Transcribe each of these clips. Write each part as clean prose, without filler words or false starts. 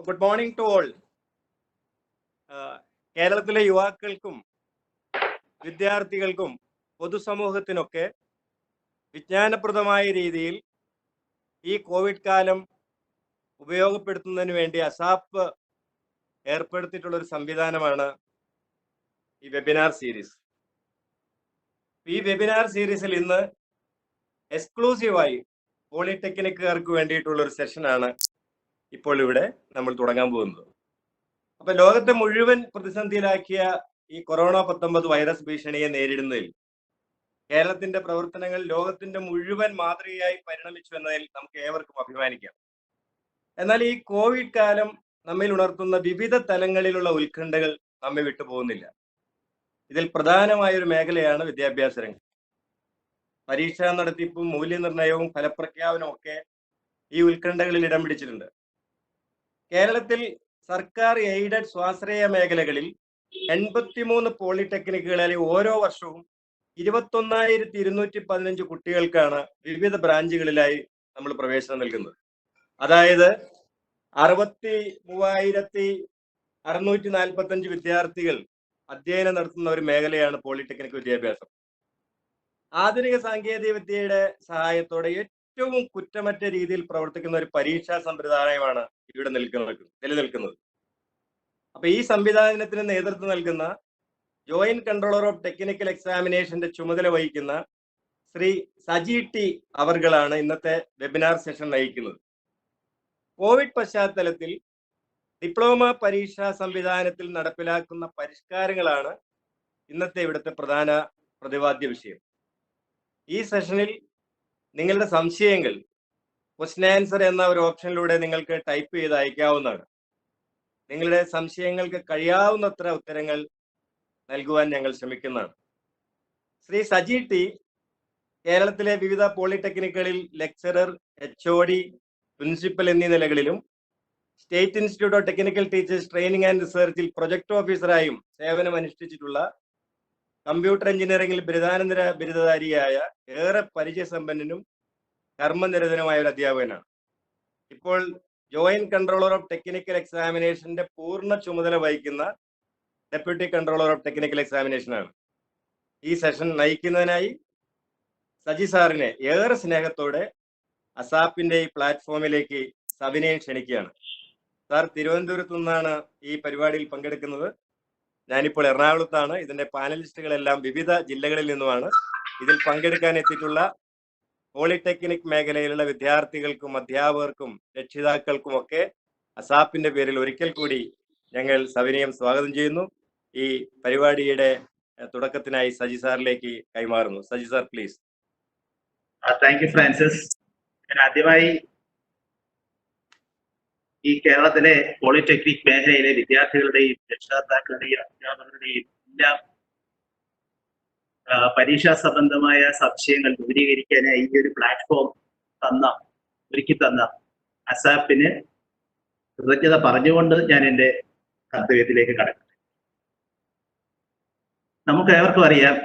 Good morning to all. കേരളത്തിലെ യുവാക്കൾക്കും വിദ്യാർത്ഥികൾക്കും പൊതുസമൂഹത്തിനൊക്കെ വിജ്ഞാനപ്രദമായ രീതിയിൽ ഈ കോവിഡ് കാലം ഉപയോഗപ്പെടുത്തുന്നതിന് വേണ്ടി അസാപ്പ് ഏർപ്പെടുത്തിയിട്ടുള്ള ഒരു സംവിധാനമാണ് ഈ വെബിനാർ സീരീസ്. ഈ വെബിനാർ സീരീസിൽ ഇന്ന് എക്സ്ക്ലൂസീവായി പോളിടെക്നിക്കുകാർക്ക് വേണ്ടിയിട്ടുള്ള ഒരു സെഷനാണ് ഇപ്പോൾ ഇവിടെ നമ്മൾ തുടങ്ങാൻ പോകുന്നത്. അപ്പൊ ലോകത്തെ മുഴുവൻ പ്രതിസന്ധിയിലാക്കിയ ഈ കൊറോണ 19 വൈറസ് ഭീഷണിയെ നേരിടുന്നതിൽ കേരളത്തിന്റെ പ്രവർത്തനങ്ങൾ ലോകത്തിന്റെ മുഴുവൻ മാതൃകയായി പരിണമിച്ചു എന്നതിൽ നമുക്ക് ഏവർക്കും അഭിമാനിക്കാം. എന്നാൽ ഈ കോവിഡ് കാലം നമ്മിൽ ഉണർത്തുന്ന വിവിധ തലങ്ങളിലുള്ള ഉത്കണ്ഠകൾ നമ്മെ വിട്ടുപോകുന്നില്ല. ഇതിൽ പ്രധാനമായ ഒരു മേഖലയാണ് വിദ്യാഭ്യാസ രംഗം. പരീക്ഷാ നടത്തിപ്പും മൂല്യനിർണ്ണയവും ഫലപ്രഖ്യാപനവും ഒക്കെ ഈ ഉത്കണ്ഠകളിൽ ഇടം പിടിച്ചിട്ടുണ്ട്. കേരളത്തിൽ സർക്കാർ എയ്ഡഡ് സ്വാശ്രയ മേഖലകളിൽ 83 പോളിടെക്നിക്കുകളിൽ ഓരോ വർഷവും 21,215 കുട്ടികൾക്കാണ് വിവിധ ബ്രാഞ്ചുകളിലായി നമ്മൾ പ്രവേശനം നൽകുന്നത്. അതായത് 63,645 വിദ്യാർത്ഥികൾ അധ്യയനം നടത്തുന്ന ഒരു മേഖലയാണ് പോളിടെക്നിക് വിദ്യാഭ്യാസം. ആധുനിക സാങ്കേതിക വിദ്യയുടെ സഹായത്തോടെ ഏറ്റവും കുറ്റമറ്റ രീതിയിൽ പ്രവർത്തിക്കുന്ന ഒരു പരീക്ഷാ സമ്പ്രദായമാണ് ഇവിടെ നിലനിൽക്കുന്നത്. അപ്പൊ ഈ സംവിധാനത്തിന് നേതൃത്വം നൽകുന്ന ജോയിന്റ് കൺട്രോളർ ഓഫ് ടെക്നിക്കൽ എക്സാമിനേഷന്റെ ചുമതല വഹിക്കുന്ന ശ്രീ സജി ടി അവർകളാണ് ഇന്നത്തെ വെബിനാർ സെഷൻ നയിക്കുന്നത്. കോവിഡ് പശ്ചാത്തലത്തിൽ ഡിപ്ലോമ പരീക്ഷാ സംവിധാനത്തിൽ നടപ്പിലാക്കുന്ന പരിഷ്കാരങ്ങളാണ് ഇന്നത്തെ ഇവിടുത്തെ പ്രധാന പ്രതിപാദ്യ വിഷയം. ഈ സെഷനിൽ നിങ്ങളുടെ സംശയങ്ങൾ ക്വസ്റ്റ്യൻ ആൻസർ എന്ന ഒരു ഓപ്ഷനിലൂടെ നിങ്ങൾക്ക് ടൈപ്പ് ചെയ്ത് അയക്കാവുന്നതാണ്. നിങ്ങളുടെ സംശയങ്ങൾക്ക് കഴിയാവുന്നത്ര ഉത്തരങ്ങൾ നൽകുവാൻ ഞങ്ങൾ ശ്രമിക്കുന്നതാണ്. ശ്രീ സജി ടി കേരളത്തിലെ വിവിധ പോളിടെക്നിക്കുകളിൽ ലെക്ചറർ, HOD, പ്രിൻസിപ്പൽ എന്നീ നിലകളിലും state institute of technical teachers training and റിസർച്ചിൽ പ്രൊജക്ട് ഓഫീസറായും സേവനമനുഷ്ഠിച്ചിട്ടുള്ള കമ്പ്യൂട്ടർ എഞ്ചിനീയറിംഗിൽ ബിരുദാനന്തര ബിരുദധാരിയായ ഏറെ പരിചയസമ്പന്നനും കർമ്മനിരതനുമായ ഒരു അധ്യാപകനാണ്. ഇപ്പോൾ ജോയിന്റ് കൺട്രോളർ ഓഫ് ടെക്നിക്കൽ എക്സാമിനേഷന്റെ പൂർണ്ണ ചുമതല വഹിക്കുന്ന ഡെപ്യൂട്ടി കൺട്രോളർ ഓഫ് ടെക്നിക്കൽ എക്സാമിനേഷനാണ്. ഈ സെഷൻ നയിക്കുന്നതിനായി സജി സാറിനെ ഏറെ സ്നേഹത്തോടെ അസാപ്പിന്റെ ഈ പ്ലാറ്റ്ഫോമിലേക്ക് സവിനയം ക്ഷണിക്കുകയാണ്. സാർ തിരുവനന്തപുരത്തു നിന്നാണ് ഈ പരിപാടിയിൽ പങ്കെടുക്കുന്നത്. ഞാനിപ്പോൾ എറണാകുളത്താണ്. ഇതിന്റെ പാനലിസ്റ്റുകളെല്ലാം വിവിധ ജില്ലകളിൽ നിന്നുമാണ്. ഇതിൽ പങ്കെടുക്കാൻ എത്തിയിട്ടുള്ള പോളിടെക്നിക് മേഖലയിലുള്ള വിദ്യാർത്ഥികൾക്കും അധ്യാപകർക്കും രക്ഷിതാക്കൾക്കും ഒക്കെ അസാപ്പിന്റെ പേരിൽ ഒരിക്കൽ കൂടി ഞങ്ങൾ സവിനയം സ്വാഗതം ചെയ്യുന്നു. ഈ പരിപാടിയുടെ തുടക്കത്തിനായി സജി സാറിലേക്ക് കൈമാറുന്നു. Saji sir, please. Thank you Francis. ഞാൻ ആദ്യമായി ഈ കേരളത്തിലെ പോളിടെക്നിക് മേഖലയിലെ വിദ്യാർത്ഥികളുടെയും രക്ഷകർത്താക്കളുടെയും അധ്യാപകരുടെയും എല്ലാം പരീക്ഷാ സംബന്ധമായ സംശയങ്ങൾ ദൂരീകരിക്കാനായി ഈ ഒരു പ്ലാറ്റ്ഫോം ഒരുക്കി തന്ന അസാപ്പിന് കൃതജ്ഞത പറഞ്ഞുകൊണ്ട് ഞാൻ എൻ്റെ കർത്തവ്യത്തിലേക്ക് കടക്കട്ടെ. നമുക്ക് ഏവർക്കും അറിയാം,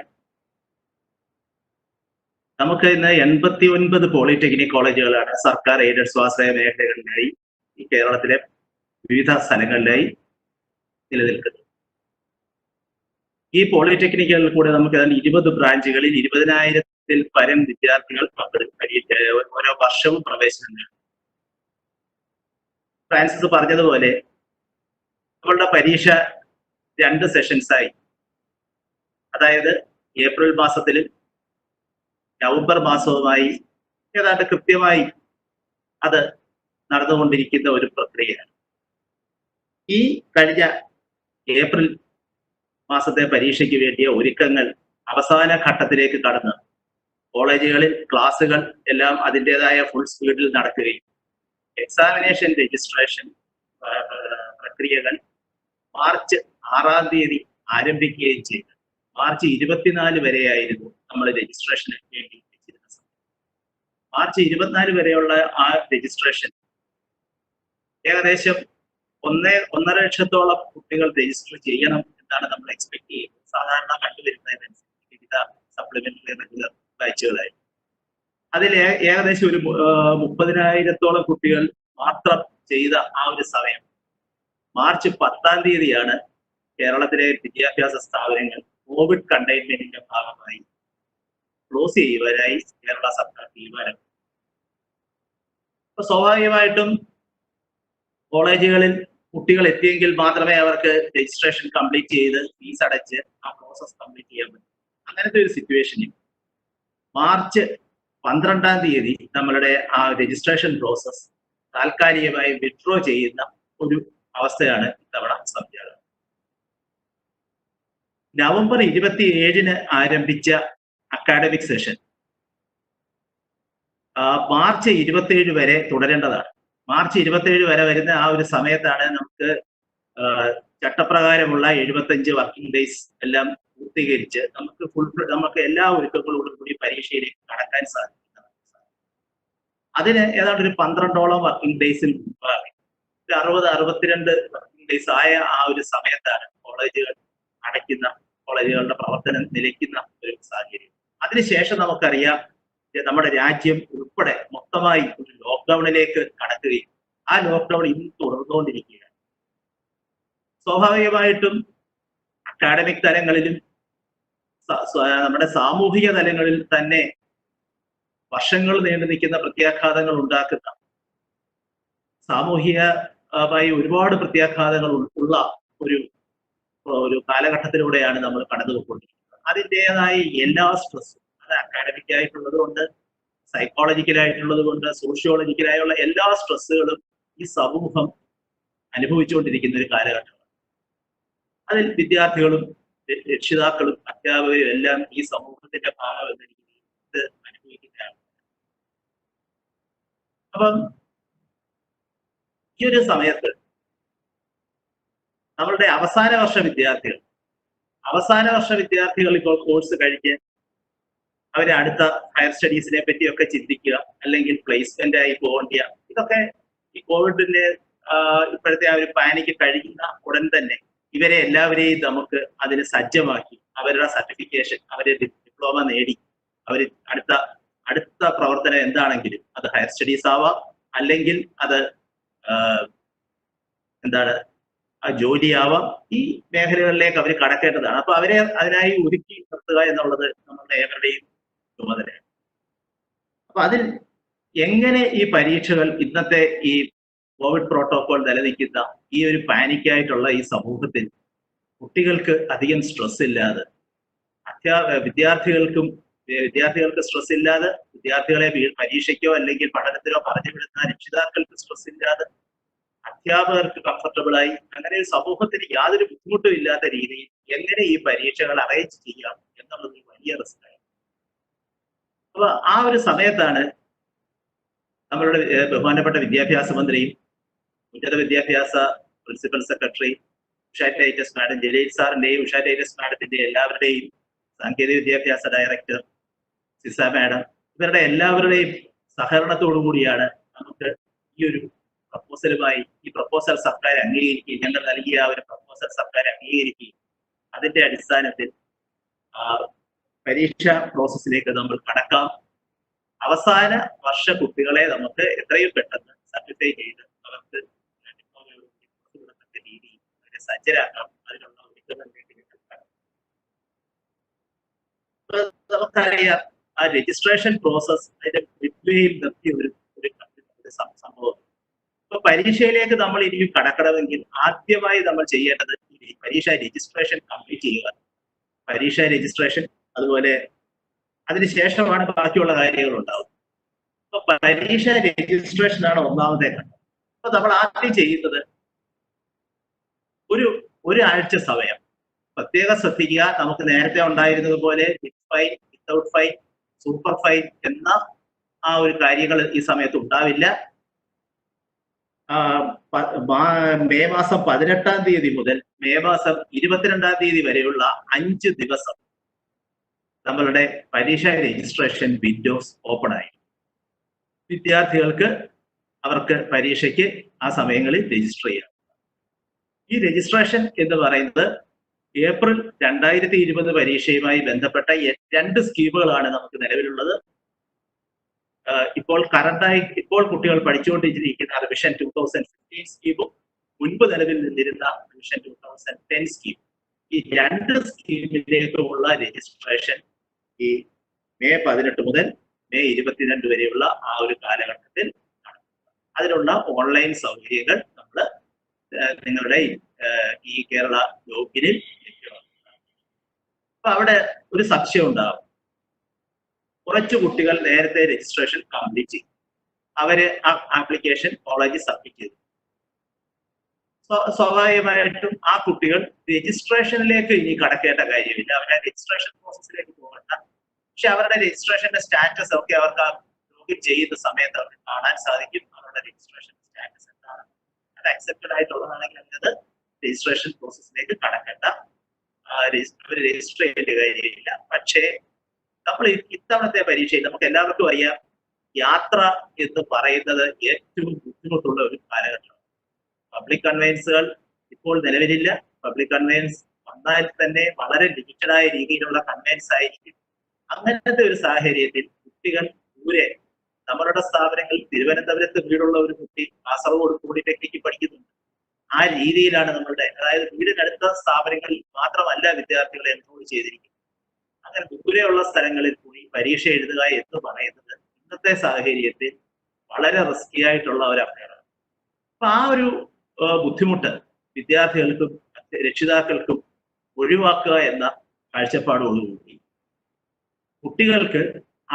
നമുക്ക് ഇന്ന് 89 പോളിടെക്നിക് കോളേജുകളാണ് സർക്കാർ എയ്ഡഡ് സ്വാശ്രയ മേഖലകളിലായി ഈ കേരളത്തിലെ വിവിധ സ്ഥലങ്ങളിലായി നിലനിൽക്കുന്നത്. ഈ പോളിടെക്നിക്കുകളിൽ കൂടെ നമുക്ക് 20 ബ്രാഞ്ചുകളിൽ 20,000-ൽ പരം വിദ്യാർത്ഥികൾ ഓരോ വർഷവും പ്രവേശനം നേടും. ഫ്രാൻസിസ് പറഞ്ഞതുപോലെ നമ്മളുടെ പരീക്ഷ 2 സെഷൻസായി, അതായത് ഏപ്രിൽ മാസത്തിലും നവംബർ മാസവുമായി ഏതാണ്ട് കൃത്യമായി അത് നടന്നുകൊണ്ടിരിക്കുന്ന ഒരു പ്രക്രിയയാണ്. ഈ കഴിഞ്ഞ ഏപ്രിൽ മാസത്തെ പരീക്ഷയ്ക്ക് വേണ്ടിയ ഒരുക്കങ്ങൾ അവസാന ഘട്ടത്തിലേക്ക് കടന്ന് കോളേജുകളിൽ ക്ലാസ്സുകൾ എല്ലാം അതിൻ്റെതായ ഫുൾ സ്പീഡിൽ നടക്കുകയും എക്സാമിനേഷൻ രജിസ്ട്രേഷൻ പ്രക്രിയകൾ മാർച്ച് 6-ാം തീയതി ആരംഭിക്കുകയും ചെയ്തു. മാർച്ച് 24 വരെയായിരുന്നു നമ്മൾ രജിസ്ട്രേഷന് വേണ്ടി വെച്ചിരുന്ന സമയം. മാർച്ച് 24 വരെയുള്ള ആ രജിസ്ട്രേഷൻ ഏകദേശം 1.5 ലക്ഷത്തോളം കുട്ടികൾ രജിസ്റ്റർ ചെയ്യണം എന്നാണ് നമ്മൾ എക്സ്പെക്ട് ചെയ്യുന്നത്. സാധാരണ കണ്ടുവരുന്നതിനനുസരിച്ച് വിവിധ സപ്ലിമെന്ററി റെഗുലർ ബാച്ചുകളായി അതിൽ ഏകദേശം ഒരു 30,000-ത്തോളം കുട്ടികൾ മാത്രം ചെയ്ത ആ ഒരു സമയം മാർച്ച് 10 കേരളത്തിലെ വിദ്യാഭ്യാസ സ്ഥാപനങ്ങൾ കോവിഡ് കണ്ടെയ്ൻമെന്റിന്റെ ഭാഗമായി ക്ലോസ് ചെയ്യുവാനായി കേരള സർക്കാർ തീരുമാനം. അപ്പൊ സ്വാഭാവികമായിട്ടും കോളേജുകളിൽ കുട്ടികൾ എത്തിയെങ്കിൽ മാത്രമേ അവർക്ക് രജിസ്ട്രേഷൻ കംപ്ലീറ്റ് ചെയ്ത് ഫീസ് അടച്ച് ആ പ്രോസസ് കംപ്ലീറ്റ് ചെയ്യാൻ പറ്റും. അങ്ങനത്തെ ഒരു സിറ്റുവേഷനിൽ മാർച്ച് 12 നമ്മളുടെ ആ രജിസ്ട്രേഷൻ പ്രോസസ് താൽക്കാലികമായി വിഡ്രോ ചെയ്യുന്ന ഒരു അവസ്ഥയാണ് ഇത്തവണ സംജാതം. നവംബർ 27 ആരംഭിച്ച അക്കാഡമിക് സെഷൻ മാർച്ച് 27 വരെ തുടരേണ്ടതാണ്. മാർച്ച് 27 വരെ വരുന്ന ആ ഒരു സമയത്താണ് നമുക്ക് ചട്ടപ്രകാരമുള്ള 75 വർക്കിംഗ് ഡേയ്സ് എല്ലാം പൂർത്തീകരിച്ച് നമുക്ക് എല്ലാ ഒരുക്കങ്ങളോടും കൂടി പരീക്ഷയിലേക്ക് കടക്കാൻ സാധിക്കും. അതിന് ഏതാണ്ട് ഒരു 12ഓളം വർക്കിംഗ് ഡേയ്സിൽ മുമ്പാണ്, 60-62 വർക്കിംഗ് ഡേയ്സ് ആയ ആ ഒരു സമയത്താണ് കോളേജുകൾ അടയ്ക്കുന്ന, കോളേജുകളുടെ പ്രവർത്തനം നിലയ്ക്കുന്ന ഒരു സാഹചര്യം. അതിനുശേഷം നമുക്കറിയാം നമ്മുടെ രാജ്യം ഉൾപ്പെടെ മൊത്തമായി ഒരു ലോക്ക്ഡൌണിലേക്ക് കടക്കുകയും ആ ലോക്ക്ഡൌൺ ഇന്ന് തുടർന്നുകൊണ്ടിരിക്കുകയാണ്. സ്വാഭാവികമായിട്ടും അക്കാഡമിക് തലങ്ങളിലും നമ്മുടെ സാമൂഹിക തലങ്ങളിൽ തന്നെ വർഷങ്ങൾ നീണ്ടു നിൽക്കുന്ന പ്രത്യാഘാതങ്ങൾ ഉണ്ടാക്കുന്ന, സാമൂഹികമായി ഒരുപാട് പ്രത്യാഘാതങ്ങൾ ഉള്ള ഒരു കാലഘട്ടത്തിലൂടെയാണ് നമ്മൾ കടന്നുപോയിക്കൊണ്ടിരിക്കുന്നത്. അതിൻ്റെതായ എല്ലാ സ്ട്രെസ്സും, അത് അക്കാഡമിക് ആയിട്ടുള്ളത് കൊണ്ട്, സൈക്കോളജിക്കലായിട്ടുള്ളത് കൊണ്ട്, സോഷ്യോളജിക്കലായുള്ള എല്ലാ സ്ട്രെസ്സുകളും ഈ സമൂഹം അനുഭവിച്ചുകൊണ്ടിരിക്കുന്ന ഒരു കാലഘട്ടമാണ്. അതിൽ വിദ്യാർത്ഥികളും രക്ഷിതാക്കളും അധ്യാപകരും എല്ലാം ഈ സമൂഹത്തിന്റെ ഭാഗം എന്ന രീതിയിൽ ഇത് അനുഭവിക്കുന്നതാണ്. അപ്പം ഈ ഒരു സമയത്ത് നമ്മളുടെ അവസാന വർഷ വിദ്യാർത്ഥികൾ ഇപ്പോൾ കോഴ്സ് കഴിഞ്ഞ് അവരെ അടുത്ത ഹയർ സ്റ്റഡീസിനെ പറ്റിയൊക്കെ ചിന്തിക്കുക, അല്ലെങ്കിൽ പ്ലേസ്മെന്റ് ആയി പോകേണ്ട, ഇതൊക്കെ ഈ കോവിഡിന്റെ ഇപ്പോഴത്തെ ആ ഒരു പാനിക്ക് കഴിയുന്ന ഉടൻ തന്നെ ഇവരെ എല്ലാവരെയും നമുക്ക് അതിന് സജ്ജമാക്കി അവരുടെ സർട്ടിഫിക്കേഷൻ, അവരെ ഡിപ്ലോമ നേടി അവർ അടുത്ത പ്രവർത്തനം എന്താണെങ്കിലും അത് ഹയർ സ്റ്റഡീസ് ആവാം, അല്ലെങ്കിൽ അത് ജോലിയാവാം, ഈ മേഖലകളിലേക്ക് അവർ കടക്കേണ്ടതാണ്. അപ്പൊ അവരെ അതിനായി ഒരുക്കി നിർത്തുക എന്നുള്ളത് നമ്മളുടെ ഏവരുടെയും ചുമതലയാണ്. അപ്പൊ അതിൽ എങ്ങനെ ഈ പരീക്ഷകൾ ഇന്നത്തെ ഈ കോവിഡ് പ്രോട്ടോകോൾ നിലനിൽക്കുന്ന ഈ ഒരു പാനിക്കായിട്ടുള്ള ഈ സമൂഹത്തിൽ കുട്ടികൾക്ക് അധികം സ്ട്രെസ് ഇല്ലാതെ, വിദ്യാർത്ഥികൾക്ക് സ്ട്രെസ് ഇല്ലാതെ, വിദ്യാർത്ഥികളെ പരീക്ഷയ്ക്കോ അല്ലെങ്കിൽ പഠനത്തിനോ പറഞ്ഞു വിടുന്ന രക്ഷിതാക്കൾക്ക് സ്ട്രെസ് ഇല്ലാതെ, അധ്യാപകർക്ക് കംഫർട്ടബിളായി, അങ്ങനെ ഒരു സമൂഹത്തിന് യാതൊരു ബുദ്ധിമുട്ടും ഇല്ലാത്ത രീതിയിൽ എങ്ങനെ ഈ പരീക്ഷകൾ അറേഞ്ച് ചെയ്യാം എന്നുള്ളത് വലിയ റിസ്ക് ആയി. അപ്പൊ ആ ഒരു സമയത്താണ് നമ്മളുടെ ബഹുമാനപ്പെട്ട വിദ്യാഭ്യാസ മന്ത്രിയും ഉന്നത വിദ്യാഭ്യാസ principal secretary Usha Titus madam, Jaleel സാറിന്റെയും ഉഷ ടൈറ്റസ് മാഡത്തിന്റെ എല്ലാവരുടെയും, സാങ്കേതിക വിദ്യാഭ്യാസ ഡയറക്ടർ സിസ മാഡം, ഇവരുടെ എല്ലാവരുടെയും സഹകരണത്തോടു കൂടിയാണ് നമുക്ക് ഈ ഒരു പ്രപ്പോസലുമായി, ഈ പ്രപ്പോസൽ സർക്കാർ അംഗീകരിക്കുകയും, ഞങ്ങൾ നൽകിയ ആ ഒരു പ്രപ്പോസൽ സർക്കാർ അംഗീകരിക്കുകയും അതിന്റെ അടിസ്ഥാനത്തിൽ പരീക്ഷാ പ്രോസസ്സിലേക്ക് നമ്മൾ കടക്കാം. അവസാന വർഷ കുട്ടികളെ നമുക്ക് എത്രയും പെട്ടെന്ന് സർട്ടിഫൈ ചെയ്ത് അവർക്ക് രീതിയിൽ അവരെ സജ്ജരാക്കാം. അതിനുള്ള ഒരുക്കങ്ങളിലേക്ക് നമുക്കറിയാം ആ രജിസ്ട്രേഷൻ പ്രോസസ് അതിന്റെ മിഡ്വേയിൽ നിർത്തിയ ഒരു സംഭവം. ഇപ്പൊ പരീക്ഷയിലേക്ക് നമ്മൾ ഇനിയും കടക്കണമെങ്കിൽ ആദ്യമായി നമ്മൾ ചെയ്യേണ്ടത് പരീക്ഷ രജിസ്ട്രേഷൻ കംപ്ലീറ്റ് ചെയ്യുക. പരീക്ഷ രജിസ്ട്രേഷൻ, അതുപോലെ അതിനുശേഷമാണ് ബാക്കിയുള്ള കാര്യങ്ങൾ ഉണ്ടാവുന്നത്. അപ്പൊ പരീക്ഷ രജിസ്ട്രേഷൻ ആണ് ഒന്നാമത്തെ ഘട്ടം. അപ്പൊ നമ്മൾ ആദ്യം ചെയ്യുന്നത് ഒരാഴ്ച സമയം പ്രത്യേകം ശ്രദ്ധിക്കുക. നമുക്ക് നേരത്തെ ഉണ്ടായിരുന്നത് പോലെ വിത്ത് fine, without fine, super fine എന്ന ആ ഒരു കാര്യങ്ങൾ ഈ സമയത്ത് ഉണ്ടാവില്ല. മെയ് മാസം 18 മുതൽ മെയ് മാസം 22 വരെയുള്ള 5 ദിവസം നമ്മളുടെ പരീക്ഷ രജിസ്ട്രേഷൻ വിൻഡോസ് ഓപ്പൺ ആയി. വിദ്യാർത്ഥികൾക്ക് അവർക്ക് പരീക്ഷയ്ക്ക് ആ സമയങ്ങളിൽ രജിസ്റ്റർ ചെയ്യാം. ഈ രജിസ്ട്രേഷൻ എന്ന് പറയുന്നത് ഏപ്രിൽ 2020 പരീക്ഷയുമായി ബന്ധപ്പെട്ട 2 സ്കീമുകളാണ് നമുക്ക് നിലവിലുള്ളത്. ഇപ്പോൾ കുട്ടികൾ പഠിച്ചുകൊണ്ടിരിക്കുന്ന റിവിഷൻ 2015 സ്കീമും മുൻപ് നിലവിൽ നിന്നിരുന്ന വിഷൻ 2010 സ്കീം, ഈ 2 സ്കീമിലേക്കുമുള്ള രജിസ്ട്രേഷൻ ഈ മെയ് 18 മുതൽ മെയ് 22 വരെയുള്ള ആ ഒരു കാലഘട്ടത്തിൽ അതിനുള്ള ഓൺലൈൻ സൗകര്യങ്ങൾ നമ്മൾ നിങ്ങളുടെ ഈ കേരള ബ്ലോക്കിനിൽ ലഭ്യമാണ്. അപ്പൊ അവിടെ ഒരു സംശയം ഉണ്ടാകും. കുറച്ചു കുട്ടികൾ നേരത്തെ രജിസ്ട്രേഷൻ കംപ്ലീറ്റ് ചെയ്തു, അവര് ആ ആപ്ലിക്കേഷൻ കോളേജിൽ സബ്മിറ്റ് ചെയ്തു. സ്വാഭാവികമായിട്ടും ആ കുട്ടികൾ രജിസ്ട്രേഷനിലേക്ക് ഇനി കടക്കേണ്ട കാര്യമില്ല, അവരുടെ രജിസ്ട്രേഷൻ പ്രോസസ്സിലേക്ക് പോകണ്ട. പക്ഷെ അവരുടെ രജിസ്ട്രേഷന്റെ സ്റ്റാറ്റസ് ഒക്കെ അവർക്ക് ലോഗിൻ ചെയ്യുന്ന സമയത്ത് അവർക്ക് കാണാൻ സാധിക്കും. അവരുടെ രജിസ്ട്രേഷൻ സ്റ്റാറ്റസ് എന്താണ്, അത് അക്സെപ്റ്റഡ് ആയിട്ടുള്ളതാണെങ്കിൽ അത് രജിസ്ട്രേഷൻ പ്രോസസ്സിലേക്ക് കടക്കേണ്ട, അവർ രജിസ്റ്റർ ചെയ്യേണ്ട കാര്യമില്ല. പക്ഷേ നമ്മൾ ഇത്തവണത്തെ പരീക്ഷയിൽ നമുക്ക് എല്ലാവർക്കും അറിയാം, യാത്ര എന്ന് പറയുന്നത് ഏറ്റവും ബുദ്ധിമുട്ടുള്ള ഒരു കാലഘട്ടമാണ്. പബ്ലിക് കൺവെയൻസുകൾ ഇപ്പോൾ നിലവിലില്ല. പബ്ലിക് കൺവെയൻസ് വന്നാൽ തന്നെ വളരെ ലിമിറ്റഡ് ആയ രീതിയിലുള്ള കൺവെയൻസ് ആയിരിക്കും. അങ്ങനത്തെ ഒരു സാഹചര്യത്തിൽ കുട്ടികൾ ദൂരെ, നമ്മളുടെ സ്ഥാപനങ്ങളിൽ തിരുവനന്തപുരത്ത് വീടുള്ള ഒരു കുട്ടി കാസർഗോഡ് പോളിടെക്നിക്ക് പഠിക്കുന്നുണ്ട്. ആ രീതിയിലാണ് നമ്മളുടെ, അതായത് വീടിനടുത്ത സ്ഥാപനങ്ങളിൽ മാത്രമല്ല വിദ്യാർത്ഥികളെ എൻറോൾ ചെയ്തിരിക്കുന്നത്. അങ്ങനെ ദൂരെയുള്ള സ്ഥലങ്ങളിൽ പോയി പരീക്ഷ എഴുതുക എന്ന് പറയുന്നത് ഇന്നത്തെ സാഹചര്യത്തിൽ വളരെ റിസ്കി ആയിട്ടുള്ള ഒരു അഫയറാണ്. അപ്പൊ ആ ഒരു ബുദ്ധിമുട്ട് വിദ്യാർത്ഥികൾക്കും രക്ഷിതാക്കൾക്കും ഒഴിവാക്കുക എന്ന കാഴ്ചപ്പാടോടുകൂടി കുട്ടികൾക്ക്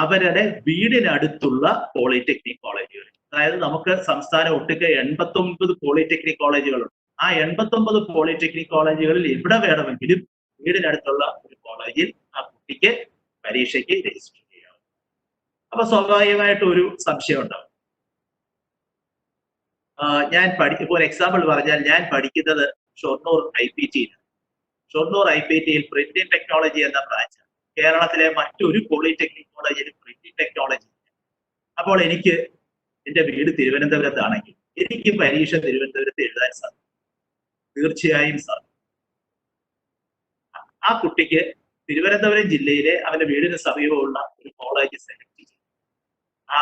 അവരുടെ വീടിനടുത്തുള്ള പോളിടെക്നിക് കോളേജുകൾ, അതായത് നമുക്ക് സംസ്ഥാനം ഒട്ടുക്ക് 89 പോളിടെക്നിക് കോളേജുകളുണ്ട്. ആ 89 പോളിടെക്നിക് കോളേജുകളിൽ എവിടെ വേണമെങ്കിലും വീടിനടുത്തുള്ള ഒരു കോളേജിൽ ആ കുട്ടിക്ക് പരീക്ഷയ്ക്ക് രജിസ്റ്റർ ചെയ്യാം. അപ്പൊ സ്വാഭാവികമായിട്ട് ഒരു സംശയം ഉണ്ടാവും. ഞാൻ ഇപ്പോൾ എക്സാമ്പിൾ പറഞ്ഞാൽ, ഞാൻ പഠിക്കുന്നത് Shoranur IPT. Shoranur IPT printing technology എന്ന ബ്രാഞ്ച്. കേരളത്തിലെ മറ്റൊരു പോളിടെക്നിക് കോളേജിൽ പ്രിന്റിംഗ് ടെക്നോളജി. അപ്പോൾ എനിക്ക് എന്റെ വീട് തിരുവനന്തപുരത്താണെങ്കിൽ എനിക്ക് പരീക്ഷ തിരുവനന്തപുരത്ത് എഴുതാൻ സാധിക്കും, തീർച്ചയായും സാധിക്കും. ആ കുട്ടിക്ക് തിരുവനന്തപുരം ജില്ലയിലെ അവന്റെ വീടിന് സമീപമുള്ള ഒരു കോളേജ് സെലക്ട് ചെയ്യും. ആ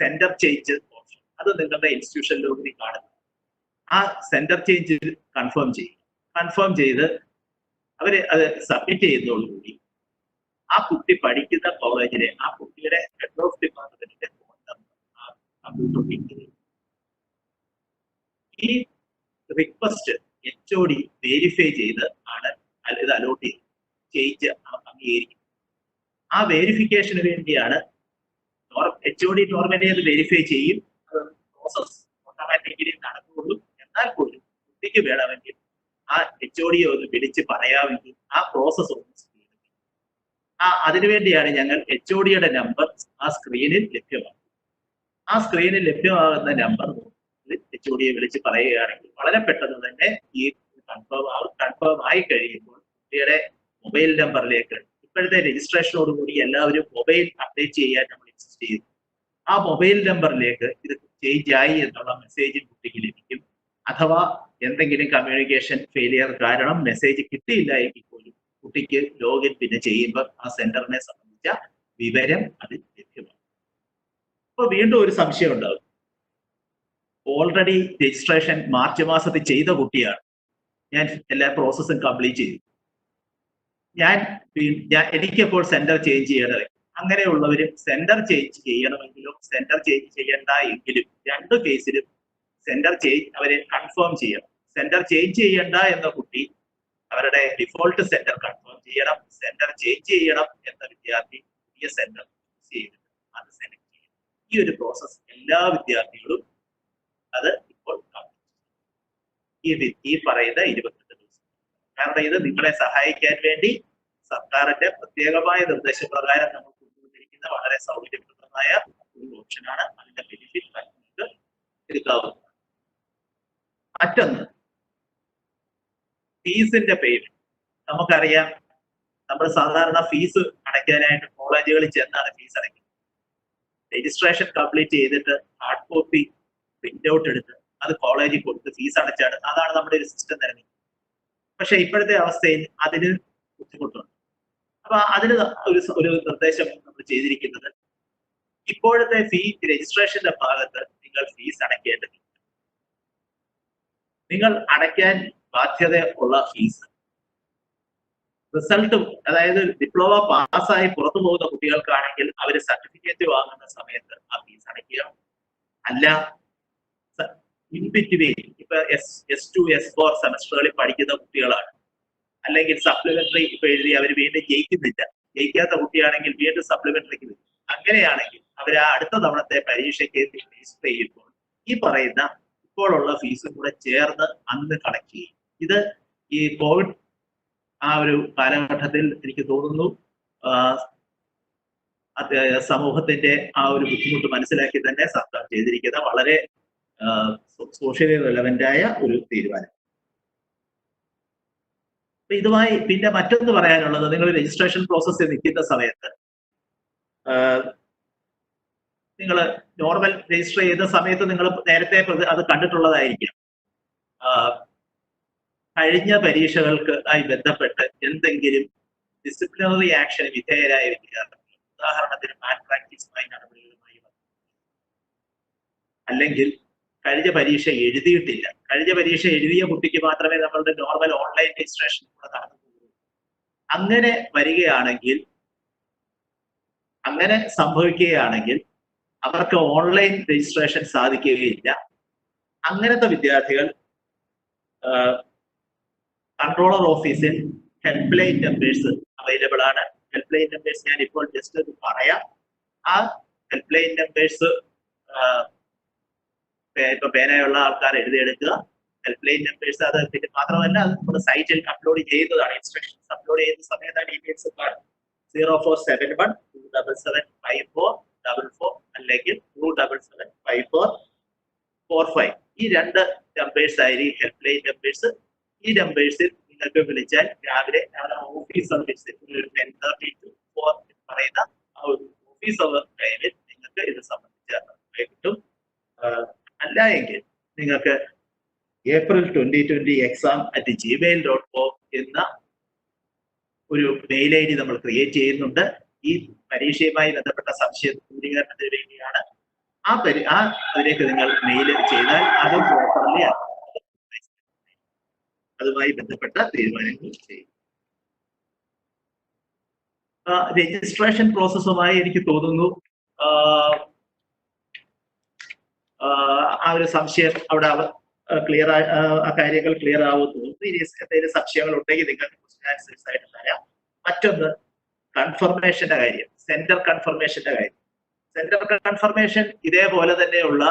സെന്റർ ചേഞ്ച് ഓപ്ഷൻ അത് നിങ്ങളുടെ ഇൻസ്റ്റിറ്റ്യൂഷൻ ലോഗിൽ കാണുന്നു. ആ സെന്റർ ചേഞ്ച് കൺഫേം ചെയ്യും. കൺഫേം ചെയ്ത് അവര് അത് സബ്മിറ്റ് ചെയ്യുന്നതോടുകൂടി ആ കുട്ടി പഠിക്കുന്ന കോളേജിലെ ആ കുട്ടിയുടെ ഹെഡ് ഓഫ് ഡിപ്പാർട്ട്മെന്റിന്റെ ഫോൺ നമ്പർ ആ കമ്പ്യൂട്ടറിൽ ചെയ്യും. ഈ റിക്വസ്റ്റ് HOD വെരിഫൈ ചെയ്ത് ആണ് ഇത് അലോട്ട് ചെയ്ത് ചേഞ്ച് അംഗീകരിക്കും. ആ വെരിഫിക്കേഷന് വേണ്ടിയാണ് HOD നോർമലി അത് വെരിഫൈ ചെയ്യും. പ്രോസസ് ഓട്ടോമാറ്റിക്കലി നടക്കുള്ളൂ. എന്നാൽ പോലും കുട്ടിക്ക് വേണമെങ്കിൽ ആ HOD ഒന്ന് വിളിച്ച് പറയാമെങ്കിൽ ആ പ്രോസസ് ഒന്ന് അതിനുവേണ്ടിയാണ് ഞങ്ങൾ HODയുടെ നമ്പർ ആ സ്ക്രീനിൽ ലഭ്യമാക്കും. ആ സ്ക്രീനിൽ ലഭ്യമാകുന്ന നമ്പർ HODയെ വിളിച്ച് പറയുകയാണെങ്കിൽ വളരെ പെട്ടെന്ന് തന്നെ ഈ കൺഫേം ആയി കഴിയുമ്പോൾ കുട്ടിയുടെ മൊബൈൽ നമ്പറിലേക്ക്, ഇപ്പോഴത്തെ രജിസ്ട്രേഷനോടുകൂടി എല്ലാവരും മൊബൈൽ അപ്ഡേറ്റ് ചെയ്യാൻ നമ്മൾ ഇൻസിസ്റ്റ് ചെയ്യുന്നു. ആ മൊബൈൽ നമ്പറിലേക്ക് ഇത് ചേഞ്ച് ആയി എന്നുള്ള മെസ്സേജ് കുട്ടിക്ക് ലഭിക്കും. അഥവാ എന്തെങ്കിലും കമ്മ്യൂണിക്കേഷൻ ഫെയിലിയർ കാരണം മെസ്സേജ് കിട്ടിയില്ല എങ്കിൽ പോലും കുട്ടിക്ക് ലോഗിൻ പിന്നെ ചെയ്യുമ്പോൾ ആ സെന്ററിനെ സംബന്ധിച്ച വിവരം അതിൽ ലഭ്യമാണ്. അപ്പൊ വീണ്ടും ഒരു സംശയം ഉണ്ടാകും. ഓൾറെഡി രജിസ്ട്രേഷൻ മാർച്ച് മാസത്തിൽ ചെയ്ത കുട്ടിയാണ്, ഞാൻ എല്ലാ പ്രോസസ്സും കംപ്ലീറ്റ് ചെയ്തു, എനിക്കപ്പോൾ സെന്റർ ചേഞ്ച് ചെയ്യണത്. അങ്ങനെയുള്ളവരും സെന്റർ ചേഞ്ച് ചെയ്യണമെങ്കിലും സെന്റർ ചേഞ്ച് ചെയ്യണ്ട എങ്കിലും രണ്ട് കേസിലും സെന്റർ ചേഞ്ച് അവര് കൺഫേം ചെയ്യണം. സെന്റർ ചേഞ്ച് ചെയ്യണ്ട എന്ന കുട്ടി അവരുടെ ഡിഫോൾട്ട് സെന്റർ കൺഫേം ചെയ്യണം. സെന്റർ ചേഞ്ച് ചെയ്യണം എന്ന വിദ്യാർത്ഥി പുതിയ സെന്റർ ചെയ്തിട്ട് അത് സെലക്ട് ചെയ്യണം. ഈ ഒരു പ്രോസസ് എല്ലാ വിദ്യാർത്ഥികളും അത് ഇപ്പോൾ ഈ പറയുന്ന 22 ദിവസം. കാരണം ഇത് നിങ്ങളെ സഹായിക്കാൻ വേണ്ടി സർക്കാരിന്റെ പ്രത്യേകമായ നിർദ്ദേശപ്രകാരം നമ്മൾ കൊണ്ടുവന്നിരിക്കുന്ന വളരെ സൗകര്യപ്രദമായ ഒരു ഓപ്ഷനാണ്. അതിന്റെ ബെനിഫിറ്റ് നിങ്ങൾക്ക് എടുക്കാവുന്നതാണ്. മറ്റൊന്ന്, ഫീസിന്റെ പേയ്മെന്റ്. നമുക്കറിയാം, നമ്മൾ സാധാരണ ഫീസ് അടയ്ക്കാനായിട്ട് കോളേജുകളിൽ ചെന്നാണ് ഫീസ് അടയ്ക്കുന്നത്. രജിസ്ട്രേഷൻ കംപ്ലീറ്റ് ചെയ്തിട്ട് ഹാർഡ് കോപ്പി പ്രിന്റ് ഔട്ട് എടുത്ത് അത് കോളേജിൽ കൊടുത്ത് ഫീസ് അടച്ചാണ്, അതാണ് നമ്മുടെ ഒരു സിസ്റ്റം തന്നെ. പക്ഷെ ഇപ്പോഴത്തെ അവസ്ഥയിൽ അതിന് ബുദ്ധിമുട്ടുണ്ട്. അപ്പൊ അതിന് ഒരു നിർദ്ദേശം നമ്മൾ ചെയ്തിരിക്കുന്നത്, ഇപ്പോഴത്തെ ഫീ രജിസ്ട്രേഷന്റെ ഭാഗത്ത് നിങ്ങൾ ഫീസ് അടയ്ക്കേണ്ടതില്ല. നിങ്ങൾ അടയ്ക്കാൻ ബാധ്യത ഉള്ള ഫീസ് റിസൾട്ടും, അതായത് ഡിപ്ലോമ പാസ്സായി പുറത്തു പോകുന്ന കുട്ടികൾക്കാണെങ്കിൽ അവർ സർട്ടിഫിക്കറ്റ് വാങ്ങുന്ന സമയത്ത് ആ ഫീസ് അടയ്ക്കുക. അല്ല ഇൻ ബിറ്റ്വീൻ ഇപ്പൊ S2 S4 സെമസ്റ്ററുകളിൽ പഠിക്കുന്ന കുട്ടികളാണ്, അല്ലെങ്കിൽ സപ്ലിമെന്ററി ഇപ്പൊ എഴുതി അവർ വീണ്ടും ജയിക്കുന്നില്ല, ജയിക്കാത്ത കുട്ടിയാണെങ്കിൽ വീണ്ടും സപ്ലിമെന്ററിക്ക് വരും. അങ്ങനെയാണെങ്കിൽ അവർ ആ അടുത്ത തവണത്തെ പരീക്ഷയ്ക്ക് രജിസ്റ്റർ ചെയ്യുമ്പോൾ ഈ പറയുന്ന ഇപ്പോഴുള്ള ഫീസും കൂടെ ചേർന്ന് അന്ന് കളക്ട് ചെയ്യും. ഇത് ഈ കോവിഡ് ആ ഒരു കാലഘട്ടത്തിൽ എനിക്ക് തോന്നുന്നു സമൂഹത്തിന്റെ ആ ഒരു ബുദ്ധിമുട്ട് മനസ്സിലാക്കി തന്നെ സർക്കാർ ചെയ്തിരിക്കുന്ന വളരെ സോഷ്യലി റെലവന്റ് ആയ ഒരു തീരുമാനം. ഇതുമായി പിന്നെ മറ്റൊന്ന് പറയാനുള്ളത്, നിങ്ങൾ രജിസ്ട്രേഷൻ പ്രോസസ്സിൽ നിൽക്കുന്ന സമയത്ത് നിങ്ങൾ നോർമൽ രജിസ്റ്റർ ചെയ്ത സമയത്ത് നിങ്ങൾ നേരത്തെ അത് കണ്ടിട്ടുള്ളതായിരിക്കും. കഴിഞ്ഞ പരീക്ഷകൾക്ക് ആയി ബന്ധപ്പെട്ട് എന്തെങ്കിലും ഡിസിപ്ലിനറി ആക്ഷന് വിധേയരായ വിദ്യാർത്ഥികൾ, ഉദാഹരണത്തിന് മാൽ പ്രാക്ടീസുമായി നടപടികളുമായി അല്ലെങ്കിൽ കഴിഞ്ഞ പരീക്ഷ എഴുതിയിട്ടില്ല, കഴിഞ്ഞ പരീക്ഷ എഴുതിയ കുട്ടിക്ക് മാത്രമേ നമ്മളുടെ നോർമൽ ഓൺലൈൻ രജിസ്ട്രേഷൻ കൂടെ നടന്നു പോകുള്ളൂ. അങ്ങനെ വരികയാണെങ്കിൽ, അങ്ങനെ സംഭവിക്കുകയാണെങ്കിൽ അവർക്ക് ഓൺലൈൻ രജിസ്ട്രേഷൻ സാധിക്കുകയില്ല. അങ്ങനത്തെ വിദ്യാർത്ഥികൾ കൺട്രോളർ ഓഫീസിൽ ഹെൽപ്പ് ലൈൻ നമ്പേഴ്സ് അവൈലബിൾ ആണ്. ഹെൽപ്പ് ലൈൻ നമ്പേഴ്സ് ഞാൻ ഇപ്പോൾ ജസ്റ്റ് ഒന്ന് പറയാം. ആ ഹെൽപ്പ് ലൈൻ നമ്പേഴ്സ് ഇപ്പൊ പേനയുള്ള ആൾക്കാർ എഴുതിയെടുക്കുക. ഹെൽപ്പ് ലൈൻ നമ്പേഴ്സ് അത് പിന്നെ മാത്രമല്ല അത് നമ്മുടെ സൈറ്റിൽ അപ്ലോഡ് ചെയ്യുന്നതാണ്. ഇൻസ്ട്രക്ഷൻസ് അപ്ലോഡ് ചെയ്യുന്ന സമയത്ത് ഡീറ്റെയിൽസ് 0471 2775444 അല്ലെങ്കിൽ 2775445. ഈ രണ്ട് നമ്പേഴ്സ് ആയിരിക്കും ഹെൽപ്പ് ലൈൻ നമ്പേഴ്സ്. ഈ നമ്പേഴ്സിൽ നിങ്ങൾക്ക് വിളിച്ചാൽ രാവിലെ ഓഫീസ് സർവീസ് 10:30 to 4 പറയുന്ന ആ ഒരു ഓഫീസ് അവർ ടൈമിൽ നിങ്ങൾക്ക് ഇത് സംബന്ധിച്ച് കിട്ടും. അല്ല എങ്കിൽ നിങ്ങൾക്ക് April 2020 exam@gmail.com എന്ന ഒരു മെയിൽ ഐ ഡി നമ്മൾ ക്രിയേറ്റ് ചെയ്യുന്നുണ്ട്. ഈ പരീക്ഷയുമായി ബന്ധപ്പെട്ട സംശയ ദൂരീകരണത്തിന് വേണ്ടിയാണ്. അതിലേക്ക് നിങ്ങൾ മെയിൽ ചെയ്താൽ അത് പ്രോപ്പർലി അതുമായി ബന്ധപ്പെട്ട തീരുമാനങ്ങൾ ചെയ്യും. രജിസ്ട്രേഷൻ പ്രോസസ്സുമായി എനിക്ക് തോന്നുന്നു ആ ഒരു സംശയം അവിടെ ക്ലിയർ ആ കാര്യങ്ങൾ ക്ലിയർ ആവുന്നു. ഇനി എന്തെങ്കിലും സംശയങ്ങൾ ഉണ്ടെങ്കിൽ നിങ്ങൾക്ക് ക്വസ്റ്റ്യൻ ആൻസേഴ്സ് ആയിട്ട് തരാം. മറ്റൊന്ന് കൺഫർമേഷന്റെ കാര്യം, സെന്റർ കൺഫർമേഷന്റെ കാര്യം. സെന്റർ കൺഫർമേഷൻ ഇതേപോലെ തന്നെയുള്ള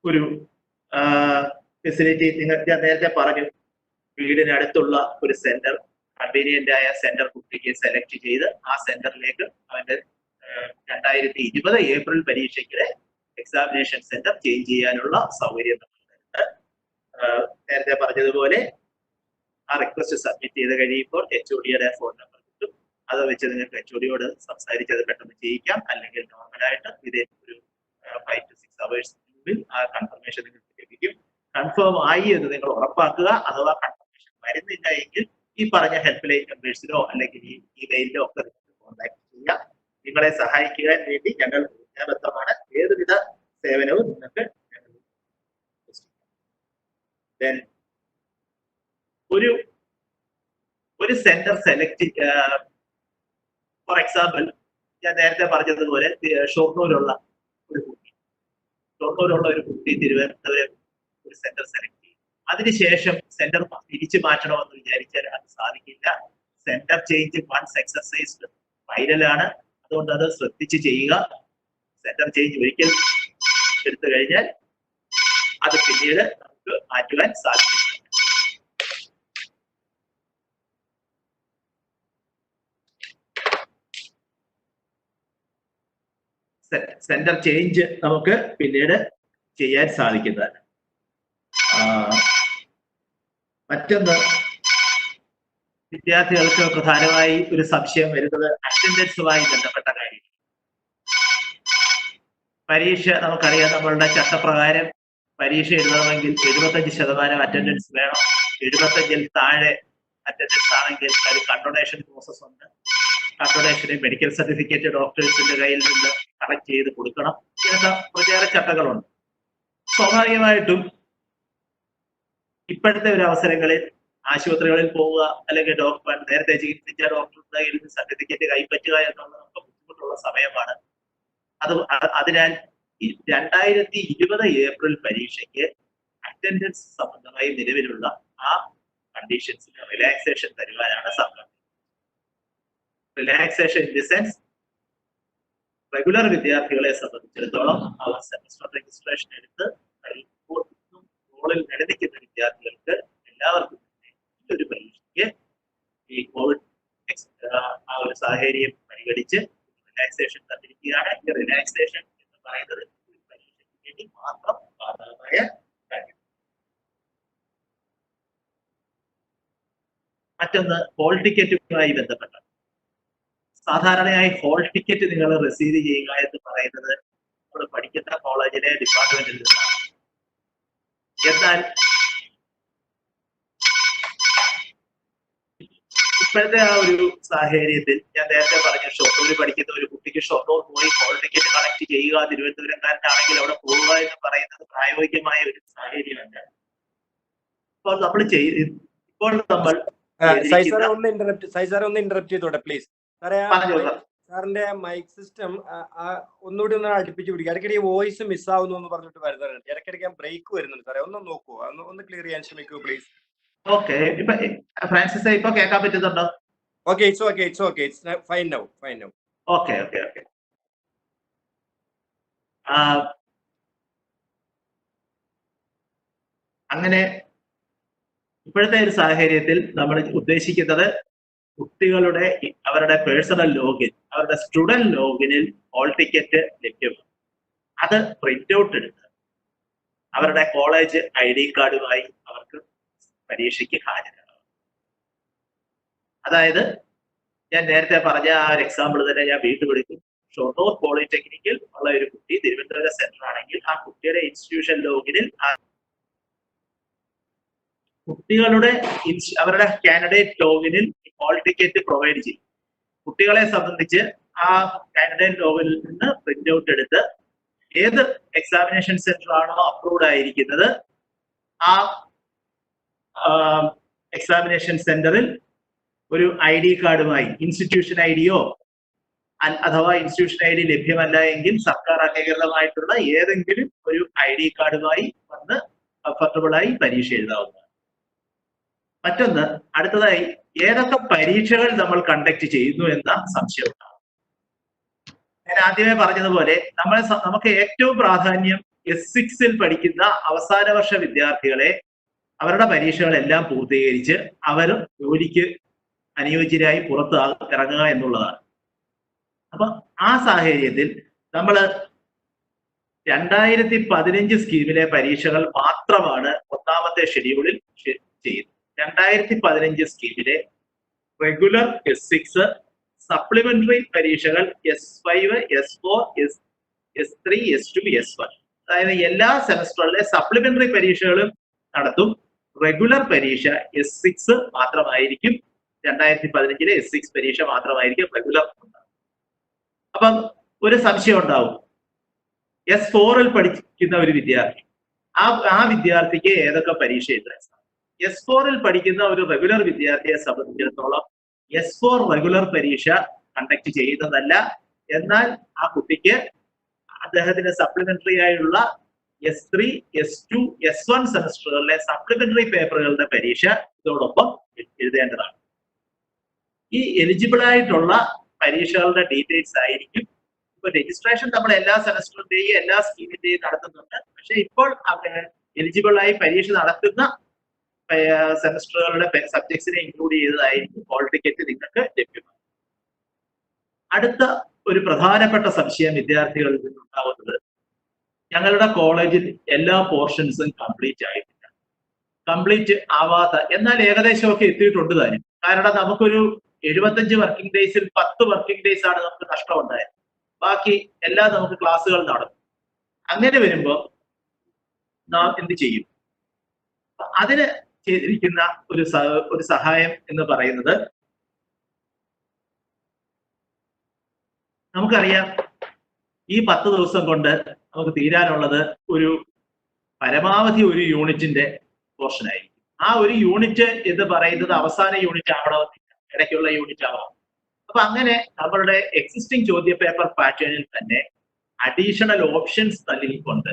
ഒരു ഫെസിലിറ്റി ഞാൻ നേരത്തെ പറഞ്ഞു. വീടിനടുത്തുള്ള ഒരു സെന്റർ, കൺവീനിയന്റ് ആയ സെന്റർ കുട്ടിക്ക് സെലക്ട് ചെയ്ത് ആ സെന്ററിലേക്ക് അവന്റെ 2020 ഏപ്രിൽ പരീക്ഷയ്ക്ക് എക്സാമിനേഷൻ സെന്റർ ചേഞ്ച് ചെയ്യാനുള്ള സൗകര്യം നമ്മളുണ്ട്. നേരത്തെ പറഞ്ഞതുപോലെ ആ റിക്വസ്റ്റ് സബ്മിറ്റ് ചെയ്ത് കഴിയുമ്പോൾ HOD-യുടെ ഫോൺ നമ്പർ കിട്ടും. അത് വെച്ച് നിങ്ങൾക്ക് HOD-യോട് സംസാരിച്ചത് പെട്ടെന്ന് ചെയ്യിക്കാം. അല്ലെങ്കിൽ നോർമലായിട്ട് ഇതേ ഒരു 5 to 6 hours ആ കൺഫർമേഷൻ നിങ്ങൾക്ക് ലഭിക്കും. കൺഫേം ആയി എന്ന് നിങ്ങൾ ഉറപ്പാക്കുക. അഥവാ കൺഫർമേഷൻ വരുന്നില്ല എങ്കിൽ ഈ പറഞ്ഞ ഹെൽപ്പ് ലൈൻ നമ്പേഴ്സിലോ അല്ലെങ്കിൽ ഈ ഇമെയിലിലോ ഒക്കെ കോൺടാക്ട് ചെയ്യാം. നിങ്ങളെ സഹായിക്കാൻ വേണ്ടി ഞങ്ങൾ ബന്ധമാണ്. ഏതുവിധ സേവനവും നിങ്ങൾക്ക് ഒരു സെന്റർ സെലക്ട്, ഫോർ എക്സാമ്പിൾ ഞാൻ നേരത്തെ പറഞ്ഞതുപോലെ ഷൊർണൂരുള്ള ഒരു കുട്ടി തിരുവനന്തപുരം ഒരു സെന്റർ സെലക്ട് ചെയ്യും. അതിനുശേഷം സെന്റർ തിരിച്ചു മാറ്റണമെന്ന് വിചാരിച്ചാൽ അത് സാധിക്കില്ല. സെന്റർ ചേഞ്ച് വൺസ് എക്സർസൈസ്ഡ് ഫൈനലാണ്. അതുകൊണ്ട് അത് ശ്രദ്ധിച്ച് ചെയ്യുക. സെന്റർ ചേഞ്ച് ഒരിക്കൽ എടുത്തു കഴിഞ്ഞാൽ അത് പിന്നീട് നമുക്ക് മാറ്റുവാൻ സാധിക്കും. സെന്റർ ചേഞ്ച് നമുക്ക് പിന്നീട് ചെയ്യാൻ സാധിക്കുന്നതാണ്. മറ്റൊന്ന്, വിദ്യാർത്ഥികൾക്ക് പ്രധാനമായി ഒരു സംശയം വരുന്നത് അറ്റൻഡൻസുമായി ബന്ധപ്പെട്ട കാര്യം. പരീക്ഷ നമുക്കറിയാം, നമ്മളുടെ ചട്ടപ്രകാരം പരീക്ഷ എഴുതണമെങ്കിൽ 75% അറ്റൻഡൻസ് വേണം. 75-ൽ താഴെ അറ്റൻഡൻസ് ആണെങ്കിൽ ഒരു കണ്ടോണേഷൻ പ്രോസസ് ഉണ്ട്. കണ്ടോണേഷന് മെഡിക്കൽ സർട്ടിഫിക്കറ്റ് ഡോക്ടേഴ്സിന്റെ കയ്യിൽ നിന്ന് കളക്ട് ചെയ്ത് കൊടുക്കണം. ഇങ്ങനത്തെ ഒട്ടേറെ ചട്ടങ്ങളുണ്ട്. സ്വാഭാവികമായിട്ടും ഇപ്പോഴത്തെ ഒരു അവസരങ്ങളിൽ ആശുപത്രികളിൽ പോവുക, അല്ലെങ്കിൽ നേരത്തെ ചികിത്സിച്ച ഡോക്ടറുടെ കയ്യിൽ നിന്ന് സർട്ടിഫിക്കറ്റ് കൈപ്പറ്റുക എന്നുള്ളത് നമുക്ക് ബുദ്ധിമുട്ടുള്ള സമയമാണ്. അതിനാൽ 2020 ഏപ്രിൽ പരീക്ഷയ്ക്ക് അറ്റൻഡൻസ് സംബന്ധമായി നിലവിലുള്ള ആ കണ്ടീഷൻസിന് റിലാക്സേഷൻ തരുവാനാണ് സർക്കാർ. Relaxation in the sense, regular വിദ്യാർത്ഥികളെ സംബന്ധിച്ചിടത്തോളം അവർ സെമസ്റ്റർ രജിസ്ട്രേഷൻ എടുത്ത് റോളിൽ നിലനിൽക്കുന്ന വിദ്യാർത്ഥികൾക്ക് എല്ലാവർക്കും തന്നെ ഈ ഒരു പരീക്ഷയ്ക്ക് ഈ കോവിഡ് ആ ഒരു സാഹചര്യം പരിഗണിച്ച് റിലാക്സേഷൻ തന്നിരിക്കുകയാണ്. ഈ റിലാക്സേഷൻ എന്ന് പറയുന്നത് ഒരു പരീക്ഷയ്ക്ക് വേണ്ടി മാത്രം ബാധകമായ കാര്യം. മറ്റൊന്ന് ഹോൾ ടിക്കറ്റുമായി ബന്ധപ്പെട്ട, സാധാരണയായി ഹോൾ ടിക്കറ്റ് നിങ്ങൾ റിസീവ് ചെയ്യുക എന്ന് പറയുന്നത് നമ്മൾ പഠിക്കുന്ന കോളേജിലെ ഡിപ്പാർട്ട്മെന്റിൽ നിന്നാണ്. എന്നാൽ ഇപ്പോഴത്തെ ആ ഒരു സാഹചര്യത്തിൽ ഞാൻ നേരത്തെ പറഞ്ഞ ഷൊർണൂരിൽ പഠിക്കുന്ന ഒരു കുട്ടിക്ക് ഷൊർണൂർ പോയി ഹോൾ ടിക്കറ്റ് കളക്ട് ചെയ്യുക, തിരുവനന്തപുരംകാരനാണെങ്കിൽ അവിടെ പോവുക എന്ന് പറയുന്നത് പ്രായോഗികമായ ഒരു സാഹചര്യമല്ല. അപ്പോൾ നമ്മൾ ഇപ്പോൾ നമ്മൾ ഒന്ന് ഇന്ററപ്റ്റ് ചെയ്തോട്ടെ പ്ലീസ്. സാറിന്റെ മൈക്ക് സിസ്റ്റം ഒന്നുകൂടി ഒന്ന് അടുപ്പിച്ച് പിടിക്കുക. ഇടയ്ക്കിടെ വോയിസ് മിസ്സാവുന്നു എന്ന് പറഞ്ഞിട്ട് വരുന്നുണ്ട്. ഇടയ്ക്കിടയ്ക്ക് ബ്രേക്ക് വരുന്നുണ്ട് സാറേ. ഒന്ന് നോക്കൂ, ഒന്ന് ക്ലിയർ ചെയ്യാൻ ശ്രമിക്കൂ പ്ലീസ്. ഓക്കെ, ഇപ്പൊ ഫ്രാൻസിസ് ഇപ്പൊ കേൾക്കാൻ പറ്റുന്നുണ്ടോ? Okay, it's okay, fine now. Okay. അങ്ങനെ ഇപ്പോഴത്തെ ഒരു സാഹചര്യത്തിൽ നമ്മൾ ഉദ്ദേശിക്കുന്നത് കുട്ടികളുടെ അവരുടെ പേഴ്സണൽ ലോഗിൻ, അവരുടെ സ്റ്റുഡന്റ് ലോഗിനിൽ ഹോൾ ടിക്കറ്റ് ലഭ്യമാണ്. അത് പ്രിന്റ് ഔട്ട് എടുത്ത് അവരുടെ കോളേജ് ID കാർഡുമായി അവർക്ക് പരീക്ഷയ്ക്ക് ഹാജരാകാം. അതായത് ഞാൻ നേരത്തെ പറഞ്ഞ ആ ഒരു എക്സാമ്പിൾ തന്നെ ഞാൻ വീണ്ടും എടുക്കും. ഷൊർണൂർ പോളിടെക്നിക്കിൽ ഉള്ള ഒരു കുട്ടി തിരുവനന്തപുരം സെന്റർ ആണെങ്കിൽ ആ കുട്ടിയുടെ ഇൻസ്റ്റിറ്റ്യൂഷൻ ലോഗിനിൽ കുട്ടികളുടെ അവരുടെ കാൻഡിഡേറ്റ് ലോഗിനിൽ ഹോൾ ടിക്കറ്റ് പ്രൊവൈഡ് ചെയ്യും. കുട്ടികളെ സംബന്ധിച്ച് ആ കാൻഡിഡേറ്റ് ലോഗിനിൽ നിന്ന് പ്രിന്റ് ഔട്ട് എടുത്ത് ഏത് എക്സാമിനേഷൻ സെന്റർ ആണോ അപ്രൂവ്ഡ് ആയിരിക്കുന്നത് ആ എക്സാമിനേഷൻ സെന്ററിൽ ഒരു ID കാർഡുമായി, ഇൻസ്റ്റിറ്റ്യൂഷൻ IDയോ അഥവാ ഇൻസ്റ്റിറ്റ്യൂഷൻ ID ലഭ്യമല്ല എങ്കിൽ സർക്കാർ അംഗീകൃതമായിട്ടുള്ള ഏതെങ്കിലും ഒരു ID കാർഡുമായി വന്ന് കംഫർട്ടബിളായി പരീക്ഷ എഴുതാവുന്നതാണ്. മറ്റൊന്ന്, അടുത്തതായി ഏതൊക്കെ പരീക്ഷകൾ നമ്മൾ കണ്ടക്ട് ചെയ്യുന്നു എന്ന സംശയം ഉണ്ടാകും. ഞാൻ ആദ്യമേ പറഞ്ഞതുപോലെ നമുക്ക് ഏറ്റവും പ്രാധാന്യം S6 പഠിക്കുന്ന അവസാന വർഷ വിദ്യാർത്ഥികളെ അവരുടെ പരീക്ഷകളെല്ലാം പൂർത്തീകരിച്ച് അവർ ജോലിക്ക് അനുയോജ്യരായി പുറത്ത് ഇറങ്ങുക എന്നുള്ളതാണ്. അപ്പൊ ആ സാഹചര്യത്തിൽ നമ്മൾ 2015 സ്കീമിലെ പരീക്ഷകൾ മാത്രമാണ് ഒന്നാമത്തെ ഷെഡ്യൂളിൽ ചെയ്യുന്നത്. 2015 സ്കീമിലെ റെഗുലർ S6, സപ്ലിമെന്ററി പരീക്ഷകൾ S5, S4, S3, S2, S1, അതായത് എല്ലാ സെമസ്റ്ററിലെ സപ്ലിമെന്ററി പരീക്ഷകളും നടത്തും. റെഗുലർ പരീക്ഷ S6 മാത്രമായിരിക്കും. 2015 S6 പരീക്ഷ മാത്രമായിരിക്കും റെഗുലർ. അപ്പം ഒരു സംശയം ഉണ്ടാവും, S4 പഠിക്കുന്ന ഒരു വിദ്യാർത്ഥി, ആ വിദ്യാർത്ഥിക്ക് ഏതൊക്കെ പരീക്ഷ എഴുതാൻ സാധിക്കും? S4 പഠിക്കുന്ന ഒരു റെഗുലർ വിദ്യാർത്ഥിയെ സംബന്ധിച്ചിടത്തോളം S4 റെഗുലർ പരീക്ഷ കണ്ടക്ട് ചെയ്യുന്നതല്ല. എന്നാൽ ആ കുട്ടിക്ക് അദ്ദേഹത്തിന് സപ്ലിമെന്ററി ആയുള്ള S3, S2, S1 സെമസ്റ്ററുകളിലെ സപ്ലിമെന്ററി പേപ്പറുകളുടെ പരീക്ഷ ഇതോടൊപ്പം എഴുതേണ്ടതാണ്. ഈ എലിജിബിൾ ആയിട്ടുള്ള പരീക്ഷകളുടെ ഡീറ്റെയിൽസ് ആയിരിക്കും. ഇപ്പൊ രജിസ്ട്രേഷൻ നമ്മൾ എല്ലാ സെമസ്റ്ററിന്റെയും എല്ലാ സ്കീമിന്റെയും നടത്തുന്നുണ്ട്. പക്ഷെ ഇപ്പോൾ എലിജിബിൾ ആയി പരീക്ഷ നടത്തുന്ന സെമസ്റ്ററുകളുടെ സബ്ജക്ട്സിനെ ഇൻക്ലൂഡ് ചെയ്തതായിരിക്കും ഹോൾ ടിക്കറ്റ് നിങ്ങൾക്ക് ലഭ്യമാണ്. അടുത്ത ഒരു പ്രധാനപ്പെട്ട സംശയം വിദ്യാർത്ഥികളിൽ നിന്നുണ്ടാവുന്നത്, ഞങ്ങളുടെ കോളേജിൽ എല്ലാ പോർഷൻസും കംപ്ലീറ്റ് ആയിട്ടില്ല, കംപ്ലീറ്റ് ആവാത്ത, എന്നാൽ ഏകദേശമൊക്കെ എത്തിയിട്ടുണ്ട് താനും. കാരണം നമുക്കൊരു 75 വർക്കിംഗ് ഡേയ്സിൽ 10 വർക്കിംഗ് ഡേയ്സ് ആണ് നമുക്ക് നഷ്ടമുണ്ടായത്. ബാക്കി എല്ലാം നമുക്ക് ക്ലാസ്സുകൾ നടക്കും. അങ്ങനെ വരുമ്പോൾ നാം എന്ത് ചെയ്യും? അതിന് ചെയ്തിരിക്കുന്ന ഒരു സഹായം എന്ന് പറയുന്നത്, നമുക്കറിയാം ഈ 10 ദിവസം കൊണ്ട് നമുക്ക് തീരാനുള്ളത് ഒരു പരമാവധി ഒരു യൂണിറ്റിന്റെ പോർഷൻ ആയിരിക്കും. ആ ഒരു യൂണിറ്റ് എന്ന് പറയുന്നത് അവസാന യൂണിറ്റ് ആവണമെന്നില്ല, ഇടയ്ക്കുള്ള യൂണിറ്റ് ആവാം. അപ്പൊ അങ്ങനെ നമ്മളുടെ എക്സിസ്റ്റിംഗ് ചോദ്യ പേപ്പർ പാറ്റേണിൽ തന്നെ അഡീഷണൽ ഓപ്ഷൻസ് നൽകിക്കൊണ്ട്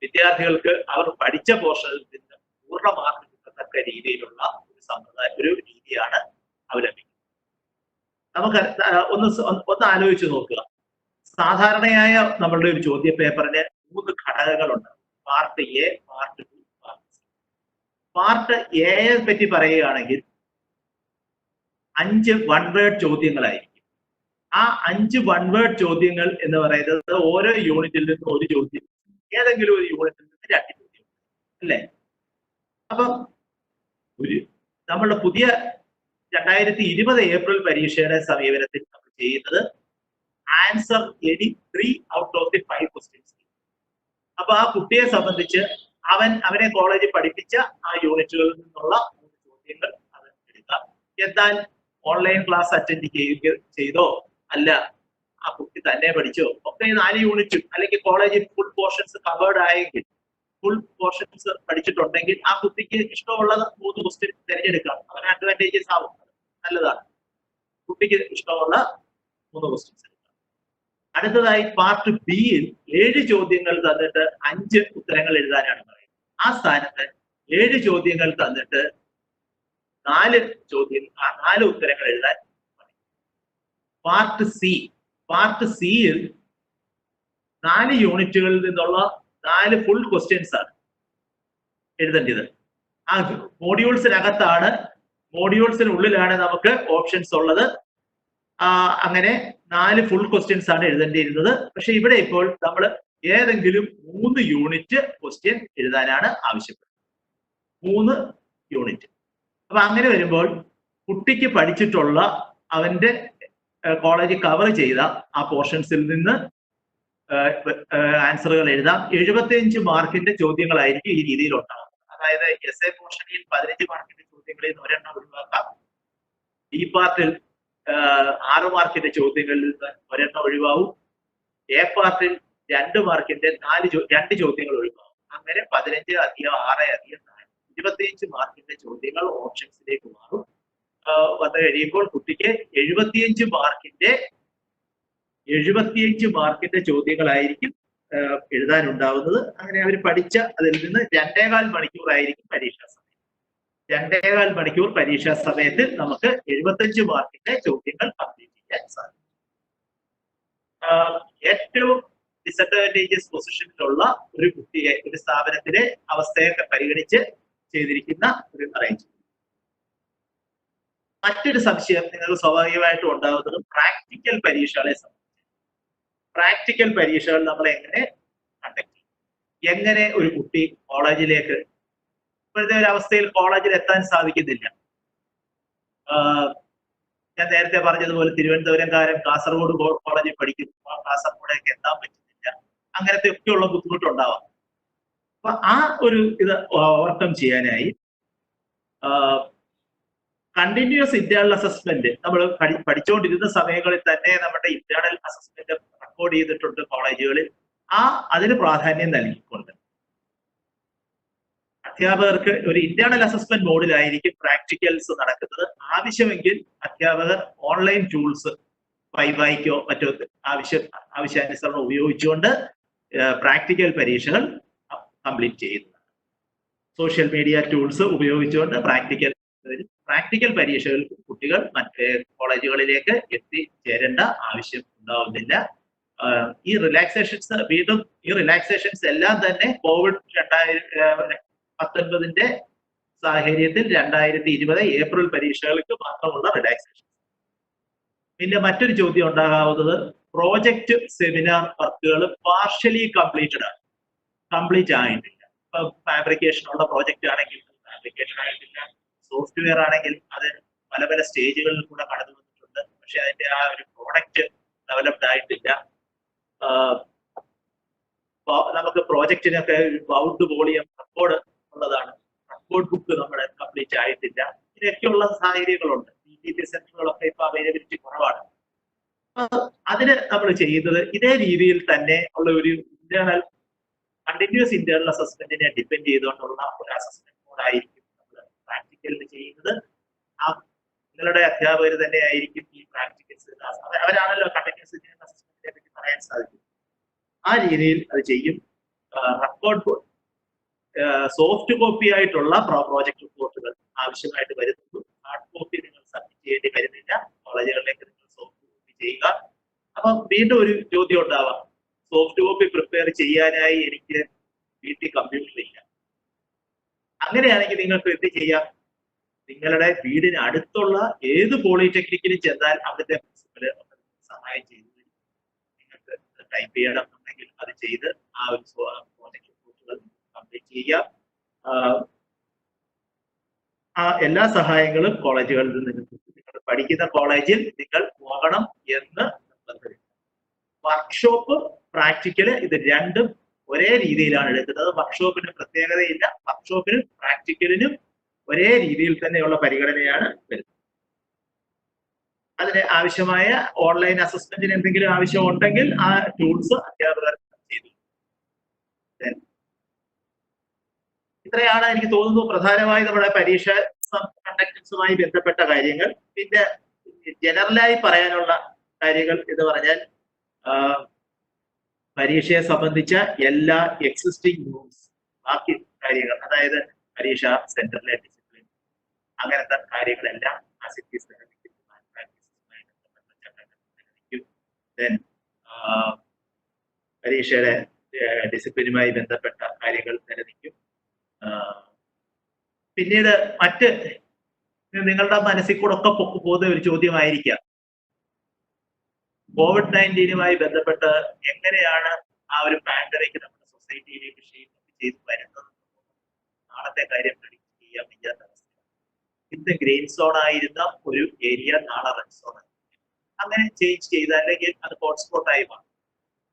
വിദ്യാർത്ഥികൾക്ക് അവർ പഠിച്ച പോർഷനിൽ നിന്ന് പൂർണ്ണ മാർക്ക് കിട്ടത്തക്ക രീതിയിലുള്ള ഒരു സമ്പ്രദായം, ഒരു രീതിയാണ് അവലംബിക്കുന്നത്. നമുക്ക് ഒന്ന് ആലോചിച്ച് നോക്കുക. സാധാരണയായ നമ്മളുടെ ഒരു ചോദ്യ പേപ്പറിന് 3 ഘടകങ്ങളുണ്ട്. Part A, part B, part C. Part എയെ പറ്റി പറയുകയാണെങ്കിൽ 5 വൺ വേർഡ് ചോദ്യങ്ങളായിരിക്കും. ആ 5 വൺ വേർഡ് ചോദ്യങ്ങൾ എന്ന് പറയുന്നത് ഓരോ യൂണിറ്റിൽ നിന്നും ഒരു ചോദ്യം, ഏതെങ്കിലും ഒരു യൂണിറ്റിൽ നിന്ന് 2 ചോദ്യം, അല്ലേ? അപ്പം നമ്മളുടെ പുതിയ 2020 ഏപ്രിൽ പരീക്ഷയുടെ സമീപനത്തിൽ നമ്മൾ ചെയ്യുന്നത് answer any 3 out of the 5 questions. അപ്പൊ ആ കുട്ടിയെ സംബന്ധിച്ച് അവനെ കോളേജിൽ പഠിപ്പിച്ച ആ യൂണിറ്റുകളിൽ നിന്നുള്ള 3 ചോദ്യങ്ങൾ അത് എടുക്കാം. എന്നാൽ ഓൺലൈൻ ക്ലാസ് അറ്റൻഡ് ചെയ്തോ അല്ല ആ കുട്ടി തന്നെ പഠിച്ചോ ഒക്കെ 4 യൂണിറ്റും അല്ലെങ്കിൽ കോളേജിൽ ഫുൾ പോർഷൻസ് കവേർഡ് ആയെങ്കിൽ, ഫുൾ പോർഷൻസ് പഠിച്ചിട്ടുണ്ടെങ്കിൽ ആ കുട്ടിക്ക് ഇഷ്ടമുള്ളത് 3 ക്വസ്റ്റ്യൻ തിരഞ്ഞെടുക്കാം. അവന് അഡ്വാൻറ്റേജസ് ആവും, നല്ലതാണ്. കുട്ടിക്ക് ഇഷ്ടമുള്ള 3 ക്വസ്റ്റ്യൻസ് എടുക്കാം. അടുത്തതായി പാർട്ട് ബിയിൽ 7 ചോദ്യങ്ങൾ തന്നിട്ട് 5 ഉത്തരങ്ങൾ എഴുതാനാണ് പറയുന്നത്. ആ സ്ഥാനത്ത് 7 ചോദ്യങ്ങൾ തന്നിട്ട് 4 ഉത്തരങ്ങൾ എഴുതാൻ പറയും. പാർട്ട് സിയിൽ 4 യൂണിറ്റുകളിൽ നിന്നുള്ള 4 ഫുൾ ക്വസ്റ്റ്യൻസ് ആണ് എഴുതേണ്ടത്. ആ മോഡ്യൂൾസിനുള്ളിലാണ് നമുക്ക് ഓപ്ഷൻസ് ഉള്ളത്. അങ്ങനെ 4 ഫുൾ ക്വസ്റ്റ്യൻസ് ആണ് എഴുതേണ്ടിയിരുന്നത്. പക്ഷെ ഇവിടെ ഇപ്പോൾ നമ്മൾ ഏതെങ്കിലും 3 യൂണിറ്റ് ക്വസ്റ്റ്യൻ എഴുതാനാണ് ആവശ്യപ്പെടുന്നത്. 3 യൂണിറ്റ്. അപ്പൊ അങ്ങനെ വരുമ്പോൾ കുട്ടിക്ക് പഠിച്ചിട്ടുള്ള അവന്റെ കോളേജിൽ കവർ ചെയ്ത ആ പോർഷൻസിൽ നിന്ന് ആൻസറുകൾ എഴുതാം. 75 മാർക്കിന്റെ ചോദ്യങ്ങളായിരിക്കും ഈ രീതിയിൽ ഉണ്ടാവുന്നത്. അതായത് എസ്എ പോർഷനിൽ 15 മാർക്കിന്റെ ചോദ്യങ്ങളിൽ നിന്ന് 1 ഒഴിവാക്കാം. ഈ പാർട്ടിൽ 6 മാർക്കിന്റെ ചോദ്യങ്ങളിൽ നിന്ന് 1 ഒഴിവാവും. എ പാർട്ടിൽ 2 മാർക്കിന്റെ 2 ചോദ്യങ്ങൾ ഒഴിവാകും. അങ്ങനെ 15 അധികം 6 അധികം 4 25 മാർക്കിന്റെ ചോദ്യങ്ങൾ ഓപ്ഷൻസിലേക്ക് മാറും. വന്നു കഴിയുമ്പോൾ കുട്ടിക്ക് 75 മാർക്കിന്റെ ചോദ്യങ്ങളായിരിക്കും എഴുതാനുണ്ടാവുന്നത്. അങ്ങനെ അവർ പഠിച്ച അതിൽ നിന്ന് 2.25 മണിക്കൂറായിരിക്കും പരീക്ഷാ സമയം. 2.25 മണിക്കൂർ പരീക്ഷാ സമയത്ത് നമുക്ക് 75 മാർക്കിന്റെ ചോദ്യങ്ങൾ കംപ്ലീറ്റ് ചെയ്യാൻ സാധിക്കും. ഏറ്റവും ഡിസഡ്വാൻറ്റേജസ് പൊസിഷനിലുള്ള ഒരു കുട്ടിയെ, ഒരു സ്ഥാപനത്തിലെ അവസ്ഥയൊക്കെ പരിഗണിച്ച് ചെയ്തിരിക്കുന്ന ഒരു അറേഞ്ച്മെന്റ്. മറ്റൊരു സംശയം നിങ്ങൾക്ക് സ്വാഭാവികമായിട്ടും ഉണ്ടാകുന്നത് പ്രാക്ടിക്കൽ പരീക്ഷകളെ സംബന്ധിച്ച്. പ്രാക്ടിക്കൽ പരീക്ഷകൾ നമ്മൾ എങ്ങനെ കണ്ടക്ട് ചെയ്യും? എങ്ങനെ ഒരു കുട്ടി കോളേജിലേക്ക്, ഇപ്പോഴത്തെ ഒരു അവസ്ഥയിൽ കോളേജിൽ എത്താൻ സാധിക്കുന്നില്ല. ഞാൻ നേരത്തെ പറഞ്ഞതുപോലെ തിരുവനന്തപുരംകാരൻ കാസർഗോഡ് കോളേജിൽ പഠിക്കുന്നു, കാസർഗോഡേക്ക് എത്താൻ പറ്റുന്നില്ല. അങ്ങനത്തെ ഒക്കെയുള്ള ബുദ്ധിമുട്ടുണ്ടാവാം. അപ്പൊ ആ ഒരു ഇത് ഓവർകം ചെയ്യാനായി കണ്ടിന്യൂസ് ഇന്റേണൽ അസസ്മെന്റ് നമ്മൾ പഠിച്ചുകൊണ്ടിരുന്ന സമയങ്ങളിൽ തന്നെ നമ്മുടെ ഇന്റേണൽ അസസ്മെന്റ് റെക്കോർഡ് ചെയ്തിട്ടുണ്ട് കോളേജുകളിൽ. അതിന് പ്രാധാന്യം നൽകിക്കൊണ്ട് അധ്യാപകർക്ക് ഒരു ഇന്റേണൽ അസസ്മെന്റ് മോഡിലായിരിക്കും പ്രാക്ടിക്കൽസ് നടക്കുന്നത്. ആവശ്യമെങ്കിൽ അധ്യാപകർ ഓൺലൈൻ ടൂൾസ് വൈവായിക്കോ മറ്റോ ആവശ്യാനുസരണം ഉപയോഗിച്ചുകൊണ്ട് പ്രാക്ടിക്കൽ പരീക്ഷകൾ കംപ്ലീറ്റ് ചെയ്യുന്നതാണ്. സോഷ്യൽ മീഡിയ ടൂൾസ് ഉപയോഗിച്ചുകൊണ്ട് പ്രാക്ടിക്കൽ പരീക്ഷകൾക്ക് കുട്ടികൾ മറ്റ് കോളേജുകളിലേക്ക് എത്തിച്ചേരേണ്ട ആവശ്യം ഉണ്ടാവുന്നില്ല. ഈ റിലാക്സേഷൻസ് എല്ലാം തന്നെ കോവിഡ് 2019 സാഹചര്യത്തിൽ 2020 ഏപ്രിൽ പരീക്ഷകൾക്ക് മാത്രമുള്ള റിലാക്സേഷൻ. പിന്നെ മറ്റൊരു ചോദ്യം ഉണ്ടാകാവുന്നത് പ്രോജക്റ്റ് സെമിനാർ വർക്കുകൾ പാർഷ്യലി കംപ്ലീറ്റ് ആയിട്ടില്ല. ഇപ്പൊ ഫാബ്രിക്കേഷൻ ഉള്ള പ്രോജക്റ്റ് ആണെങ്കിൽ ഫാബ്രിക്കേഷൻ ആയിട്ടില്ല. സോഫ്റ്റ്വെയർ ആണെങ്കിൽ അത് പല സ്റ്റേജുകളിൽ കൂടെ കടന്നു വന്നിട്ടുണ്ട്. പക്ഷെ അതിന്റെ ആ ഒരു പ്രോഡക്റ്റ് ഡെവലപ്ഡ് ആയിട്ടില്ല. നമുക്ക് പ്രോജക്റ്റിനൊക്കെ ബൗണ്ട് വോളിയം റെക്കോർഡ് ഉള്ളതാണ്. റെക്കോർഡ് ബുക്ക് നമ്മുടെ കംപ്ലീറ്റ് ആയിട്ടില്ല. ഇതിനൊക്കെയുള്ള സാഹചര്യങ്ങളുണ്ട്. PPT സെന്ററുകളൊക്കെ ഇപ്പൊ അവൈലബിലിറ്റി കുറവാണ്. അതിന് നമ്മൾ ചെയ്യുന്നത് ഇതേ രീതിയിൽ തന്നെ ഉള്ള ഒരു കണ്ടിന്യൂസ് ഇന്റേണൽ അസസ്മെന്റിനെ ഡിപ്പെൻഡ് ചെയ്തുകൊണ്ടുള്ള ഒരു അസസ്മെന്റ് ആയിരിക്കും നമ്മൾ പ്രാക്ടിക്കലിൽ ചെയ്യുന്നത്. ആ നിങ്ങളുടെ അധ്യാപകർ തന്നെ ആയിരിക്കും ഈ പ്രാക്ടിക്കൽസ്, അവരാണല്ലോ കണ്ടിന്യൂസ് അസസ്മെന്റിനെ പറ്റി പറയാൻ സാധിക്കും. ആ രീതിയിൽ അത് ചെയ്യും. റെക്കോർഡ് സോഫ്റ്റ് കോപ്പി ആയിട്ടുള്ള പ്രോജക്ട് റിപ്പോർട്ടുകൾ ആവശ്യമായിട്ട് വരുന്നു. ഹാർഡ് കോപ്പി നിങ്ങൾ സബ്മിറ്റ് ചെയ്യേണ്ടി വരുന്നില്ല. കോളേജുകളിലേക്ക് നിങ്ങൾ സോഫ്റ്റ് കോപ്പി ചെയ്യുക. അപ്പം വീണ്ടും ഒരു ചോദ്യം ഉണ്ടാവാം, സോഫ്റ്റ് കോപ്പി പ്രിപ്പയർ ചെയ്യാനായി എനിക്ക് വീട്ടിൽ കമ്പ്യൂട്ടർ ഇല്ല. അങ്ങനെയാണെങ്കിൽ നിങ്ങൾക്ക് എന്ത് ചെയ്യാം? നിങ്ങളുടെ വീടിന് അടുത്തുള്ള ഏത് പോളിടെക്നിക്കിലും ചെന്നാൽ അവിടുത്തെ പ്രിൻസിപ്പല് സഹായം ചെയ്തു നിങ്ങൾക്ക് ടൈപ്പ് ചെയ്യണമെന്നുണ്ടെങ്കിൽ അത് ചെയ്ത് ആ ഒരു പ്രോജക്ട് റിപ്പോർട്ടുകൾ കംപ്ലീറ്റ് ചെയ്യുക. ആ എല്ലാ സഹായങ്ങളും കോളേജുകളിൽ നിന്ന് നിങ്ങൾ പഠിക്കുന്ന കോളേജിൽ നിങ്ങൾ പോകണം എന്ന് നിർബന്ധമില്ല. വർക്ക്ഷോപ്പ്, പ്രാക്ടിക്കല് ഇത് രണ്ടും ഒരേ രീതിയിലാണ് എടുക്കുന്നത്. വർക്ക്ഷോപ്പിന് പ്രത്യേകതയില്ല. വർക്ക്ഷോപ്പിനും പ്രാക്ടിക്കലിനും ഒരേ രീതിയിൽ തന്നെയുള്ള പരിഗണനയാണ് വരുന്നത്. അതിന് ആവശ്യമായ ഓൺലൈൻ അസസ്മെന്റിന് എന്തെങ്കിലും ആവശ്യം ഉണ്ടെങ്കിൽ ആ ടൂൾസ് അധ്യാപകർ ചെയ്തു. ഇത്രയാണ് എനിക്ക് തോന്നുന്നു പ്രധാനമായി നമ്മുടെ പരീക്ഷ കണ്ടക്ടൻസുമായി ബന്ധപ്പെട്ട കാര്യങ്ങൾ. പിന്നെ ജനറലായി പറയാനുള്ള കാര്യങ്ങൾ എന്ന് പറഞ്ഞാൽ പരീക്ഷയെ സംബന്ധിച്ച എല്ലാ എക്സിസ്റ്റിംഗ് റൂൾസ്, ബാക്കി കാര്യങ്ങൾ, അതായത് പരീക്ഷ സെന്ററിലെ ഡിസിപ്ലിൻ, അങ്ങനത്തെ കാര്യങ്ങളെല്ലാം പരീക്ഷയുടെ ഡിസിപ്ലിനുമായി ബന്ധപ്പെട്ട കാര്യങ്ങൾ നിലനിൽക്കും. പിന്നീട് മറ്റ് നിങ്ങളുടെ മനസ്സിൽ കൂടെ ഒക്കെ പോകുന്ന ഒരു ചോദ്യമായിരിക്കാം, COVID-19 ബന്ധപ്പെട്ട് എങ്ങനെയാണ് ആ ഒരു പാൻഡമിക് നമ്മുടെ സൊസൈറ്റിയിലേക്ക് ചെയ്തു വരുന്നത്. നാളത്തെ കാര്യം പ്രെഡിക്റ്റ് ചെയ്യാൻ വയ്യാത്ത അവസ്ഥ. ഇന്ന് ഗ്രീൻ സോൺ ആയിരുന്ന ഒരു ഏരിയ നാളെ റെഡ് സോൺ ആയി. അങ്ങനെ ചേഞ്ച് ചെയ്ത് അല്ലെങ്കിൽ അത് ഹോട്ട്സ്പോട്ടായി മാറും.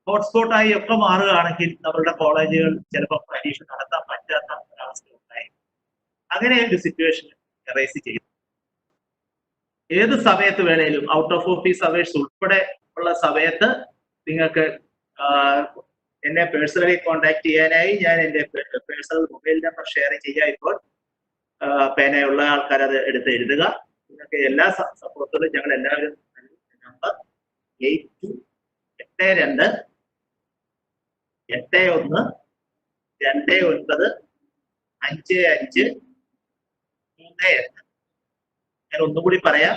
ഹോട്ട്സ്പോട്ടായി ഒക്കെ മാറുകയാണെങ്കിൽ നമ്മളുടെ കോളേജുകൾ ചിലപ്പോൾ പരീക്ഷ നടത്താൻ പറ്റാത്ത ഒരവസ്ഥ ഉണ്ടായി. അങ്ങനെ ഒരു സിറ്റുവേഷൻ റേസ് ചെയ്തു. ഏത് സമയത്ത് വേണേലും ഔട്ട് ഓഫ് ഓഫീസ് അവേഴ്സ് ഉൾപ്പെടെ ഉള്ള സമയത്ത് നിങ്ങൾക്ക് എന്നെ പേഴ്സണലി കോൺടാക്ട് ചെയ്യാനായി ഞാൻ എൻ്റെ പേഴ്സണൽ മൊബൈൽ നമ്പർ ഷെയർ ചെയ്യാം. ഇപ്പോൾ പേനയുള്ള ആൾക്കാർ അത് എടുത്ത് എഴുതുക. നിങ്ങൾക്ക് എല്ലാ സപ്പോർട്ടുകളും ഞങ്ങൾ എല്ലാവരും നമ്പർ 8281295538. ഞാൻ ഒന്നുകൂടി പറയാം,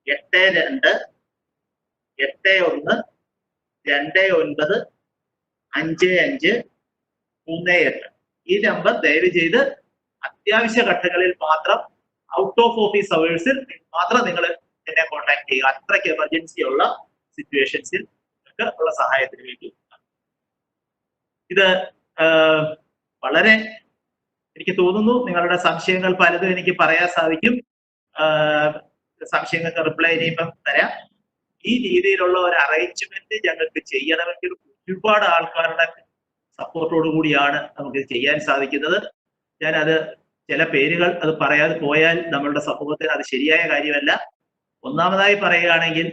8281295538. ഈ നമ്പർ ദയവ് ചെയ്ത് അത്യാവശ്യ ഘട്ടങ്ങളിൽ മാത്രം, ഔട്ട് ഓഫ് ഓഫീസ് അവേഴ്സിൽ മാത്രം നിങ്ങൾ എന്നെ കോൺടാക്ട് ചെയ്യുക. അത്രയ്ക്ക് എമർജൻസി ഉള്ള സിറ്റുവേഷൻസിൽ ഉള്ള സഹായത്തിന് വേണ്ടി. ഇത് വളരെ എനിക്ക് തോന്നുന്നു നിങ്ങളുടെ സംശയങ്ങൾ പലതും എനിക്ക് പറയാൻ സാധിക്കും. സംശയങ്ങൾക്ക് റിപ്ലൈ ചെയ്യുമ്പം തരാം. ഈ രീതിയിലുള്ള ഒരു അറേഞ്ച്മെന്റ് ഞങ്ങൾക്ക് ചെയ്യണമെങ്കിൽ ഒരുപാട് ആൾക്കാരുടെ സപ്പോർട്ടോടു കൂടിയാണ് നമുക്ക് ചെയ്യാൻ സാധിക്കുന്നത്. ഞാനത് ചില പേരുകൾ അത് പറയാതെ പോയാൽ നമ്മളുടെ സമൂഹത്തിന് അത് ശരിയായ കാര്യമല്ല. ഒന്നാമതായി പറയുകയാണെങ്കിൽ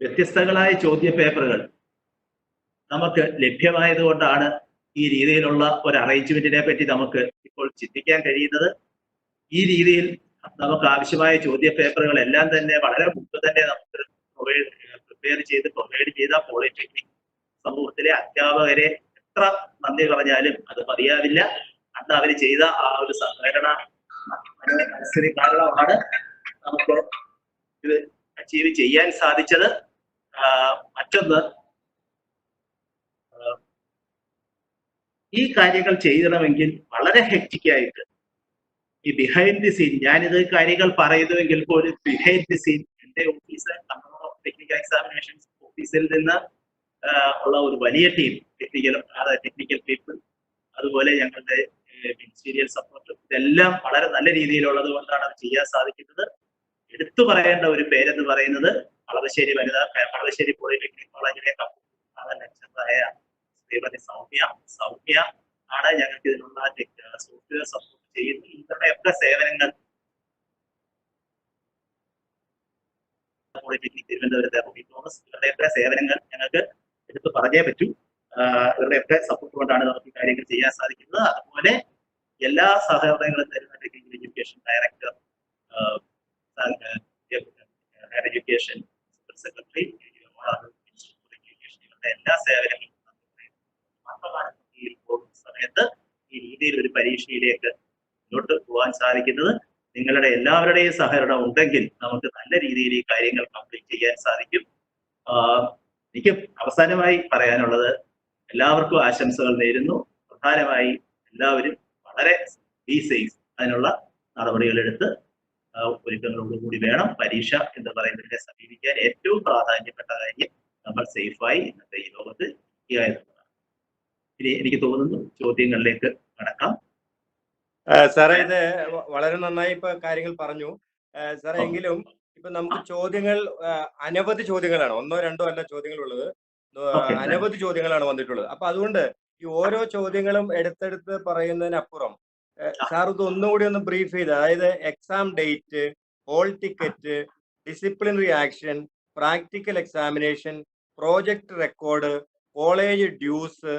വ്യത്യസ്തങ്ങളായ ചോദ്യ പേപ്പറുകൾ നമുക്ക് ലഭ്യമായത് കൊണ്ടാണ് ഈ രീതിയിലുള്ള ഒരു അറേഞ്ച്മെന്റിനെ പറ്റി നമുക്ക് ഇപ്പോൾ ചിന്തിക്കാൻ കഴിയുന്നത്. ഈ രീതിയിൽ നമുക്ക് ആവശ്യമായ ചോദ്യ പേപ്പറുകൾ എല്ലാം തന്നെ വളരെ മുമ്പ് തന്നെ നമുക്ക് പ്രിപ്പയർ ചെയ്ത് പ്രൊവൈഡ് ചെയ്ത പോളിടെക്നിക് സമൂഹത്തിലെ അധ്യാപകരെ എത്ര നന്ദി പറഞ്ഞാലും അത് മതിയാവില്ല. അന്ന് അവർ ചെയ്ത ആ ഒരു സഹകരണ മനസ്സിന് കാരണമാണ് നമുക്ക് ഇത് അച്ചീവ് ചെയ്യാൻ സാധിച്ചത്. മറ്റൊന്ന്, ഈ കാര്യങ്ങൾ ചെയ്യണമെങ്കിൽ വളരെ ഹെക്റ്റിക്കായിട്ട് ഈ ബിഹൈൻഡ് ദി സീൻ, ഞാനിത് കാര്യങ്ങൾ പറയുന്നുവെങ്കിൽ പോലും ബിഹൈൻഡ് ദി സീൻ എന്റെ office control of technical examinations ഓഫീസിൽ നിന്ന് ഉള്ള ഒരു വലിയ ടീം, ടെക്നിക്കൽ പീപ്പിൾ, അതുപോലെ ഞങ്ങളുടെ മിനിസ്റ്റീരിയൽ സപ്പോർട്ട്, ഇതെല്ലാം വളരെ നല്ല രീതിയിലുള്ളത് കൊണ്ടാണ് അത് ചെയ്യാൻ സാധിക്കുന്നത്. എടുത്തു പറയേണ്ട ഒരു പേരെന്ന് പറയുന്നത് വളവശ്ശേരി പോളിടെക്നിക് കോളേജിലെ ലെക്ചറായ ശ്രീമതി സൗമ്യ ആണ് ഞങ്ങൾക്ക് ഇതിനുള്ള സോഫ്റ്റ്വെയർ സപ്പോർട്ട് ചെയ്യുന്നത്. ഇവരുടെയൊക്കെ സേവനങ്ങൾ പോളിടെക്നിക് തിരുവനന്തപുരത്തെ റോബി തോമസ്, ഇവരുടെയൊക്കെ സേവനങ്ങൾ ഞങ്ങൾക്ക് എടുത്ത് പറഞ്ഞേ പറ്റൂ. ഇവരുടെയൊക്കെ സപ്പോർട്ട് കൊണ്ടാണ് നമുക്ക് ഈ കാര്യങ്ങൾ ചെയ്യാൻ സാധിക്കുന്നത്. അതുപോലെ എല്ലാ സഹകരണങ്ങളും തരുന്ന technical education director, higher education secretary, എഡ്യൂക്കേഷനുകളുടെ എല്ലാ സേവനങ്ങളും പോകുന്ന സമയത്ത് ഈ രീതിയിൽ ഒരു പരീക്ഷയിലേക്ക് മുന്നോട്ട് പോകാൻ സാധിക്കുന്നത് നിങ്ങളുടെ എല്ലാവരുടെയും സഹകരണം ഉണ്ടെങ്കിൽ നമുക്ക് നല്ല രീതിയിൽ ഈ കാര്യങ്ങൾ കംപ്ലീറ്റ് ചെയ്യാൻ സാധിക്കും. എനിക്ക് അവസാനമായി പറയാനുള്ളത് എല്ലാവർക്കും ആശംസകൾ നേരുന്നു. പ്രധാനമായി എല്ലാവരും വളരെ സേഫ് അതിനുള്ള നടപടികൾ എടുത്ത് ഒരുക്കങ്ങളോടുകൂടി വേണം പരീക്ഷ എന്ന് പറയുന്നതിനെ സമീപിക്കാൻ. ഏറ്റവും പ്രാധാന്യപ്പെട്ട കാര്യം നമ്മൾ സേഫായി ഇന്നത്തെ ഈ ലോകത്ത് ഇരിക്കുക എന്നുള്ളതാണ്. ഇനി എനിക്ക് തോന്നുന്നു ചോദ്യങ്ങളിലേക്ക് കടക്കാം. സാറേ, ഇത് വളരെ നന്നായി ഇപ്പൊ കാര്യങ്ങൾ പറഞ്ഞു സാറേ. എങ്കിലും ഇപ്പൊ നമുക്ക് ചോദ്യങ്ങൾ അനവധി ചോദ്യങ്ങളാണ്, ഒന്നോ രണ്ടോ അല്ല ചോദ്യങ്ങളുള്ളത്, അനവധി ചോദ്യങ്ങളാണ് വന്നിട്ടുള്ളത്. അപ്പൊ അതുകൊണ്ട് ഈ ഓരോ ചോദ്യങ്ങളും എടുത്തെടുത്ത് പറയുന്നതിനപ്പുറം സാർ ഇത് ഒന്നുകൂടി ഒന്ന് ബ്രീഫ് ചെയ്ത്, അതായത് exam date, hall ticket, disciplinary action, practical examination, project record, college dues,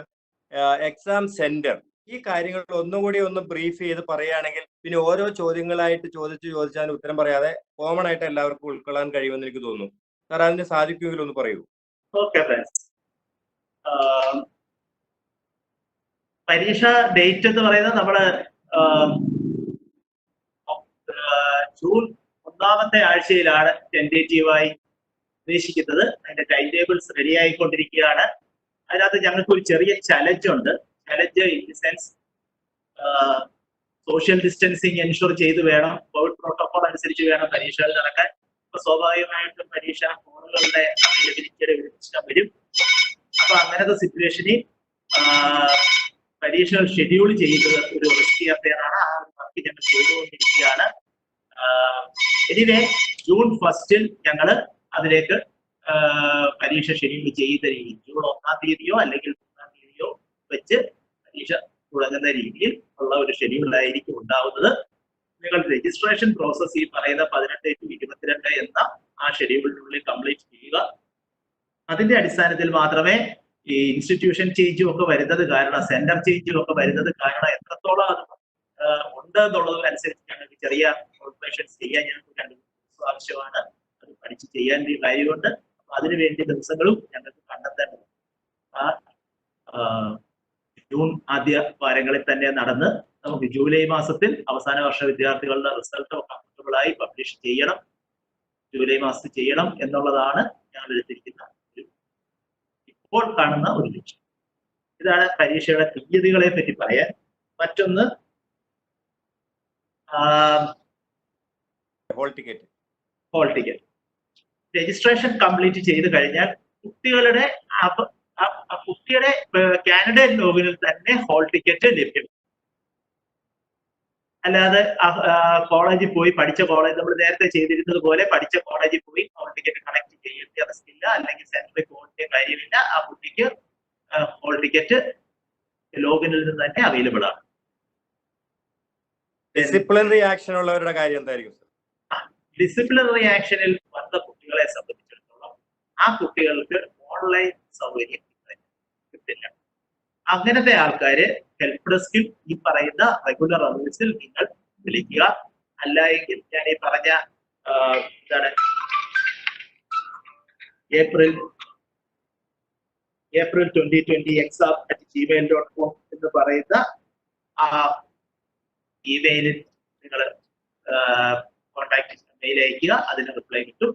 exam centre, ഈ കാര്യങ്ങൾ ഒന്നുകൂടി ഒന്ന് ബ്രീഫ് ചെയ്ത് പറയുകയാണെങ്കിൽ പിന്നെ ഓരോ ചോദ്യങ്ങളായിട്ട് ചോദിച്ചാൽ ഉത്തരം പറയാതെ കോമൺ ആയിട്ട് എല്ലാവർക്കും ഉൾക്കൊള്ളാൻ കഴിയുമെന്ന് എനിക്ക് തോന്നുന്നു. സാർ അതിന് സാധിക്കുമെങ്കിൽ ഒന്ന് പറയൂ. ഓക്കെ ഫ്രണ്ട്സ്, പരീക്ഷ ഡേറ്റ് എന്ന് പറയുന്നത് നമ്മള് ജൂൺ 1ാമത്തെ ആഴ്ചയിലാണ് ടെൻഡേറ്റീവായി ഉദ്ദേശിക്കുന്നത്. അതിന്റെ ടൈം ടേബിൾസ് റെഡി ആയിക്കൊണ്ടിരിക്കുകയാണ്. അതിനകത്ത് ഞങ്ങൾക്ക് ഒരു ചെറിയ ചലഞ്ച് ഉണ്ട്. Challenge in the sense social distancing ensure ചെയ്ത് വേണം, കോവിഡ് പ്രോട്ടോകോൾ അനുസരിച്ച് വേണം പരീക്ഷകൾ നടക്കാൻ. അപ്പൊ സ്വാഭാവികമായിട്ടും പരീക്ഷ ഫോണുകളുടെ അവൈലബിലിറ്റിയുടെ ഒരു പ്രശ്നം വരും. അപ്പൊ അങ്ങനത്തെ സിറ്റുവേഷനിൽ പരീക്ഷകൾ ഷെഡ്യൂൾ ചെയ്യുന്നത് ഒരു റിസ്കി അഫെയറാണ്. ആ വർക്ക് ഞങ്ങൾ ചെയ്തുകൊണ്ടിരിക്കുകയാണ്. എനിവേ ജൂൺ 1 ഞങ്ങൾ അതിലേക്ക് പരീക്ഷ ഷെഡ്യൂൾ ചെയ്ത രീതി ജൂൺ 1-ാം തീയതിയോ അല്ലെങ്കിൽ 3-ാം തീയതിയോ വെച്ച് പരീക്ഷ തുടങ്ങുന്ന രീതിയിൽ ഉള്ള ഒരു ഷെഡ്യൂളായിരിക്കും ഉണ്ടാവുന്നത്. നിങ്ങൾ രജിസ്ട്രേഷൻ പ്രോസസ് ഈ പറയുന്ന 18 to 22 എന്ന ആ ഷെഡ്യൂളിനുള്ളിൽ കംപ്ലീറ്റ് ചെയ്യുക. അതിന്റെ അടിസ്ഥാനത്തിൽ മാത്രമേ ഈ ഇൻസ്റ്റിറ്റ്യൂഷൻ ചേഞ്ചും ഒക്കെ വരുന്നത് കാരണം, സെന്റർ ചേഞ്ചും ഒക്കെ വരുന്നത് കാരണം എത്രത്തോളം അത് ഉണ്ട് എന്നുള്ളതിനനുസരിച്ച് ഞങ്ങൾക്ക് ചെറിയ ഓപ്പറേഷൻസ് ചെയ്യാൻ ഞങ്ങൾക്ക് 2 ദിവസം ആവശ്യമാണ്. അത് പഠിച്ച് ചെയ്യാൻ ഒരു കാര്യമുണ്ട്. അപ്പൊ അതിനുവേണ്ടി ദിവസങ്ങളും ഞങ്ങൾക്ക് കണ്ടെത്തേണ്ടത് ജൂൺ ആദ്യ വാരങ്ങളിൽ തന്നെ നടന്ന് നമുക്ക് ജൂലൈ മാസത്തിൽ അവസാന വർഷ വിദ്യാർത്ഥികളുടെ റിസൾട്ട് കംഫർട്ടബിളായി പബ്ലിഷ് ചെയ്യണം, ജൂലൈ മാസത്തിൽ ചെയ്യണം എന്നുള്ളതാണ് ഞങ്ങൾ എടുത്തിരിക്കുന്ന ഇപ്പോൾ കാണുന്ന ഒരു ലക്ഷ്യം. ഇതാണ് പരീക്ഷയുടെ തീയതികളെ പറ്റി പറയാൻ. മറ്റൊന്ന് ഹോൾ ടിക്കറ്റ്. രജിസ്ട്രേഷൻ കംപ്ലീറ്റ് ചെയ്ത് കഴിഞ്ഞാൽ കുട്ടികളുടെ കാൻഡിഡേറ്റ് ലോഗിനിൽ തന്നെ ഹോൾ ടിക്കറ്റ് ലഭ്യം. അല്ലാതെ കോളേജിൽ പോയി പഠിച്ച കോളേജ് നമ്മൾ നേരത്തെ ചെയ്തിരുന്നത് പോലെ പഠിച്ച കോളേജിൽ പോയി ഹോൾ ടിക്കറ്റ് കണക്ട് ചെയ്യേണ്ട അവസ്ഥയില്ല, അല്ലെങ്കിൽ സെന്ററിൽ പോകേണ്ട കാര്യമില്ല. ആ കുട്ടിക്ക് ഹോൾ ടിക്കറ്റ് ലോഗിനിൽ നിന്ന് തന്നെ അവൈലബിൾ ആണ്. ഡിസിപ്ലിനറി ആക്ഷൻ ഉള്ളവരുടെ കാര്യം എന്തായിരിക്കും? ഡിസിപ്ലിനറി ആക്ഷനിൽ വന്ന കുട്ടികളെ സംബന്ധിച്ചിടത്തോളം ആ കുട്ടികൾക്ക് ഓൺലൈൻ സൗകര്യം കിട്ടില്ല. അങ്ങനത്തെ ആൾക്കാര് ഹെൽപ്പ് ഡെസ്കിൽ ഈ പറയുന്ന റെഗുലർ അവേഴ്സിൽ നിങ്ങൾ വിളിക്കുക. അല്ല എങ്കിൽ ഞാൻ ഈ പറഞ്ഞ എന്താണ് ഏപ്രിൽ 2020 exam@gmail.com എന്ന് പറയുന്ന ആ ഇമെയിലിൽ നിങ്ങൾ കോൺടാക്ട് മെയിൽ അയക്കുക, അതിന് റിപ്ലൈ കിട്ടും.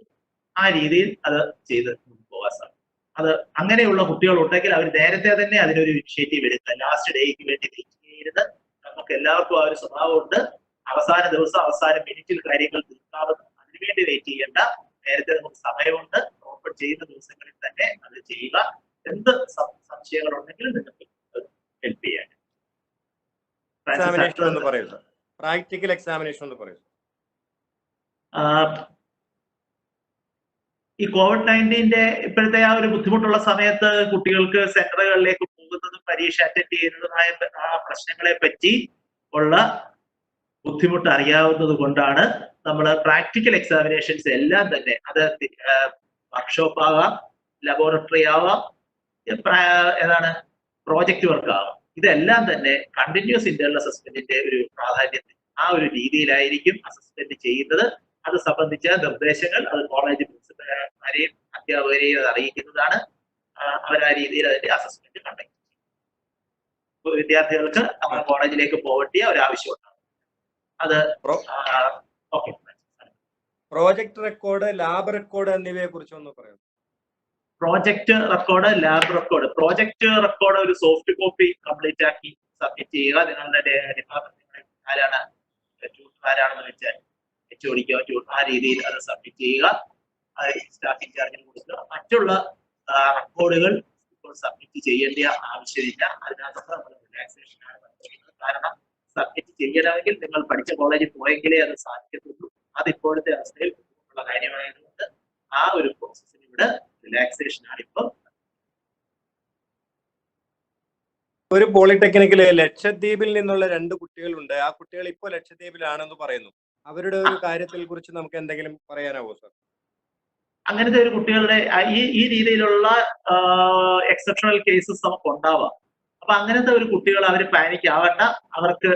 ആ രീതിയിൽ അത് ചെയ്ത് പോകാൻ സാധിക്കും. അത് അങ്ങനെയുള്ള കുട്ടികൾ ഉണ്ടെങ്കിൽ അവർ നേരത്തെ തന്നെ അതിനൊരു ഇനിഷ്യേറ്റീവ് എടുക്കുക. ലാസ്റ്റ് ഡേക്ക് വേണ്ടി വെയിറ്റ് ചെയ്യരുത്. നമുക്ക് എല്ലാവർക്കും ആ ഒരു സ്വഭാവമുണ്ട്. അവസാന ദിവസം അവസാന മിനിറ്റിൽ കാര്യങ്ങൾ തീർക്കാവുന്ന, അതിനുവേണ്ടി വെയിറ്റ് ചെയ്യേണ്ട. നേരത്തെ നമുക്ക് സമയമുണ്ട്. ഓപ്പൺ ചെയ്യുന്ന ദിവസങ്ങളിൽ തന്നെ അത് ചെയ്യുക. എന്ത് സംശയങ്ങൾ ഉണ്ടെങ്കിലും നിങ്ങൾക്ക് ഹെൽപ്പ് ചെയ്യാൻ. പ്രാക്ടിക്കൽ എക്സാമിനേഷൻ ഒന്ന് പറയൂ. ഈ COVID-19 ഇപ്പോഴത്തെ ആ ഒരു ബുദ്ധിമുട്ടുള്ള സമയത്ത് കുട്ടികൾക്ക് സെന്ററുകളിലേക്ക് പോകുന്നതും പരീക്ഷ അറ്റൻഡ് ചെയ്യുന്നതുമായ ആ പ്രശ്നങ്ങളെ പറ്റി ഉള്ള ബുദ്ധിമുട്ട് അറിയാവുന്നത് കൊണ്ടാണ് നമ്മൾ പ്രാക്ടിക്കൽ എക്സാമിനേഷൻസ് എല്ലാം തന്നെ, അത് വർക്ക്ഷോപ്പ് ആവാം, ലബോറട്ടറി ആവാം, ഏതാണ് പ്രോജക്റ്റ് വർക്ക് ആവാം. ഇതെല്ലാം തന്നെ കണ്ടിന്യൂസ് ഇന്റേണൽ അസസ്മെന്റിന്റെ ഒരു പ്രാധാന്യത്തിൽ ആ ഒരു രീതിയിലായിരിക്കും അസസ്മെന്റ് ചെയ്യുന്നത്. അത് സംബന്ധിച്ച നിർദ്ദേശങ്ങൾ അത് കോളേജ് പ്രിൻസിപ്പൽമാരെയും അധ്യാപകരെയും അത് അറിയിക്കുന്നതാണ്. അവർ ആ രീതിയിൽ അതിന്റെ അസസ്മെന്റ് കണ്ടക്ട് ചെയ്യും. വിദ്യാർത്ഥികൾക്ക് നമ്മുടെ കോളേജിലേക്ക് പോകേണ്ട ഒരു ആവശ്യമുണ്ടാകും. അത് okay. Project record, lab record എന്നിവയെ കുറിച്ച് ഒന്ന് പറയാം. Project record, lab record. Project record ഒരു സോഫ്റ്റ് കോപ്പി കംപ്ലീറ്റ് ആക്കി സബ്മിറ്റ് ചെയ്യുക. നിങ്ങളുടെ ഡിപ്പാർട്ട്മെന്റ് ആരാണ് ആരാണെന്ന് വെച്ചാൽ HODക്കോ ആ രീതിയിൽ അത് സബ്മിറ്റ് ചെയ്യുക. സ്റ്റാഫ് ഇൻചാർജിന് കൊടുക്കുക. മറ്റുള്ള റെക്കോർഡുകൾ ഇപ്പോൾ സബ്മിറ്റ് ചെയ്യേണ്ട ആവശ്യമില്ല. അതിനകത്ത് നമ്മൾ റിലാക്സേഷൻ ആണ് നടത്തുന്നത്. കാരണം സബ്മിറ്റ് ചെയ്യണമെങ്കിൽ നിങ്ങൾ പഠിച്ച കോളേജിൽ പോയെങ്കിലേ അത് സാധിക്കത്തുള്ളൂ. അത് ഇപ്പോഴത്തെ അവസ്ഥയിൽ ഉള്ള കാര്യമായതുകൊണ്ട് ആ ഒരു പ്രോസസ്സിന് ഇവിടെ റിലാക്സേഷൻ ആണ് ഇപ്പോൾ. ഒരു പോളിടെക്നിക്കില് ലക്ഷദ്വീപിൽ നിന്നുള്ള 2 കുട്ടികളുണ്ട്. ആ കുട്ടികൾ ഇപ്പോൾ ലക്ഷദ്വീപിലാണെന്ന് പറയുന്നു. അവരുടെ ഒരു കാര്യത്തെ കുറിച്ച് നമുക്ക് എന്തെങ്കിലും പറയാനാവോ സർ? അങ്ങനത്തെ ഒരു കുട്ടികളുടെ ഈ രീതിയിലുള്ള എക്സെപ്ഷണൽ കേസസ് നമുക്ക് ഉണ്ടാവാം. അപ്പൊ അങ്ങനത്തെ ഒരു കുട്ടികൾ അവർ പാനിക് ആവണ്ട. അവർക്ക്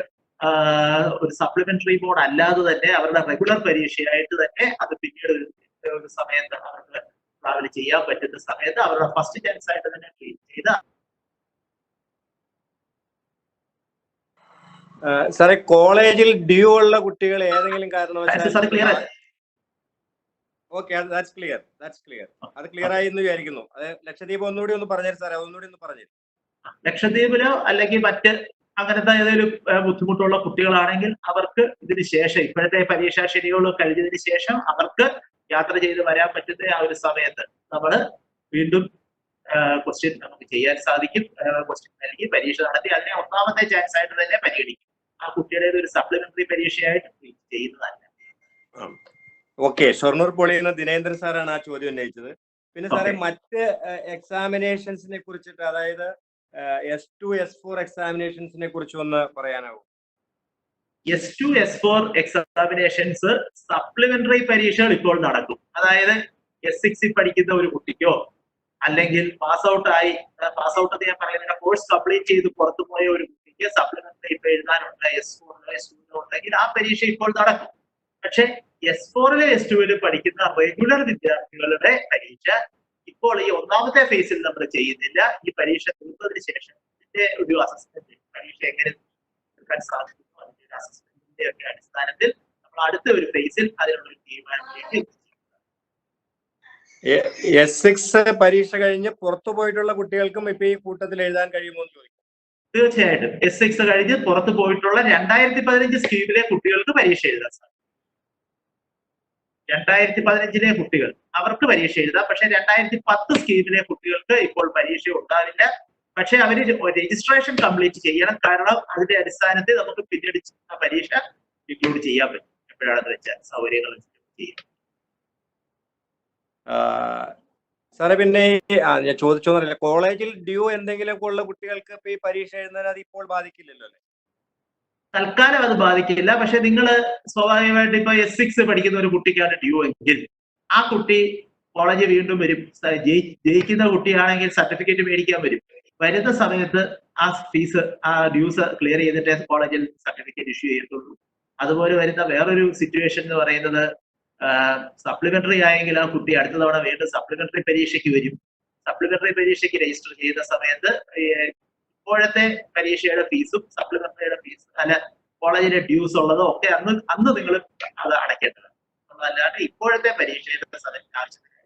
ഒരു സപ്ലിമെന്ററി ബോർഡ് അല്ലാതെ തന്നെ അവരുടെ റെഗുലർ പരീക്ഷയായിട്ട് തന്നെ അത് പിന്നീട് ഒരു സമയത്ത് അവർക്ക് ട്രാവൽ ചെയ്യാൻ പറ്റുന്ന സമയത്ത് അവരുടെ ഫസ്റ്റ് ചാൻസ് ആയിട്ട് തന്നെ ട്രീറ്റ് ചെയ്ത്. സാറേ, കോളേജിൽ ഡ്യൂ ഉള്ള കുട്ടികൾ ഏതെങ്കിലും കാരണവശാൽ ഓക്കെ, ദാറ്റ്സ് ക്ലിയർ. അത് ക്ലിയർ ആയി എന്ന് വിചാരിക്കുന്നു. അത് ലക്ഷദ്വീപ് ഒന്നുകൂടി ഒന്ന് പറഞ്ഞു സാറേ, ഒന്നുകൂടി ഒന്ന് പറഞ്ഞു. ലക്ഷദ്വീപിലോ അല്ലെങ്കിൽ മറ്റ് അങ്ങനത്തെ ഏതെങ്കിലും ബുദ്ധിമുട്ടുള്ള കുട്ടികളാണെങ്കിൽ അവർക്ക് ഇതിന് ശേഷം ഇപ്പോഴത്തെ പരീക്ഷാ ഷെഡ്യൂൾ കഴിഞ്ഞതിന് ശേഷം അവർക്ക് യാത്ര ചെയ്ത് വരാൻ പറ്റുന്ന ആ ഒരു സമയത്ത് നമ്മൾ വീണ്ടും ക്വസ്റ്റ്യൻ നമുക്ക് ചെയ്യാൻ സാധിക്കും. ക്വസ്റ്റ്യൻ നൽകി പരീക്ഷ നടത്തി അതിനെ ഒന്നാമത്തെ ചാൻസ് ആയിട്ട് തന്നെ പരിഗണിക്കും. ആ കുട്ടിയുടെ ഒരു സപ്ലിമെന്ററി പരീക്ഷയായിട്ട് ചെയ്യുന്നതല്ല. ഓക്കെ, ഷൊർണൂർ പോളിയിൽ നിന്ന് ദിനേന്ദ്രൻ സാറാണ് ആ ചോദ്യം ഉന്നയിച്ചത്. പിന്നെ സാറേ, മറ്റ് എക്സാമിനേഷൻസിനെ കുറിച്ചിട്ട്, അതായത് S2, S4 എക്സാമിനേഷൻസിനെ കുറിച്ച് ഒന്ന് പറയാനാവും? S2, S4 എക്സാമിനേഷൻസ് സപ്ലിമെന്ററി പരീക്ഷകൾ ഇപ്പോൾ നടക്കും. അതായത് S6 പഠിക്കുന്ന ഒരു കുട്ടിക്കോ അല്ലെങ്കിൽ പാസ് ഔട്ട് എന്ന് ഞാൻ പറയുന്ന കോഴ്സ് കംപ്ലീറ്റ് ചെയ്ത് പുറത്തു പോയ ഒരു കുട്ടിക്ക് സപ്ലിമെന്ററി ഇപ്പൊ എഴുതാനുണ്ട്. S4 S2 ഉണ്ടെങ്കിൽ ആ പരീക്ഷ ഇപ്പോൾ നടക്കും. പക്ഷെ S4 S2 പഠിക്കുന്ന റെഗുലർ വിദ്യാർത്ഥികളുടെ പരീക്ഷ ഇപ്പോൾ ഈ ഒന്നാമത്തെ ഫേസിൽ നമ്മൾ ചെയ്യുന്നില്ല. ഈ പരീക്ഷ തീർന്നതിന് ശേഷം ഇതിന്റെ ഒരു അസസ്മെന്റ്, പരീക്ഷ എങ്ങനെ എടുക്കാൻ സാധിക്കുന്നു അതിന്റെ ഒരു അസസ്മെന്റിന്റെ ഒക്കെ അടിസ്ഥാനത്തിൽ നമ്മൾ അടുത്ത ഒരു ഫേസിൽ അതിനുള്ള ഒരു തീരുമാനത്തിലേക്ക് S6 പരീക്ഷ കഴിഞ്ഞ് പുറത്തു പോയിട്ടുള്ള കുട്ടികൾക്കും ഇപ്പൊ ഈ കൂട്ടത്തിൽ എഴുതാൻ കഴിയുമോ എന്ന് ചോദിക്കും. തീർച്ചയായിട്ടും S6 കഴിഞ്ഞ് പുറത്തു പോയിട്ടുള്ള 2015 സ്കീമിലെ കുട്ടികൾക്ക് പരീക്ഷ എഴുതാൻ സാധിക്കും. 2015 കുട്ടികൾ അവർക്ക് പരീക്ഷ എഴുതാം. പക്ഷെ 2010 സ്കീമിലെ കുട്ടികൾക്ക് ഇപ്പോൾ പരീക്ഷ ഉണ്ടാവില്ല. പക്ഷെ അവര് രജിസ്ട്രേഷൻ കംപ്ലീറ്റ് ചെയ്യണം. കാരണം അതിന്റെ അടിസ്ഥാനത്തിൽ നമുക്ക് പിന്നീട് പരീക്ഷ ഇൻക്ലൂഡ് ചെയ്യാൻ പറ്റും. എപ്പോഴാണെന്ന് വെച്ചാൽ സൗകര്യങ്ങൾ ചെയ്യും. സാറേ, പിന്നെ ഞാൻ ചോദിച്ചോന്നറിയില്ല, കോളേജിൽ ഡ്യൂ എന്തെങ്കിലുമൊക്കെ ഉള്ള കുട്ടികൾക്ക് ഇപ്പൊ ഈ പരീക്ഷ എഴുതാൻ അത് ഇപ്പോൾ ബാധിക്കില്ലല്ലോ അല്ലെ? തൽക്കാലം അത് ബാധിക്കില്ല. പക്ഷെ നിങ്ങൾ സ്വാഭാവികമായിട്ട് ഇപ്പൊ S6 പഠിക്കുന്ന ഒരു കുട്ടിക്കാണ് ഡ്യൂ എങ്കിൽ ആ കുട്ടി കോളേജ് വീണ്ടും വരും. ജയിക്കുന്ന കുട്ടിയാണെങ്കിൽ സർട്ടിഫിക്കറ്റ് മേടിക്കാൻ വരും. വരുന്ന സമയത്ത് ആ ഫീസ്, ആ ഡ്യൂസ് ക്ലിയർ ചെയ്തിട്ടേ കോളേജിൽ സർട്ടിഫിക്കറ്റ് ഇഷ്യൂ ചെയ്യത്തുള്ളൂ. അതുപോലെ വരുന്ന വേറൊരു സിറ്റുവേഷൻ എന്ന് പറയുന്നത് സപ്ലിമെന്ററി ആയെങ്കിൽ ആ കുട്ടി അടുത്ത തവണ വീണ്ടും സപ്ലിമെന്ററി പരീക്ഷയ്ക്ക് വരും. സപ്ലിമെന്ററി പരീക്ഷയ്ക്ക് രജിസ്റ്റർ ചെയ്യുന്ന സമയത്ത് ഇപ്പോഴത്തെ പരീക്ഷയുടെ ഫീസും സപ്ലിമെന്ററിയുടെ ഫീസ് അല്ല കോളേജിലെ ഡ്യൂസ് ഉള്ളതോ ഒക്കെ അന്ന് നിങ്ങൾ അത് അടയ്ക്കേണ്ടതാണ്. അല്ലാണ്ട് ഇപ്പോഴത്തെ പരീക്ഷയുടെ സമയത്ത് ആവശ്യത്തിന്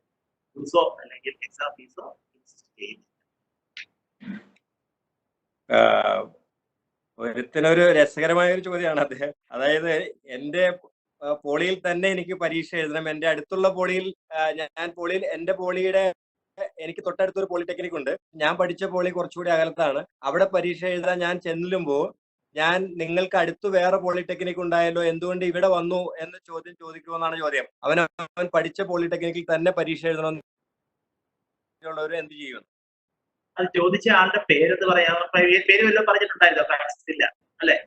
ഡ്യൂസോ അല്ലെങ്കിൽ എക്സാം ഫീസോ ചെയ്യുന്നു. ഒരുത്തിനൊരു രസകരമായ ഒരു ചോദ്യമാണ് അദ്ദേഹം. അതായത് എന്റെ പോളിയിൽ തന്നെ എനിക്ക് പരീക്ഷ എഴുതണം. എന്റെ അടുത്തുള്ള പോളിയിൽ എന്റെ പോളിയുടെ എനിക്ക് തൊട്ടടുത്തൊരു പോളിടെക്നിക് ഉണ്ട്. ഞാൻ പഠിച്ച പോളി കുറച്ചുകൂടി അകലത്താണ്. അവിടെ പരീക്ഷ എഴുതാൻ ഞാൻ ചെല്ലുമ്പോൾ നിങ്ങൾക്ക് അടുത്ത് വേറെ പോളിടെക്നിക് ഉണ്ടായല്ലോ, എന്തുകൊണ്ട് ഇവിടെ വന്നു എന്ന് ചോദിക്കുമെന്നാണ് ചോദ്യം. അവൻ പഠിച്ച പോളിടെക്നിക്കിൽ തന്നെ പരീക്ഷ എഴുതണമെന്നുള്ളവർ എന്ത് ചെയ്യും? അത് ചോദിച്ച ആളുടെ പേരെന്ന് പറയാം. പേര് വല്ലതും പറഞ്ഞിട്ടുണ്ടായിരുന്നോ? പ്രാക്ടീസ് ഇല്ല അല്ലെ?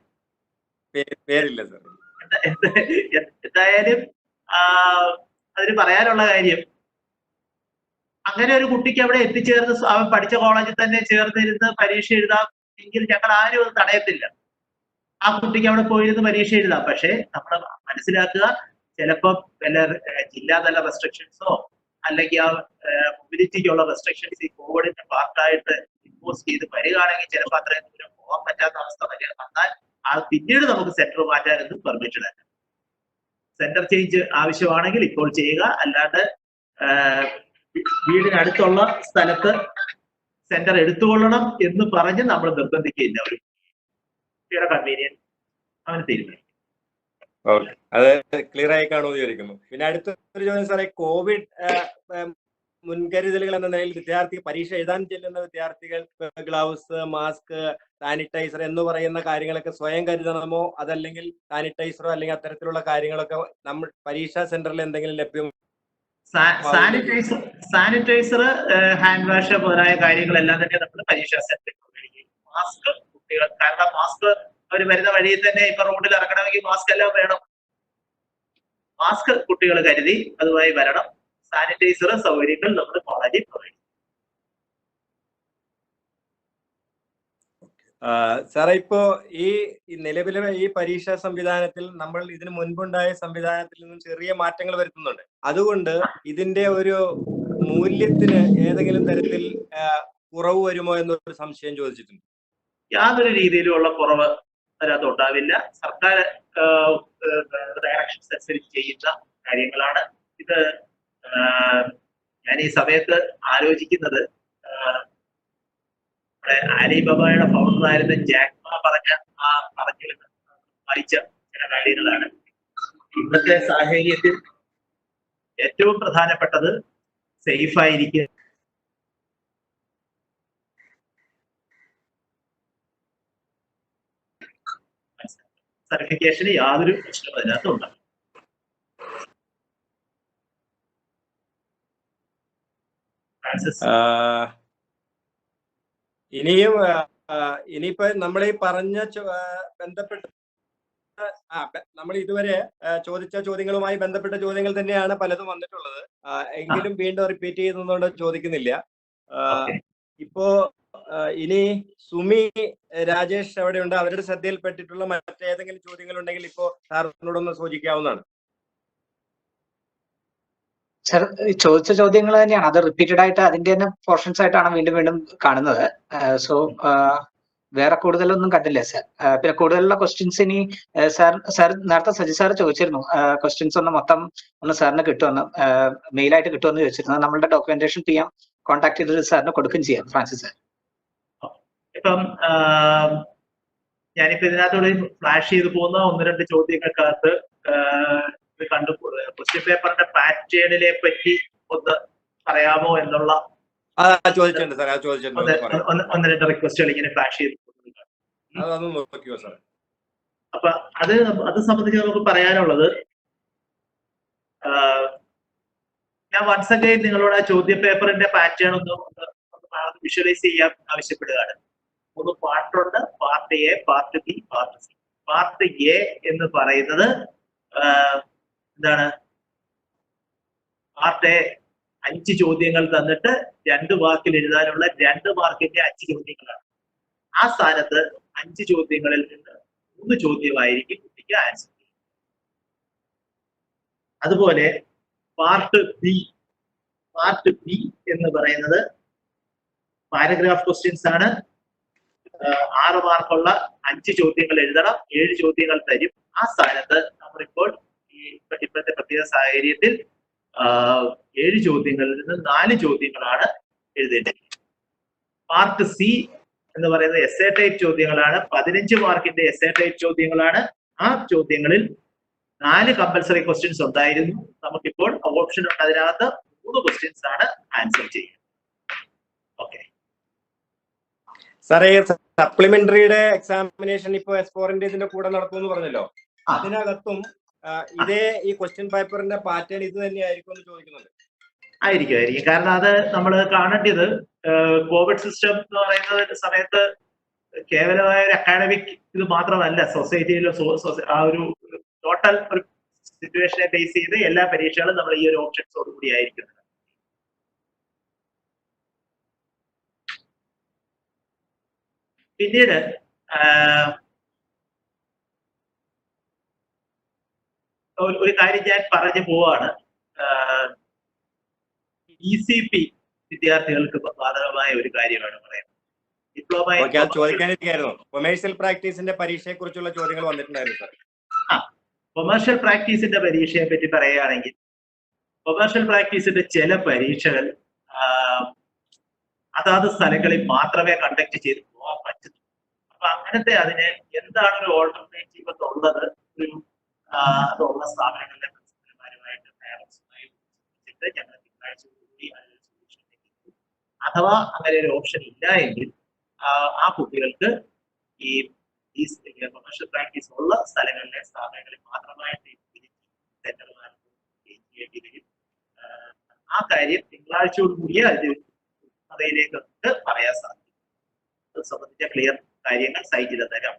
പേരില്ല സർ. എന്തായാലും അതിന് പറയാനുള്ള കാര്യം, അങ്ങനെ ഒരു കുട്ടിക്ക് അവിടെ എത്തിച്ചേർന്ന് അവൻ പഠിച്ച കോളേജിൽ തന്നെ ചേർന്നിരുന്ന് പരീക്ഷ എഴുതാം എങ്കിൽ ഞങ്ങൾ ആരും അത് തടയത്തില്ല. ആ കുട്ടിക്ക് അവിടെ പോയിരുന്ന് പരീക്ഷ എഴുതാം. പക്ഷെ നമ്മൾ മനസ്സിലാക്കുക, ചിലപ്പോൾ വല്ല ജില്ലാതല റെസ്ട്രിക്ഷൻസോ അല്ലെങ്കിൽ ആ മൊബിലിറ്റിക്കുള്ള റെസ്ട്രിക്ഷൻസ് ഈ കോവിഡിന്റെ പാർട്ടായിട്ട് ഇമ്പോസ് ചെയ്ത് വരികയാണെങ്കിൽ ചിലപ്പോൾ അത്രയും ദൂരം പോകാൻ പറ്റാത്ത അവസ്ഥ വന്നാൽ പിന്നീട് നമുക്ക് സെന്റർ മാറ്റാനൊന്നും പെർമിഷൻ അല്ല. സെന്റർ ചേഞ്ച് ആവശ്യമാണെങ്കിൽ ഇപ്പോൾ ചെയ്യുക, അല്ലാണ്ട് വീടിനടുത്തുള്ള സ്ഥലത്ത് സെന്റർ എടുത്തുകൊള്ളണം എന്ന് പറഞ്ഞ് നമ്മൾ നിർബന്ധിക്കില്ല. ഒരു കുട്ടിയുടെ കൺവീനിയൻസ് അവന് തീരുമാനിക്കും. ഓക്കെ, അത് ക്ലിയർ ആയി കാണുമെന്ന് വിചാരിക്കുന്നു. പിന്നെ അടുത്തൊരു ചോദ്യം സാറേ, കോവിഡ് മുൻകരുതലുകൾ എന്ന നിലയിൽ പരീക്ഷ എഴുതാൻ ചെല്ലുന്ന വിദ്യാർത്ഥികൾ ഗ്ലൗസ്, മാസ്ക്, സാനിറ്റൈസർ എന്ന് പറയുന്ന കാര്യങ്ങളൊക്കെ സ്വയം കരുതണമോ, അതല്ലെങ്കിൽ സാനിറ്റൈസറോ അല്ലെങ്കിൽ അത്തരത്തിലുള്ള കാര്യങ്ങളൊക്കെ നമ്മൾ പരീക്ഷാ സെന്ററിൽ എന്തെങ്കിലും ലഭ്യം? സാനിറ്റൈസർ, ഹാൻഡ് വാഷ് മുതലായ കാര്യങ്ങളെല്ലാം തന്നെ നമ്മൾ പരീക്ഷാ സെന്ററിൽ ഉപയോഗിക്കും. മാസ്ക് കുട്ടികൾ, കാരണം മാസ്ക് അവർ വരുന്ന വഴിയിൽ തന്നെ ഇപ്പൊ റോഡിൽ ഇറങ്ങണമെങ്കിൽ മാസ്ക് എല്ലാം വേണം. മാസ്ക് കുട്ടികൾ കരുതി അതുമായി വരണം. സാനിറ്റൈസർ സൗകര്യങ്ങൾ നമ്മൾ കോളേജിൽ പ്രൊവൈഡ്. സാറേ, ഇപ്പോ ഈ നിലവിലെ ഈ പരീക്ഷാ സംവിധാനത്തിൽ നമ്മൾ ഇതിനു മുൻപുണ്ടായ സംവിധാനത്തിൽ നിന്നും ചെറിയ മാറ്റങ്ങൾ വരുത്തുന്നുണ്ട്. അതുകൊണ്ട് ഇതിന്റെ ഒരു മൂല്യത്തിന് ഏതെങ്കിലും തരത്തിൽ കുറവ് വരുമോ എന്നൊരു സംശയം ചോദിച്ചിട്ടുണ്ട്. യാതൊരു രീതിയിലുള്ള കുറവ് അതിനകത്ത് ഉണ്ടാവില്ല. സർക്കാർ ഡയറക്ഷൻസ് അനുസരിച്ച് ചെയ്യുന്ന കാര്യങ്ങളാണ് ഇത്. ഞാൻ ഈ സമയത്ത് ആലോചിക്കുന്നത്, നമ്മുടെ അലിബാബയുടെ ഫൗണ്ടറായിരുന്ന ജാക്മാ പറഞ്ഞ വായിച്ച ചില കാര്യങ്ങളാണ്. ഇന്നത്തെ സാഹചര്യത്തിൽ ഏറ്റവും പ്രധാനപ്പെട്ടത് സേഫായിരിക്കുക, സർട്ടിഫിക്കേഷന് യാതൊരു പ്രശ്നവും അതിനകത്ത് ഉണ്ടാകും. ഇനിയിപ്പോ നമ്മൾ ഈ പറഞ്ഞ ബന്ധപ്പെട്ട നമ്മൾ ഇതുവരെ ചോദിച്ച ചോദ്യങ്ങളുമായി ബന്ധപ്പെട്ട ചോദ്യങ്ങൾ തന്നെയാണ് പലതും വന്നിട്ടുള്ളത്. എങ്കിലും വീണ്ടും റിപ്പീറ്റ് ചെയ്യുന്നതുകൊണ്ട് ചോദിക്കുന്നില്ല. ഇപ്പോ ഇനി സുമി, രാജേഷ് അവിടെയുണ്ട്. അവരുടെ ശ്രദ്ധയിൽപ്പെട്ടിട്ടുള്ള മറ്റേതെങ്കിലും ചോദ്യങ്ങൾ ഉണ്ടെങ്കിൽ ഇപ്പോ സാറിനോടൊന്ന് സൂചിക്കാവുന്നതാണ്. സർ, ചോദിച്ച ചോദ്യങ്ങൾ തന്നെയാണ്. അത് റിപ്പീറ്റഡ് ആയിട്ട് അതിന്റെ തന്നെ പോർഷൻസ് ആയിട്ടാണ് വീണ്ടും വീണ്ടും കാണുന്നത്. സോ വേറെ കൂടുതലൊന്നും കണ്ടില്ല സർ. പിന്നെ കൂടുതലുള്ള ക്വസ്റ്റ്യൻസ് ഇനി സാർ നേരത്തെ സജി സാർ ചോദിച്ചിരുന്നു, ക്വസ്റ്റ്യൻസ് ഒന്ന് മൊത്തം ഒന്ന് സാറിന് കിട്ടുമെന്ന്, മെയിലായിട്ട് കിട്ടുമെന്ന് ചോദിച്ചിരുന്നു. നമ്മളുടെ ഡോക്യുമെന്റേഷൻ ചെയ്യാം, കോൺടാക്ട് ചെയ്തിട്ട് സാറിന് കൊടുക്കുകയും ചെയ്യാം. ഫ്രാൻസിസ് സാർ, ഇപ്പം ഞാനിപ്പോ ഇതിനകത്തോടെ ഫ്ലാഷ് ചെയ്ത് പോകുന്ന ഒന്ന് രണ്ട് ചോദ്യങ്ങൾക്കകത്ത് കണ്ടു, ക്വസ്റ്റ്യൻ പേപ്പറിന്റെ പാറ്റേണിനെ പറ്റി ഒന്ന് പറയാമോ എന്നുള്ള ഒന്ന് രണ്ട് റിക്വസ്റ്റുകൾ ഇങ്ങനെ ഫ്ലാഷ് ചെയ്ത് പോകുന്നുണ്ട്. അപ്പൊ അത് സംബന്ധിച്ച് നമുക്ക് പറയാനുള്ളത്, ഞാൻ വൺസ് അഗൈൻ നിങ്ങളോട് ആ ചോദ്യ പേപ്പറിന്റെ പാറ്റേൺ ഒന്ന് വിഷ്വലൈസ് ചെയ്യാൻ ആവശ്യപ്പെടുകയാണ്. 3 പാർട്ടുണ്ട്. Part A, part B, part C. Part A എന്ന് പറയുന്നത് എന്താണ്? പാർട്ട് എ 5 ചോദ്യങ്ങൾ തന്നിട്ട് 2 വാക്കിൽ എഴുതാനുള്ള 2 മാർക്കിന്റെ 5 ചോദ്യങ്ങളാണ്. ആ സ്ഥാനത്ത് 5 ചോദ്യങ്ങളിൽ നിന്ന് 3 ചോദ്യമായിരിക്കും കുട്ടിക്ക് ആൻസർ. അതുപോലെ പാർട്ട് ബി എന്ന് പറയുന്നത് പാരഗ്രാഫ് ക്വസ്റ്റ്യൻസ് ആണ്. 6 മാർക്കുള്ള 5 ചോദ്യങ്ങൾ എഴുതണം. 7 ചോദ്യങ്ങൾ തരും. ആ സ്ഥാനത്ത് നമ്മളിപ്പോൾ ഇപ്പോഴത്തെ പ്രത്യേക സാഹചര്യത്തിൽ 7 ചോദ്യങ്ങളിൽ നിന്ന് 4 ചോദ്യങ്ങളാണ് എഴുതേണ്ടത്. പാർട്ട് സി എന്ന് പറയുന്നത് എസ്സേ ടൈപ്പ് ചോദ്യങ്ങളാണ്. 15 മാർക്കിന്റെ എസ്സേ ടൈപ്പ് ചോദ്യങ്ങളാണ്. ആ ചോദ്യങ്ങളിൽ 4 കമ്പൽസറി ക്വസ്റ്റ്യൻസ് ഉണ്ടായിരുന്നു. നമുക്കിപ്പോൾ ഓപ്ഷൻ ഉണ്ട്, അതിനകത്ത് 3 ക്വസ്റ്റ്യൻസ് ആണ് ആൻസർ ചെയ്യുക. ഓക്കെ സാറേ, സപ്ലിമെന്ററിയുടെ എക്സാമിനേഷൻ ഇപ്പൊ S4 ഇതിന്റെ കൂടെ നടക്കുമെന്ന് പറഞ്ഞല്ലോ. അതിനകത്തും ഇതേ ഈ ക്വസ്റ്റ്യൻ പേപ്പറിന്റെ പാറ്റേൺ ഇത് തന്നെയായിരിക്കും എന്ന് ചോദിക്കുന്നുണ്ട്. ആയിരിക്കും. കാരണം അത് നമ്മൾ കാണേണ്ടത് കോവിഡ് സിസ്റ്റം എന്ന് പറയുന്ന സമയത്ത് കേവലമായ ഒരു അക്കാഡമിക് ഇത് മാത്രമല്ല, സൊസൈറ്റിയിലും ആ ഒരു ടോട്ടൽ ഒരു സിറ്റുവേഷനെ ബേസ് ചെയ്ത് എല്ലാ പരീക്ഷകളും നമ്മൾ ഈ ഒരു ഓപ്ഷൻസോട് കൂടി ആയിരിക്കുന്നത്. പിന്നീട് ഒരു കാര്യം ഞാൻ പറഞ്ഞു പോവാണ്. ECP വിദ്യാർത്ഥികൾക്ക് ബാധകമായ ഒരു കാര്യമാണ് പറയുന്നത്. ഡിപ്ലോമ ചോദിക്കാനിരിക്കായിരുന്നു. കൊമേഴ്സ്യൽ പ്രാക്ടീസിന്റെ പരീക്ഷയെ കുറിച്ചുള്ള ചോദ്യങ്ങൾ വന്നിട്ടുണ്ടായിരുന്നു സാർ. കൊമേഴ്സ്യൽ പ്രാക്ടീസിന്റെ പരീക്ഷയെ പറ്റി പറയുകയാണെങ്കിൽ, കൊമേഴ്സ്യൽ പ്രാക്ടീസിന്റെ ചില പരീക്ഷകൾ അതാത് സ്ഥലങ്ങളിൽ മാത്രമേ കണ്ടക്ട് ചെയ്ത് പോകാൻ പറ്റുന്നു. അപ്പൊ അങ്ങനത്തെ അതിന് എന്താണ് ഒരു ഓൾട്ടർനേറ്റീവ് എന്നുള്ളത് അതുള്ള സ്ഥാപനങ്ങളിലെ പ്രിൻസിപ്പൽമാരുമായിട്ട് പാരന്റ്സുമായി ഞങ്ങൾ തിങ്കളാഴ്ച കൂടി അതിന് സൊല്യൂഷൻ ലഭിക്കും. അഥവാ അങ്ങനെ ഒരു ഓപ്ഷൻ ഇല്ല എങ്കിൽ ആ കുട്ടികൾക്ക് ഈ കൊമേഴ്സ്യൽ പ്രാക്ടീസ് ഉള്ള സ്ഥലങ്ങളിലെ സ്ഥാപനങ്ങളിൽ മാത്രമായിട്ട് സെന്റർമാർ ചെയ്യേണ്ടി വരും. ആ കാര്യം തിങ്കളാഴ്ചയോടുകൂടിയേ അതിലേക്ക് പറയാൻ സാധിക്കും. അത് സംബന്ധിച്ച ക്ലിയർ കാര്യങ്ങൾ സൈറ്റിൽ തരാം.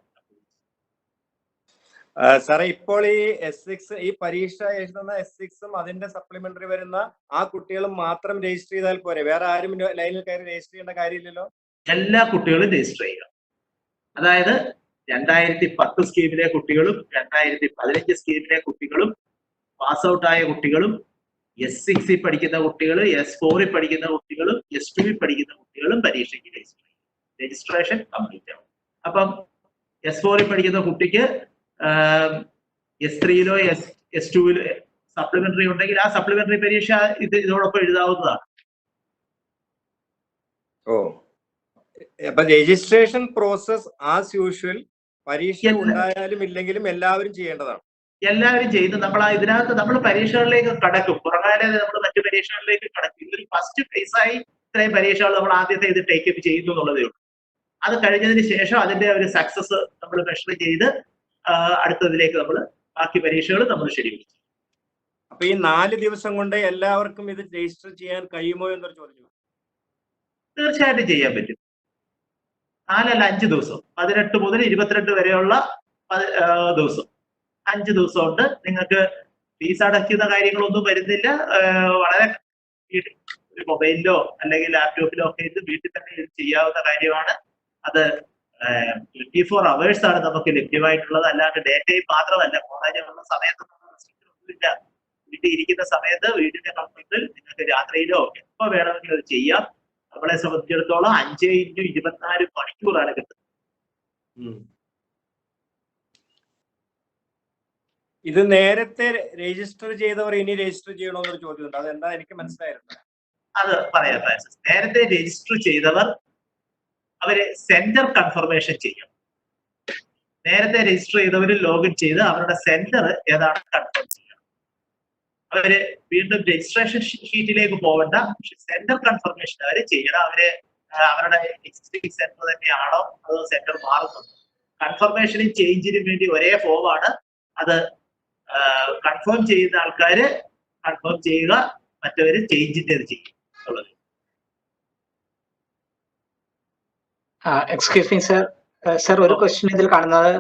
സാറേ, ഇപ്പോൾ ഈ S6 ഈ പരീക്ഷ എഴുതുന്ന S6ഉം അതിന്റെ സപ്ലിമെന്ററി വരുന്ന ആ കുട്ടികളും മാത്രം രജിസ്റ്റർ ചെയ്താൽ പോരെ? വേറെ ആരും ലൈനിൽ കയറി രജിസ്റ്റർ ചെയ്യേണ്ട കാര്യമില്ലല്ലോ? എല്ലാ കുട്ടികളും രജിസ്റ്റർ ചെയ്യുക. അതായത് 2010 സ്കീമിലെ കുട്ടികളും 2015 സ്കീമിലെ കുട്ടികളും പാസ് ഔട്ട് ആയ കുട്ടികളും S6 പഠിക്കുന്ന കുട്ടികൾ, S4 പഠിക്കുന്ന കുട്ടികളും S2 പഠിക്കുന്ന കുട്ടികളും പരീക്ഷയ്ക്ക് രജിസ്റ്റർ ചെയ്യും. രജിസ്ട്രേഷൻ കംപ്ലീറ്റ് ആവും. അപ്പം S4 പഠിക്കുന്ന കുട്ടിക്ക് S3ലോ S2ലോ സപ്ലിമെന്ററി ഉണ്ടെങ്കിൽ ആ സപ്ലിമെന്ററി പരീക്ഷ ഇതോടൊപ്പം എഴുതാവുന്നതാണ്. അപ്പൊ രജിസ്ട്രേഷൻ പ്രോസസ് ആസ് യൂഷ്വൽ പരീക്ഷ ഉണ്ടായാലും ഇല്ലെങ്കിലും എല്ലാവരും ചെയ്യേണ്ടതാണ്. എല്ലാവരും ചെയ്ത് ഇതിനകത്ത് നമ്മൾ പരീക്ഷകളിലേക്ക് കടക്കും. പുറകാലെ നമ്മൾ മറ്റു പരീക്ഷകളിലേക്ക് കടക്കും. ഇതൊരു ഫസ്റ്റ് ഫേസായി ഇത്രയും പരീക്ഷകൾ നമ്മൾ ആദ്യത്തെ ഇത് ടേക്കപ്പ് ചെയ്യുന്നു എന്നുള്ളതേ ഉള്ളൂ. അത് കഴിഞ്ഞതിന് ശേഷം അതിന്റെ ഒരു സക്സസ് നമ്മൾ മെഷർ ചെയ്ത് അടുത്തതിലേക്ക് നമ്മൾ ബാക്കി പരീക്ഷകൾ നമ്മൾ ഷെഡ്യൂൾ ചെയ്യും. അപ്പൊ ഈ 4 ദിവസം കൊണ്ട് എല്ലാവർക്കും ഇത് രജിസ്റ്റർ ചെയ്യാൻ കഴിയുമോ എന്നൊരു ചോദ്യം. തീർച്ചയായിട്ടും ചെയ്യാൻ പറ്റും. 4 അല്ല 5 ദിവസം, 18 മുതൽ 22 വരെയുള്ള ദിവസം, 5 ദിവസം കൊണ്ട് നിങ്ങൾക്ക് ഫീസ് അടയ്ക്കുന്ന കാര്യങ്ങളൊന്നും വരുന്നില്ല. വളരെ മൊബൈലിലോ അല്ലെങ്കിൽ ലാപ്ടോപ്പിലോ ഒക്കെ ഇത് വീട്ടിൽ തന്നെ ഇത് ചെയ്യാവുന്ന കാര്യമാണ്. അത് 24 hours ആണ് നമുക്ക് ലഭ്യമായിട്ടുള്ളത്. അല്ലാണ്ട് ഡേറ്റയും മാത്രമല്ല, കോളേജിലുള്ള സമയത്തൊന്നും ഒന്നുമില്ല. വീട്ടിൽ ഇരിക്കുന്ന സമയത്ത് വീടിന്റെ കമ്പ്യൂട്ടറിൽ നിങ്ങൾക്ക് രാത്രിയിലോ എപ്പോ വേണമെങ്കിലും അത് ചെയ്യാം. നമ്മളെ സംബന്ധിച്ചിടത്തോളം 5x24 മണിക്കൂറാണ് കിട്ടുന്നത്. ഇത് നേരത്തെ രജിസ്റ്റർ ചെയ്തവർ ഇനി രജിസ്റ്റർ ചെയ്യണമെന്നൊരു ചോദ്യമുണ്ട്. അതെന്താ എനിക്ക് മനസ്സിലായിരുന്നു. അത് പറയാം ഫ്രാൻസിസ്. നേരത്തെ രജിസ്റ്റർ ചെയ്തവർ അവര് സെന്റർ കൺഫർമേഷൻ ചെയ്യും. നേരത്തെ രജിസ്റ്റർ ചെയ്തവർ ലോഗിൻ ചെയ്ത് അവരുടെ സെന്റർ ഏതാണ് കൺഫേം ചെയ്യണം. അവര് വീണ്ടും രജിസ്ട്രേഷൻ ഷീറ്റിലേക്ക് പോകണ്ട, പക്ഷെ സെന്റർ കൺഫർമേഷൻ അവര് ചെയ്യണം. അവരുടെ എക്സിസ്റ്റിംഗ് സെന്റർ തന്നെയാണോ അതോ സെന്റർ മാറുന്നുണ്ടോ? കൺഫർമേഷനും ചേഞ്ചിനും വേണ്ടി ഒരേ ഫോമാണ്. അത് കൺഫേം ചെയ്യുന്ന ആൾക്കാര് കൺഫേം ചെയ്യുക, മറ്റവര് ചേഞ്ചിന്റെ ചെയ്യും എന്നുള്ളത്. Excuse me sir. സർ, ഒരു ക്വസ്റ്റ്യൻ ഇതിൽ കാണുന്നത്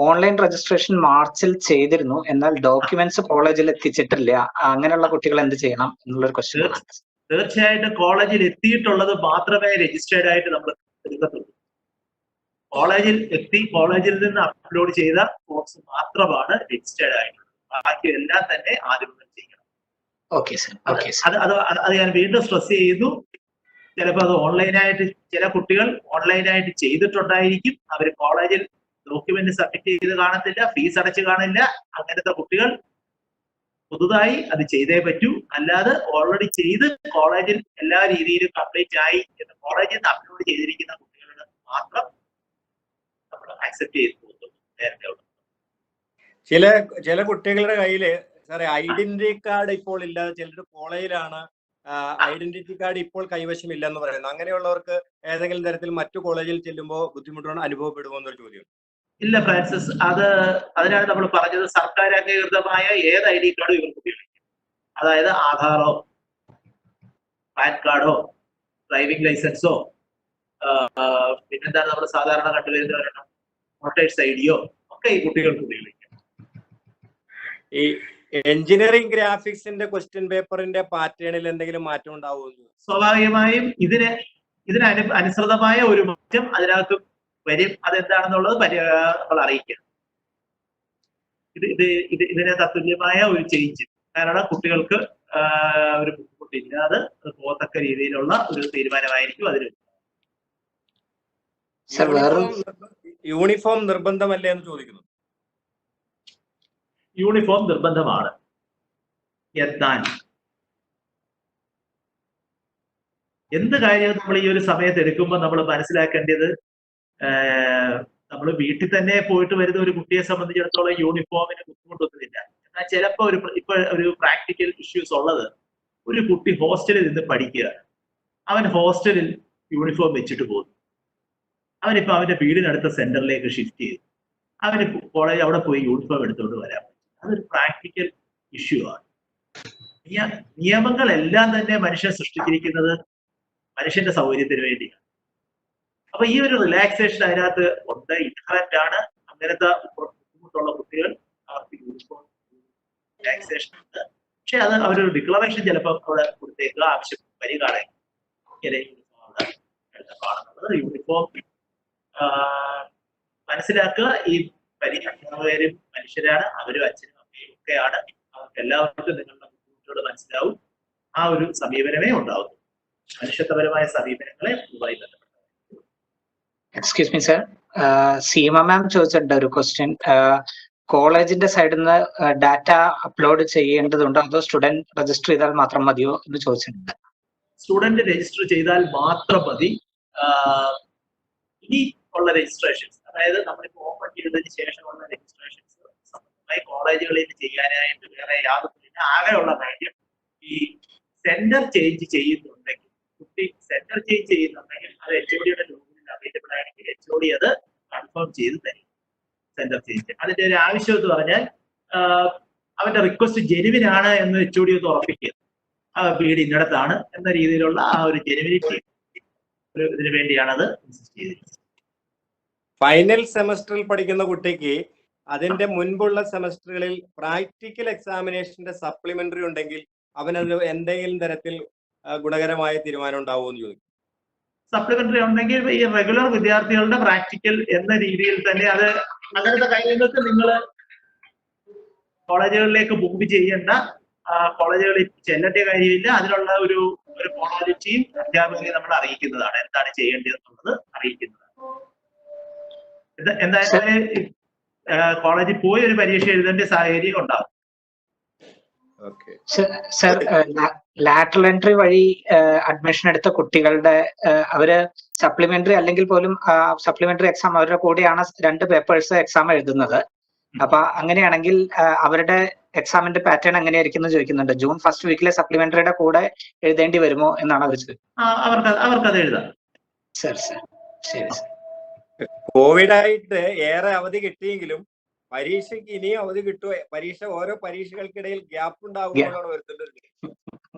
ഓൺലൈൻ രജിസ്ട്രേഷൻ മാർച്ചിൽ ചെയ്തിരുന്നു, എന്നാൽ ഡോക്യുമെന്റ്സ് കോളേജിൽ എത്തിച്ചിട്ടില്ല. അങ്ങനെയുള്ള കുട്ടികൾ എന്ത് ചെയ്യണം എന്നുള്ളൊരു ക്വസ്റ്റ്യൻ. തീർച്ചയായിട്ടും കോളേജിൽ എത്തിയിട്ടുള്ളത് മാത്രമേ രജിസ്റ്റേർഡ് ആയിട്ട് നമ്മൾ എടുക്കത്തുള്ളൂ. കോളേജിൽ എത്തി കോളേജിൽ നിന്ന് അപ്ലോഡ് ചെയ്ത ഫോംസ് മാത്രമാണ് രജിസ്റ്റേർഡ് ആയിട്ടുള്ളത്. ബാക്കി എല്ലാം തന്നെ ആദ്യം ചെയ്യണം. അത് ഞാൻ വീണ്ടും സ്ട്രെസ് ചെയ്തു. ചിലപ്പോൾ അത് ഓൺലൈനായിട്ട് ചില കുട്ടികൾ ഓൺലൈനായിട്ട് ചെയ്തിട്ടുണ്ടായിരിക്കും. അവർ കോളേജിൽ ഡോക്യുമെന്റ് സബ്മിറ്റ് ചെയ്ത് കാണത്തില്ല, ഫീസ് അടച്ച് കാണില്ല. അങ്ങനത്തെ കുട്ടികൾ പുതുതായി അത് ചെയ്തേ പറ്റൂ. അല്ലാതെ ഓൾറെഡി ചെയ്ത് കോളേജിൽ എല്ലാ രീതിയിലും കംപ്ലീറ്റ് ആയി എന്ന് കോളേജിൽ നിന്ന് അപ്ലോഡ് ചെയ്തിരിക്കുന്ന കുട്ടികളുടെ മാത്രം നമ്മൾ അക്സെപ്റ്റ് ചെയ്ത് പോകുന്നു. നേരത്തെ ചില കുട്ടികളുടെ കയ്യില് സാറേ ഐഡന്റിറ്റി കാർഡ് ഇപ്പോൾ ഇല്ലാതെ ചിലർ കോളേജിലാണ് ഐഡന്റിറ്റി കാർഡ് ഇപ്പോൾ കൈവശമില്ല എന്ന് പറയുന്നത്. അങ്ങനെയുള്ളവർക്ക് ഏതെങ്കിലും തരത്തിൽ മറ്റു കോളേജിൽ ചെല്ലുമ്പോൾ ബുദ്ധിമുട്ടാണ് അനുഭവപ്പെടുമോ എന്നൊരു ചോദ്യം. ഇല്ല ഫ്രാൻസിസ്, അതിനാണ് നമ്മൾ പറഞ്ഞത് സർക്കാർ അംഗീകൃതമായ ഏത് ID കാർഡും ഇവർക്ക് ഉപയോഗിക്കും. അതായത് ആധാറോ പാൻ കാർഡോ ഡ്രൈവിംഗ് ലൈസൻസോ പിന്നെന്താണ് നമ്മൾ സാധാരണ കണ്ടുവരുന്ന വോട്ടേഴ്സ് ID-യോ ഒക്കെ ഈ കുട്ടികൾക്ക് ഉപയോഗിക്കും. ഈ എഞ്ചിനീയറിംഗ് ഗ്രാഫിക്സിന്റെ ക്വസ്റ്റ്യൻ പേപ്പറിന്റെ പാറ്റേണിൽ എന്തെങ്കിലും മാറ്റം ഉണ്ടാവുമോ? സ്വാഭാവികമായും ഇതിന് അനുസൃതമായ ഒരു മാറ്റം അതിനകത്ത് വരും. അതെന്താണെന്നുള്ളത് നമ്മൾ അറിയിക്കുക. ഇതിനെ തത്തുല്യമായ ഒരു ചേഞ്ച്, കാരണം കുട്ടികൾക്ക് ഒരു ബുദ്ധിമുട്ടില്ലാതെ പോകത്തക്ക രീതിയിലുള്ള ഒരു തീരുമാനമായിരിക്കും അതിന്. യൂണിഫോം നിർബന്ധമല്ലേ എന്ന് ചോദിക്കുന്നു. യൂണിഫോം നിർബന്ധമാണ്. എന്നാൽ എന്ത് കാര്യം നമ്മൾ ഈ ഒരു സമയത്ത് എടുക്കുമ്പോൾ നമ്മൾ മനസ്സിലാക്കേണ്ടത്, നമ്മൾ വീട്ടിൽ തന്നെ പോയിട്ട് വരുന്ന ഒരു കുട്ടിയെ സംബന്ധിച്ചിടത്തോളം യൂണിഫോമിന് ബുദ്ധിമുട്ടൊന്നുമില്ല. എന്നാൽ ചിലപ്പോൾ ഇപ്പൊ ഒരു പ്രാക്ടിക്കൽ ഇഷ്യൂസ് ഉള്ളത്, ഒരു കുട്ടി ഹോസ്റ്റലിൽ നിന്ന് പഠിക്കുക, അവൻ ഹോസ്റ്റലിൽ യൂണിഫോം വെച്ചിട്ട് പോകുന്നു, അവനിപ്പോ അവന്റെ വീടിനടുത്ത സെന്ററിലേക്ക് ഷിഫ്റ്റ് ചെയ്തു, അവന് കോളേജ് അവിടെ പോയി യൂണിഫോം എടുത്തുകൊണ്ട് വരാം. അതൊരു പ്രാക്ടിക്കൽ ഇഷ്യൂ ആണ്. നിയമങ്ങളെല്ലാം തന്നെ മനുഷ്യൻ സൃഷ്ടിച്ചിരിക്കുന്നത് മനുഷ്യന്റെ സൗകര്യത്തിന് വേണ്ടിയാണ്. അപ്പൊ ഈ ഒരു റിലാക്സേഷൻ അതിനകത്ത് ഉണ്ട്, ഇൻഹറന്റ് ആണ്. അങ്ങനത്തെ ബുദ്ധിമുട്ടുള്ള കുട്ടികൾ അവർക്ക് യൂണിഫോം റിലാക്സേഷൻ ഉണ്ട്. പക്ഷെ അത് അവരൊരു ഡിക്ലറേഷൻ ചിലപ്പോൾ അവിടെ കൊടുത്തേക്കുക, ആവശ്യം വരികയാണെങ്കിൽ ഇങ്ങനെ യൂണിഫോം കാണുന്നത്. യൂണിഫോം മനസ്സിലാക്കുക, ഈ അധ്യാപകരും മനുഷ്യരാണ്, അവരും അച്ഛനും അമ്മയും ഒക്കെയാണ്. അവർക്ക് എല്ലാവർക്കും നിങ്ങളുടെ ബുദ്ധിമുട്ടുകൾ മനസ്സിലാവും. ആ ഒരു സമീപനമേ ഉണ്ടാവും. മനുഷ്യത്വപരമായ സമീപനങ്ങളെ ഇതുമായി ബന്ധപ്പെട്ട. എക്സ്ക്യൂസ് മീ സർ, സീമ മാം ചോദിച്ചിട്ടുണ്ട് ഒരു ക്വസ്റ്റ്യൻ. കോളേജിന്റെ സൈഡിൽ നിന്ന് ഡാറ്റ അപ്ലോഡ് ചെയ്യേണ്ടതുണ്ടോ അതോ സ്റ്റുഡന്റ് രജിസ്റ്റർ ചെയ്താൽ മാത്രം മതിയോ എന്ന് ചോദിച്ചിട്ടുണ്ട്. സ്റ്റുഡന്റ് രജിസ്റ്റർ ചെയ്താൽ മാത്രം മതി. ഇനി ഉള്ള രജിസ്ട്രേഷൻസ്, അതായത് നമ്മളിപ്പോൾ ഓപ്പൺ ചെയ്തതിന് ശേഷമുള്ള രജിസ്ട്രേഷൻസ് സംബന്ധമായി കോളേജുകളിൽ ചെയ്യാനായിട്ട് വേറെ യാതൊന്നുമില്ല. ആകെയുള്ള കാര്യം, ഈ സെന്റർ ചേഞ്ച് ചെയ്യുന്നുണ്ടെങ്കിൽ, കുട്ടി സെന്റർ ചേഞ്ച് ചെയ്യുന്നുണ്ടെങ്കിൽ അത് HOD ലോഗിനിൽ അവൈലബിൾ ആണെങ്കിൽ HOD അത് കൺഫേം ചെയ്ത് തരും. സെന്റർ ചേഞ്ച് അതിന്റെ ഒരു ആവശ്യം എന്ന് പറഞ്ഞാൽ, അവന്റെ റിക്വസ്റ്റ് ജെനുവിനാണ് എന്ന് HOD ഒന്ന് ഉറപ്പിക്കുക. വീട് ഇന്നിടത്താണ് എന്ന രീതിയിലുള്ള ആ ഒരു ജെനുവിനിറ്റി ഇതിനു വേണ്ടിയാണ് അത് ഇൻസിസ്റ്റ് ചെയ്തിരിക്കുന്നത്. ഫൈനൽ സെമസ്റ്ററിൽ പഠിക്കുന്ന കുട്ടിക്ക് അതിന്റെ മുൻപുള്ള സെമസ്റ്ററുകളിൽ പ്രാക്ടിക്കൽ എക്സാമിനേഷന്റെ സപ്ലിമെന്ററി ഉണ്ടെങ്കിൽ അവനത് എന്തെങ്കിലും തരത്തിൽ ഗുണകരമായ തീരുമാനം ഉണ്ടാവുമോ എന്ന് ചോദിക്കും. സപ്ലിമെന്ററി ഉണ്ടെങ്കിൽ ഈ റെഗുലർ വിദ്യാർത്ഥികളുടെ പ്രാക്ടിക്കൽ എന്ന രീതിയിൽ തന്നെ അത് അങ്ങനത്തെ കാര്യങ്ങൾക്ക് നിങ്ങൾ കോളേജുകളിലേക്ക് ബുക്ക് ചെയ്യേണ്ട, കോളേജുകളിൽ ചെല്ലേണ്ട കാര്യമില്ല. അതിനുള്ള ഒരു ഫോർമാലിറ്റിയും അധ്യാപകരെ നമ്മൾ അറിയിക്കുന്നതാണ്, എന്താണ് ചെയ്യേണ്ടതെന്നുള്ളത് അറിയിക്കുന്നതാണ്. എന്തായാലും കോളേജിൽ പോയി ഒരു പരീക്ഷ എഴുതേണ്ട സാഹചര്യം ഉണ്ടാവും. സർ, ലാറ്ററൽ എൻട്രി വഴി അഡ്മിഷൻ എടുത്ത കുട്ടികളുടെ അവര് സപ്ലിമെന്ററി അല്ലെങ്കിൽ പോലും സപ്ലിമെന്ററി എക്സാം അവരുടെ കൂടെയാണ് 2 പേപ്പേഴ്സ് എക്സാം എഴുതുന്നത്. അപ്പൊ അങ്ങനെയാണെങ്കിൽ അവരുടെ എക്സാമിന്റെ പാറ്റേൺ എങ്ങനെയായിരിക്കും എന്ന് ചോദിക്കുന്നുണ്ട്. ജൂൺ ഫസ്റ്റ് വീക്കിലെ സപ്ലിമെന്ററിയുടെ കൂടെ എഴുതേണ്ടി വരുമോ എന്നാണ് അവർ ചോദിക്കുന്നത്. അവർക്കത് എഴുതാം. സർ ശരി സർ. കോവിഡ് ആയിട്ട് ഏറെ അവധി കിട്ടിയെങ്കിലും പരീക്ഷയ്ക്ക് ഇനിയും അവധി കിട്ടുമോ? ഓരോ പരീക്ഷകൾക്കിടയിൽ ഗ്യാപ്പ് ഉണ്ടാകുമ്പോഴാണ് വരുത്തേണ്ടത്.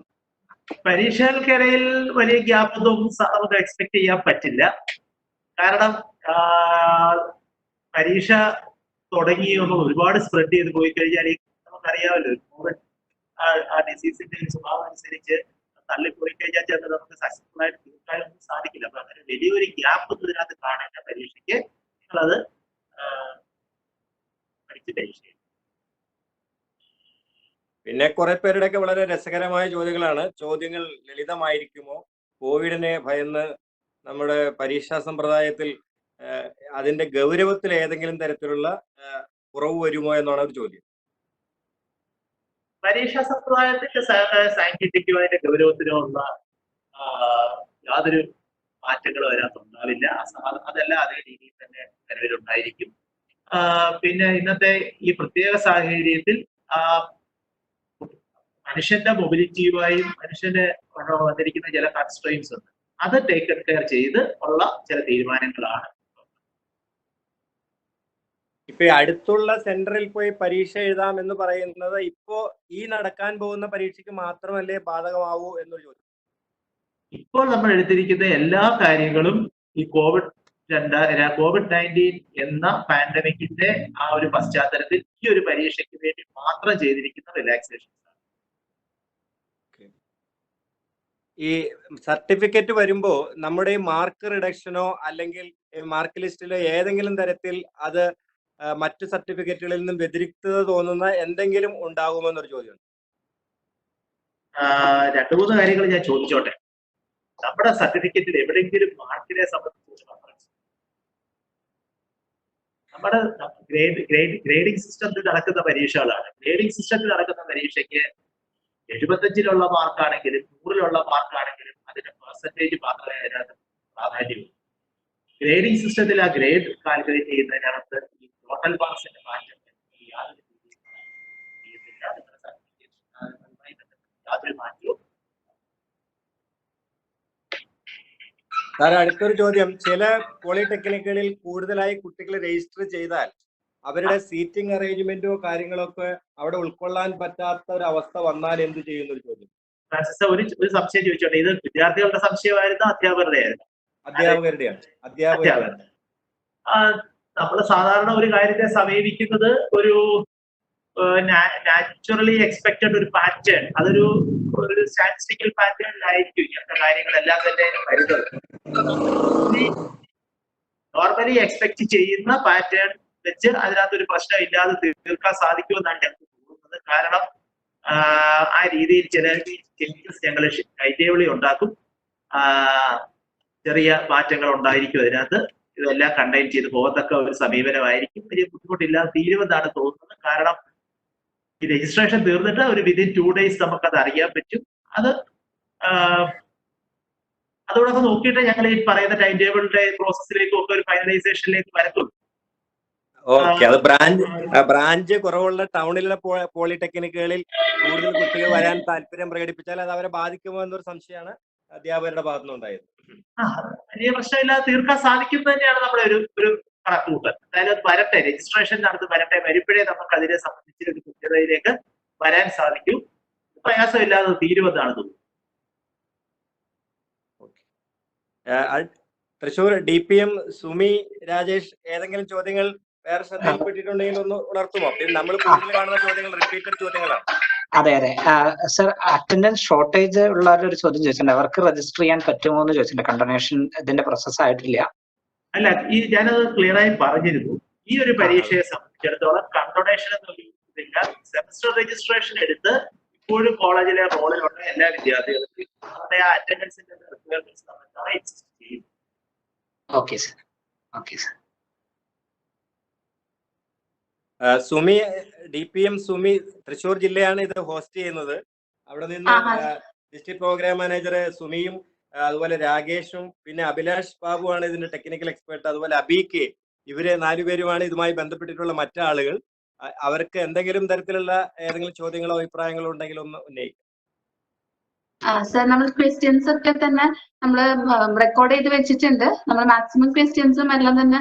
പരീക്ഷകൾക്കിടയിൽ വലിയ ഗ്യാപ്പ് ഒന്നും നമുക്ക് എക്സ്പെക്ട് ചെയ്യാൻ പറ്റില്ല. കാരണം പരീക്ഷ തുടങ്ങി ഒന്ന് ഒരുപാട് സ്പ്രെഡ് ചെയ്ത് പോയി കഴിഞ്ഞാൽ നമുക്കറിയാമല്ലോ, കോവിഡ് ആ ഡിസീസിന്റെ സ്വഭാവം അനുസരിച്ച് തള്ളിപ്പോയി കഴിഞ്ഞാൽ ചിലപ്പോൾ നമുക്ക് സക്സസ്ഫുൾ ആയിട്ട് തീർക്കാനൊന്നും സാധിക്കില്ല. അപ്പൊ അങ്ങനെ വലിയൊരു ഗ്യാപ്പ് ഇതിനകത്ത് കാണേണ്ട പരീക്ഷയ്ക്ക് നിങ്ങളത് പഠിച്ച് പരീക്ഷ. പിന്നെ കുറെ പേരുടെയൊക്കെ വളരെ രസകരമായ ചോദ്യങ്ങൾ ലളിതമായിരിക്കുമോ? കോവിഡിനെ ഭയന്ന് നമ്മുടെ പരീക്ഷാ സമ്പ്രദായത്തിൽ അതിന്റെ ഗൗരവത്തിൽ ഏതെങ്കിലും തരത്തിലുള്ള കുറവ് വരുമോ എന്നാണ് ഒരു ചോദ്യം. പരീക്ഷാ സമ്പ്രദായത്തിന്റെ സയന്റിഫിക്കോ അതിന്റെ ഗൗരവത്തിനോ ഉള്ള യാതൊരു മാറ്റങ്ങളും അതിനകത്തുണ്ടാവില്ല. അതെല്ലാം അതേ രീതിയിൽ തന്നെ നിലവിലുണ്ടായിരിക്കും. പിന്നെ ഇന്നത്തെ ഈ പ്രത്യേക സാഹചര്യത്തിൽ മനുഷ്യന്റെ മൊബിലിറ്റിയുമായും മനുഷ്യന് വന്നിരിക്കുന്ന ചില കൺസ്ട്രെയിൻസ് ഉണ്ട്. അത് ടേക്കൺ കെയർ ചെയ്ത് ഉള്ള ചില തീരുമാനങ്ങളാണ്. ഇപ്പൊ അടുത്തുള്ള സെന്ററിൽ പോയി പരീക്ഷ എഴുതാം എന്ന് പറയുന്നത് ഇപ്പോ ഈ നടക്കാൻ പോകുന്ന പരീക്ഷയ്ക്ക് മാത്രമല്ലേ ബാധകമാവൂ എന്നൊരു ചോദ്യം. ഇപ്പോൾ നമ്മൾ എടുത്തിരിക്കുന്ന എല്ലാ കാര്യങ്ങളും ഈ COVID-19 എന്ന പാൻഡമിക്കിന്റെ ആ ഒരു പശ്ചാത്തലത്തിൽ ഈ ഒരു പരീക്ഷയ്ക്ക് വേണ്ടി മാത്രം ചെയ്തിരിക്കുന്ന റിലാക്സേഷൻ. ഈ സർട്ടിഫിക്കറ്റ് വരുമ്പോ നമ്മുടെ ഈ മാർക്ക് റിഡക്ഷനോ അല്ലെങ്കിൽ മാർക്ക് ലിസ്റ്റിലോ ഏതെങ്കിലും തരത്തിൽ അത് മറ്റു സർട്ടിഫിക്കറ്റുകളിൽ നിന്നും വ്യതിരിക്തത തോന്നുന്ന എന്തെങ്കിലും ഉണ്ടാകുമോ എന്നൊരു ചോദ്യം. രണ്ടു മൂന്ന് കാര്യങ്ങൾ ഞാൻ ചോദിച്ചോട്ടെ. നമ്മുടെ സർട്ടിഫിക്കറ്റിൽ എവിടെയെങ്കിലും മാർക്കിനെ സംബന്ധിച്ച് നമ്മുടെ ഗ്രേഡിംഗ് സിസ്റ്റത്തിൽ നടക്കുന്ന പരീക്ഷകളാണ്. ഗ്രേഡിംഗ് സിസ്റ്റത്തിൽ നടക്കുന്ന പരീക്ഷയ്ക്ക് 75-ലുള്ള മാർക്കാണെങ്കിലും 100-ലുള്ള മാർക്കാണെങ്കിലും അതിന്റെ പെർസെന്റേജ് മാത്രമേ അതിനകത്ത് പ്രാധാന്യമുള്ളൂ. ഗ്രേഡിംഗ് സിസ്റ്റത്തിൽ ആ ഗ്രേഡ് കാൽക്കുലേറ്റ് ചെയ്യുന്നതിനകത്ത് ഈ ടോട്ടൽ മാർക്സിന്റെ മാറ്റം യാതൊരു മാറ്റവും. സാർ, അടുത്തൊരു ചോദ്യം. ചില പോളിടെക്നിക്കുകളിൽ കൂടുതലായി കുട്ടികൾ രജിസ്റ്റർ ചെയ്താൽ അവരുടെ സീറ്റിംഗ് അറേഞ്ച്മെന്റോ കാര്യങ്ങളൊക്കെ അവിടെ ഉൾക്കൊള്ളാൻ പറ്റാത്ത ഒരു അവസ്ഥ വന്നാൽ എന്ത് ചെയ്യുന്ന ഒരു ചോദ്യം. ഫ്രാൻസിസ്, ഒരു സംശയം ചോദിച്ചോട്ടെ. ഇത് വിദ്യാർത്ഥികളുടെ സംശയമായിരുന്നു അധ്യാപകരുടെ ആയിരുന്നു? അധ്യാപകരുടെ. നമ്മൾ സാധാരണ ഒരു കാര്യത്തെ സമീപിക്കുന്നത് ഒരു നാച്ചുറലി എക്സ്പെക്റ്റഡ് ഒരു പാറ്റേൺ, അതൊരു സ്റ്റാറ്റിസ്റ്റിക്കൽ പാറ്റേണിലായിരിക്കും ഇങ്ങനത്തെ കാര്യങ്ങളെല്ലാം തന്നെ വരുന്നത്. നോർമലി എക്സ്പെക്ട് ചെയ്യുന്ന പാറ്റേൺ വെച്ച് അതിനകത്തൊരു പ്രശ്നം ഇല്ലാതെ തീർക്കാൻ സാധിക്കുമെന്നാണ് ഞങ്ങൾക്ക് തോന്നുന്നത്. കാരണം ആ രീതിയിൽ ചില ചേഞ്ചസ് ഞങ്ങൾ ടൈം ടേബിളിൽ ഉണ്ടാക്കും. ചെറിയ മാറ്റങ്ങൾ ഉണ്ടായിരിക്കും അതിനകത്ത്. ഇതെല്ലാം കണ്ടെയ്ൻ ചെയ്ത് പോകത്തക്ക ഒരു സമീപനമായിരിക്കും. വലിയ ബുദ്ധിമുട്ടില്ലാതെ തീരുമെന്നാണ് തോന്നുന്നത്. കാരണം ഈ രജിസ്ട്രേഷൻ തീർന്നിട്ട് ഒരു വിതിൻ 2 days നമുക്കത് അറിയാൻ പറ്റും. അതോടൊപ്പം നോക്കിയിട്ട് ഞങ്ങൾ ഈ പറയുന്ന ടൈം ടേബിളിന്റെ പ്രോസസ്സിലേക്കും ഒക്കെ ഒരു ഫൈനലൈസേഷനിലേക്ക് വരത്തുള്ളൂ. ഓക്കെ, അത് ബ്രാഞ്ച് കുറവുള്ള ടൗണിലുള്ള പോളിടെക്നിക്കുകളിൽ കൂടുതൽ കുട്ടികൾ വരാൻ താല്പര്യം പ്രകടിപ്പിച്ചാൽ അത് അവരെ ബാധിക്കുമോ എന്നൊരു സംശയമാണ് അധ്യാപകരുടെ ഭാഗത്തുനിന്നുണ്ടായത്. വലിയ പ്രശ്നമില്ലാതെ തീർക്കാൻ സാധിക്കും തന്നെയാണ് നമ്മുടെ ഒരു കണക്കുകൂട്ടൽ. അതായത് അത് വരട്ടെ, രജിസ്ട്രേഷൻ നടന്ന് വരട്ടെ, വരുമ്പോഴേ നമുക്ക് അതിനെ സംബന്ധിച്ച് ഒരു കൃത്യതയിലേക്ക് വരാൻ സാധിക്കും. പ്രയാസമില്ലാതെ തീരുമെന്നാണ് തോന്നുന്നത്. തൃശ്ശൂർ DPM സുമി രാജേഷ്, ഏതെങ്കിലും ചോദ്യങ്ങൾ വേറെ ശ്രദ്ധയിൽപ്പെട്ടിട്ടുണ്ടെങ്കിൽ ഒന്ന് ഉണർത്തുമോ? നമ്മൾ കൂടുതൽ കാണുന്ന ചോദ്യങ്ങൾ റിപ്പീറ്റഡ് ചോദ്യങ്ങളാണ്. അതെ സർ, അറ്റൻഡൻസ് ഷോർട്ടേജ് ഉള്ള ഒരു ചോദ്യം ചോദിച്ചിട്ടുണ്ട്. അവർക്ക് രജിസ്റ്റർ ചെയ്യാൻ പറ്റുമോ എന്ന് ചോദിച്ചിട്ടുണ്ട്. കണ്ടോണേഷൻ ഇതിന്റെ പ്രോസസ് ആയിട്ടില്ല. അല്ല, ഞാനത് ക്ലിയർ ആയി പറഞ്ഞിരുന്നു. ഈ ഒരു പരീക്ഷയെ സംബന്ധിച്ചിടത്തോളം കണ്ടോണേഷൻ എന്നൊരു ഇതില്ല. സെമസ്റ്റർ രജിസ്ട്രേഷൻ എടുത്ത് ഇപ്പോഴും കോളേജിലെ റോളിലുള്ള എല്ലാ വിദ്യാർത്ഥികൾക്കും അവരുടെ ആ അറ്റൻഡൻസിന്റെ റിക്വയർമെന്റ്സ് നമ്മൾ എക്സിസ്റ്റ് ചെയ്യും. Okay sir. Sumi, DPM Sumi Thrissur ജില്ലയാണ് ഇത് ഹോസ്റ്റ് ചെയ്യുന്നത്. അവിടെ നിന്ന് ഡിസ്ട്രിക്ട് പ്രോഗ്രാം മാനേജർ സുമിയും അതുപോലെ രാകേഷും പിന്നെ അഭിലാഷ് ബാബുവാണ് ഇതിന്റെ ടെക്നിക്കൽ എക്സ്പേർട്ട്, അതുപോലെ അബീക്ക്, ഇവര് 4 പേരുമാണ് ഇതുമായി ബന്ധപ്പെട്ടിട്ടുള്ള മറ്റാളുകൾ. അവർക്ക് എന്തെങ്കിലും തരത്തിലുള്ള ഏതെങ്കിലും ചോദ്യങ്ങളോ അഭിപ്രായങ്ങളോ ഉണ്ടെങ്കിൽ ഒന്ന് ഉന്നയിക്കും. സർ, നമ്മൾ ക്വസ്റ്റ്യൻസ് ഒക്കെ തന്നെ നമ്മൾ റെക്കോർഡ് ചെയ്ത് വെച്ചിട്ടുണ്ട്. നമ്മൾ മാക്സിമം ക്വസ്റ്റ്യൻസും എല്ലാം തന്നെ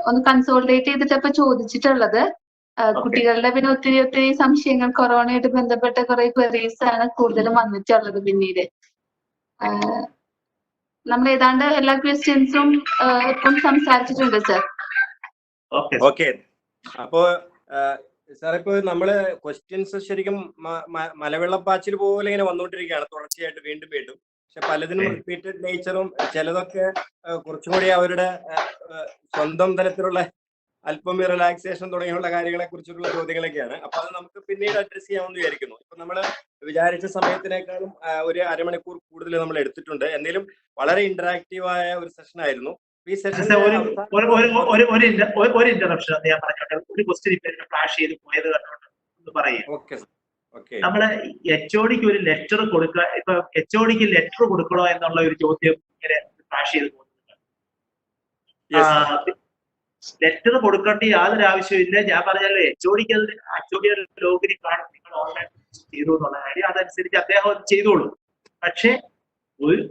ഒന്ന് കൺസോൾട്ടേറ്റ് ചെയ്തിട്ടൊക്കെ ചോദിച്ചിട്ടുള്ളത്. കുട്ടികളുടെ പിന്നെ ഒത്തിരി സംശയങ്ങൾ, കൊറോണയായിട്ട് ബന്ധപ്പെട്ട കുറെ ക്വറീസ് ആണ് കൂടുതലും വന്നിട്ടുള്ളത്. പിന്നീട് നമ്മൾ ഏതാണ്ട് എല്ലാ ക്വസ്റ്റ്യൻസും ഇപ്പം സംസാരിച്ചിട്ടുണ്ട് സർ. ഓക്കെ, അപ്പോ സാർ, ഇപ്പൊ നമ്മള് ക്വസ്റ്റ്യൻസ് ശരിക്കും മലവെള്ളപ്പാച്ചിൽ പോലെ ഇങ്ങനെ വന്നുകൊണ്ടിരിക്കുകയാണ് തുടർച്ചയായിട്ട് വീണ്ടും. പക്ഷെ പലതിനും റിപ്പീറ്റഡ് നേച്ചറും ചിലതൊക്കെ കുറച്ചും കൂടി അവരുടെ സ്വന്തം തലത്തിലുള്ള അല്പം റിലാക്സേഷൻ തുടങ്ങിയുള്ള കാര്യങ്ങളെ കുറിച്ചുള്ള ചോദ്യങ്ങളൊക്കെയാണ്. അപ്പൊ അത് നമുക്ക് പിന്നീട് അഡ്രസ് ചെയ്യാമെന്ന് വിചാരിക്കുന്നു. ഇപ്പൊ നമ്മൾ വിചാരിച്ച സമയത്തിനേക്കാളും ഒരു അരമണിക്കൂർ കൂടുതൽ നമ്മൾ എടുത്തിട്ടുണ്ട്. എന്നാലും വളരെ ഇന്ററാക്റ്റീവായ ഒരു സെഷൻ ആയിരുന്നു. ഈ സെഷൻ ഒരു ഇന്ററപ്ഷൻ ഞാൻ പറഞ്ഞോട്ടെ. ഒരു ക്വസ്റ്റ്യൻ ഫ്ലാഷ് ചെയ്ത് പോയത് കണ്ടോണ്ട് ഒന്ന് പറയാം. നമ്മള് HODക്ക് ഒരു ലെറ്റർ കൊടുക്കുക, ഇപ്പൊ HODക്ക് ലെറ്റർ കൊടുക്കണോ എന്നുള്ള ഒരു ചോദ്യം ഇങ്ങനെ ഫ്ലാഷ് ചെയ്ത് പോകുന്നുണ്ട്. ലെറ്റർ കൊടുക്കേണ്ട യാതൊരു ആവശ്യമില്ല. ഞാൻ പറഞ്ഞല്ലോ, HODക്ക് അത് HODയുടെ ലോഗിന് കാണും നിങ്ങൾ ഓൺലൈൻ ചെയ്തു എന്നുള്ള കാര്യം. അതനുസരിച്ച് അദ്ദേഹം അത് ചെയ്തോളൂ. പക്ഷെ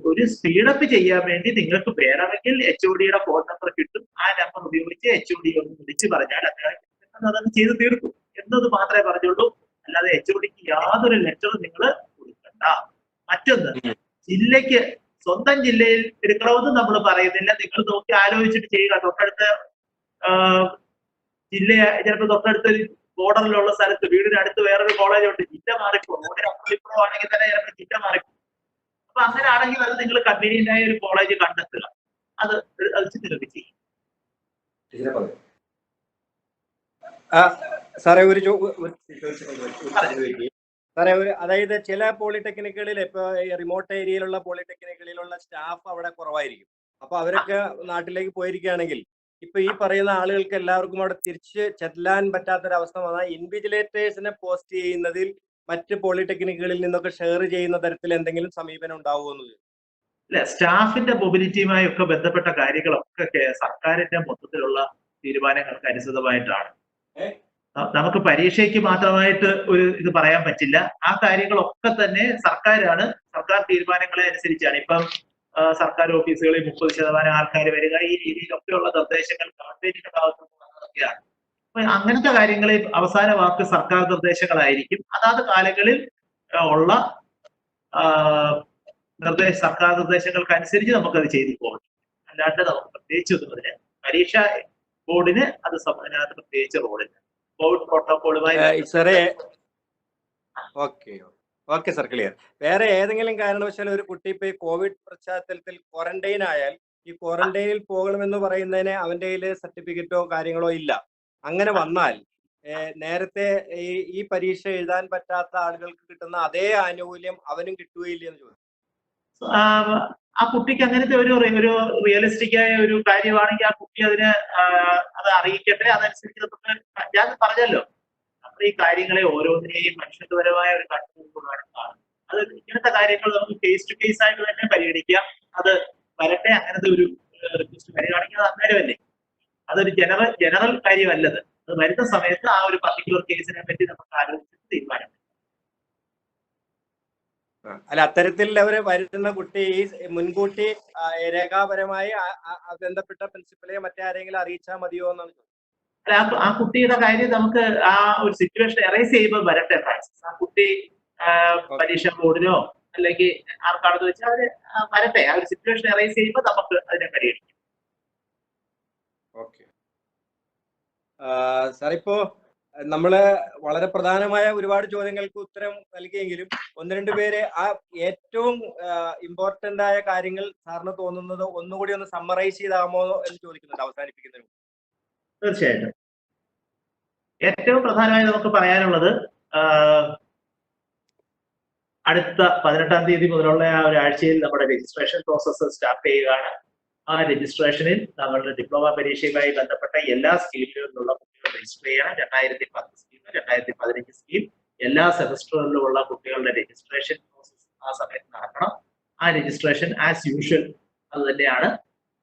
ഒരു സ്പീഡപ്പ് ചെയ്യാൻ വേണ്ടി നിങ്ങൾക്ക് വേണമെങ്കിൽ HODയുടെ ഫോൺ നമ്പർ കിട്ടും. ആ നമ്പർ ഉപയോഗിച്ച് HOD ഒന്ന് വിളിച്ച് പറഞ്ഞാൽ അദ്ദേഹം അതങ്ങ് ചെയ്ത് തീർക്കും എന്നത് മാത്രമേ പറഞ്ഞുള്ളൂ. അല്ലാതെ HODക്ക് യാതൊരു ലെറ്ററും നിങ്ങൾ കൊടുക്കണ്ട. മറ്റൊന്ന്, ജില്ലയ്ക്ക് സ്വന്തം ജില്ലയിൽ എടുക്കണമെന്ന് നമ്മൾ പറയുന്നില്ല. നിങ്ങൾ നോക്കി ആലോചിച്ചിട്ട് ചെയ്യുക. തൊട്ടടുത്ത ജില്ല, ചിലപ്പോൾ തൊട്ടടുത്ത ബോർഡറിലുള്ള സ്ഥലത്ത് വീടിനടുത്ത് വേറൊരു കോളേജ് ഉണ്ട്, ജില്ല മാറിപ്പോ. റോഡിന് അപ്പുറം ഇപ്പുറം ആണെങ്കിൽ തന്നെ ചിലപ്പോൾ ജില്ല മാറിപ്പോ. അപ്പൊ അങ്ങനെ ആണെങ്കിൽ അത് നിങ്ങൾ കൺവീനിയന്റ് ആയ ഒരു കോളേജ് കണ്ടെത്തുക, അത് നിങ്ങൾക്ക് ചെയ്യും. സാറേ സാറേ അതായത് ചില പോളിടെക്നിക്കുകളിൽ ഇപ്പൊ റിമോട്ട് ഏരിയയിലുള്ള പോളിടെക്നിക്കുകളിലുള്ള സ്റ്റാഫ് അവിടെ കുറവായിരിക്കും. അപ്പൊ അവരൊക്കെ നാട്ടിലേക്ക് പോയിരിക്കുകയാണെങ്കിൽ ഇപ്പൊ ഈ പറയുന്ന ആളുകൾക്ക് എല്ലാവർക്കും അവിടെ തിരിച്ച് ചെല്ലാൻ പറ്റാത്തൊരവസ്ഥ വന്നാൽ ഇൻവിജിലേറ്റേഴ്സിനെ പോസ്റ്റ് ചെയ്യുന്നതിൽ മറ്റ് പോളിടെക്നിക്കുകളിൽ നിന്നൊക്കെ ഷെയർ ചെയ്യുന്ന തരത്തിൽ എന്തെങ്കിലും സമീപനം ഉണ്ടാവുമെന്ന്? അല്ലെ, സ്റ്റാഫിന്റെ മൊബിലിറ്റിയുമായി ഒക്കെ ബന്ധപ്പെട്ട കാര്യങ്ങളൊക്കെ സർക്കാരിന്റെ മൊത്തത്തിലുള്ള തീരുമാനങ്ങൾക്ക് അനുസൃതമായിട്ടാണ്. നമുക്ക് പരീക്ഷയ്ക്ക് മാത്രമായിട്ട് ഒരു ഇത് പറയാൻ പറ്റില്ല. ആ കാര്യങ്ങളൊക്കെ തന്നെ സർക്കാർ തീരുമാനങ്ങളെ അനുസരിച്ചാണ്. ഇപ്പം സർക്കാർ ഓഫീസുകളിൽ 30% ആൾക്കാർ വരിക, ഈ രീതിയിലൊക്കെയുള്ള നിർദ്ദേശങ്ങൾ ഗവൺമെന്റിന്റെ ഭാഗത്തു നിന്ന് വന്നതൊക്കെയാണ്. അപ്പൊ അങ്ങനത്തെ കാര്യങ്ങളിൽ അവസാന വാക്ക് സർക്കാർ നിർദ്ദേശങ്ങളായിരിക്കും. അതാത് കാലങ്ങളിൽ ഉള്ള സർക്കാർ നിർദ്ദേശങ്ങൾക്ക് അനുസരിച്ച് നമുക്കത് ചെയ്തു പോകണം. അല്ലാണ്ട് നമുക്ക് പ്രത്യേകിച്ച് ഒന്നുമില്ല. പരീക്ഷാ ബോർഡിന് അത് അതിനകത്ത് പ്രത്യേകിച്ച് റോളില്ല. കോവിഡ് പ്രോട്ടോകോളുമായി ഓക്കെ സർ, ക്ലിയർ. വേറെ ഏതെങ്കിലും കാരണവശാൽ ഒരു കുട്ടി ഇപ്പൊ ഈ കോവിഡ് പശ്ചാത്തലത്തിൽ ക്വാറന്റൈൻ ആയാൽ ഈ ക്വാറന്റൈനിൽ പോകണമെന്ന് പറയുന്നതിന് അവന്റെ കയ്യിൽ സർട്ടിഫിക്കറ്റോ കാര്യങ്ങളോ ഇല്ല, അങ്ങനെ വന്നാൽ നേരത്തെ ഈ പരീക്ഷ എഴുതാൻ പറ്റാത്ത ആളുകൾക്ക് കിട്ടുന്ന അതേ ആനുകൂല്യം അവനും കിട്ടുകയില്ല എന്ന് ചോദിച്ചു. ആ കുട്ടിക്ക് അങ്ങനത്തെ ഒരു റിയലിസ്റ്റിക് ആയ ഒരു കാര്യമാണെങ്കിൽ ആ കുട്ടി അത് അറിയിക്കട്ടെ. അതനുസരിച്ച് നമുക്ക് ഞാൻ പറഞ്ഞല്ലോ, നമ്മൾ ഈ കാര്യങ്ങളെ ഓരോന്നിനെയും മനുഷ്യത്വപരമായ ഒരു കണ്ടുകൊണ്ടാണ് കാണുന്നത്. അത് ഇങ്ങനത്തെ കാര്യങ്ങൾ നമുക്ക് കേസ് ടു കേസ് ആയിട്ട് തന്നെ പരിഗണിക്കാം. അത് വരട്ടെ, അങ്ങനത്തെ ഒരു റിക്വസ്റ്റ് പരിഗണിക്കുന്നത് അന്നേരമല്ലേ. അതൊരു ജനറൽ കാര്യമല്ലത്. അത് വരുന്ന സമയത്ത് ആ ഒരു പർട്ടിക്കുലർ കേസിനെ പറ്റി നമുക്ക് ആലോചിച്ചിട്ട് തീരുമാനം. അല്ല, അത്തരത്തിൽ അവര് വരുന്ന കുട്ടി മുൻകൂട്ടി രേഖാപരമായി ബന്ധപ്പെട്ട പ്രിൻസിപ്പലെ മറ്റാരെങ്കിലും അറിയിച്ചാൽ മതിയോ എന്നാണ്. അല്ല, ആ കുട്ടിയുടെ കാര്യം നമുക്ക് ആ ഒരു സിറ്റുവേഷൻ എറേസ് ചെയ്യുമ്പോൾ വരട്ടെ. ആ കുട്ടി പരീക്ഷാ ബോർഡിനോ അല്ലെങ്കിൽ ആർക്കാണെന്ന് വെച്ചാൽ അവര് വരട്ടെ. ആ ഒരു സിറ്റുവേഷൻ എറേസ് ചെയ്യുമ്പോൾ നമുക്ക് അതിനെ പരിഗണിക്കാം. ഓക്കെ സാർ, ഇപ്പോ നമ്മള് വളരെ പ്രധാനമായ ഒരുപാട് ചോദ്യങ്ങൾക്ക് ഉത്തരം നൽകിയെങ്കിലും ഒന്ന് രണ്ട് പേര് ആ ഏറ്റവും ഇമ്പോർട്ടന്റ് ആയ കാര്യങ്ങൾ സാറിന് തോന്നുന്നത് ഒന്നുകൂടി ഒന്ന് സമ്മറൈസ് ചെയ്താമോ എന്ന് ചോദിക്കുന്നുണ്ട് അവസാനിപ്പിക്കുന്നതിന്. തീർച്ചയായിട്ടും ഏറ്റവും പ്രധാനമായി നമുക്ക് പറയാനുള്ളത് അടുത്ത 18-ാം തീയതി മുതലുള്ള ആ ഒരാഴ്ചയിൽ നമ്മുടെ രജിസ്ട്രേഷൻ പ്രോസസ്സ് സ്റ്റാർട്ട് ചെയ്യുകയാണ്. ആ രജിസ്ട്രേഷനിൽ നമ്മളുടെ ഡിപ്ലോമ പരീക്ഷയുമായി ബന്ധപ്പെട്ട എല്ലാ സ്കീമിലും നിന്നുള്ള കുട്ടികൾ രജിസ്റ്റർ ചെയ്യണം. 2010 സ്കീം, 2015 സ്കീം, എല്ലാ സെമസ്റ്ററുകളിലുമുള്ള കുട്ടികളുടെ രജിസ്ട്രേഷൻ പ്രോസസ് ആ സമയത്ത് നടക്കണം. ആ രജിസ്ട്രേഷൻ ആസ് യൂഷ്വൽ അത് തന്നെയാണ്.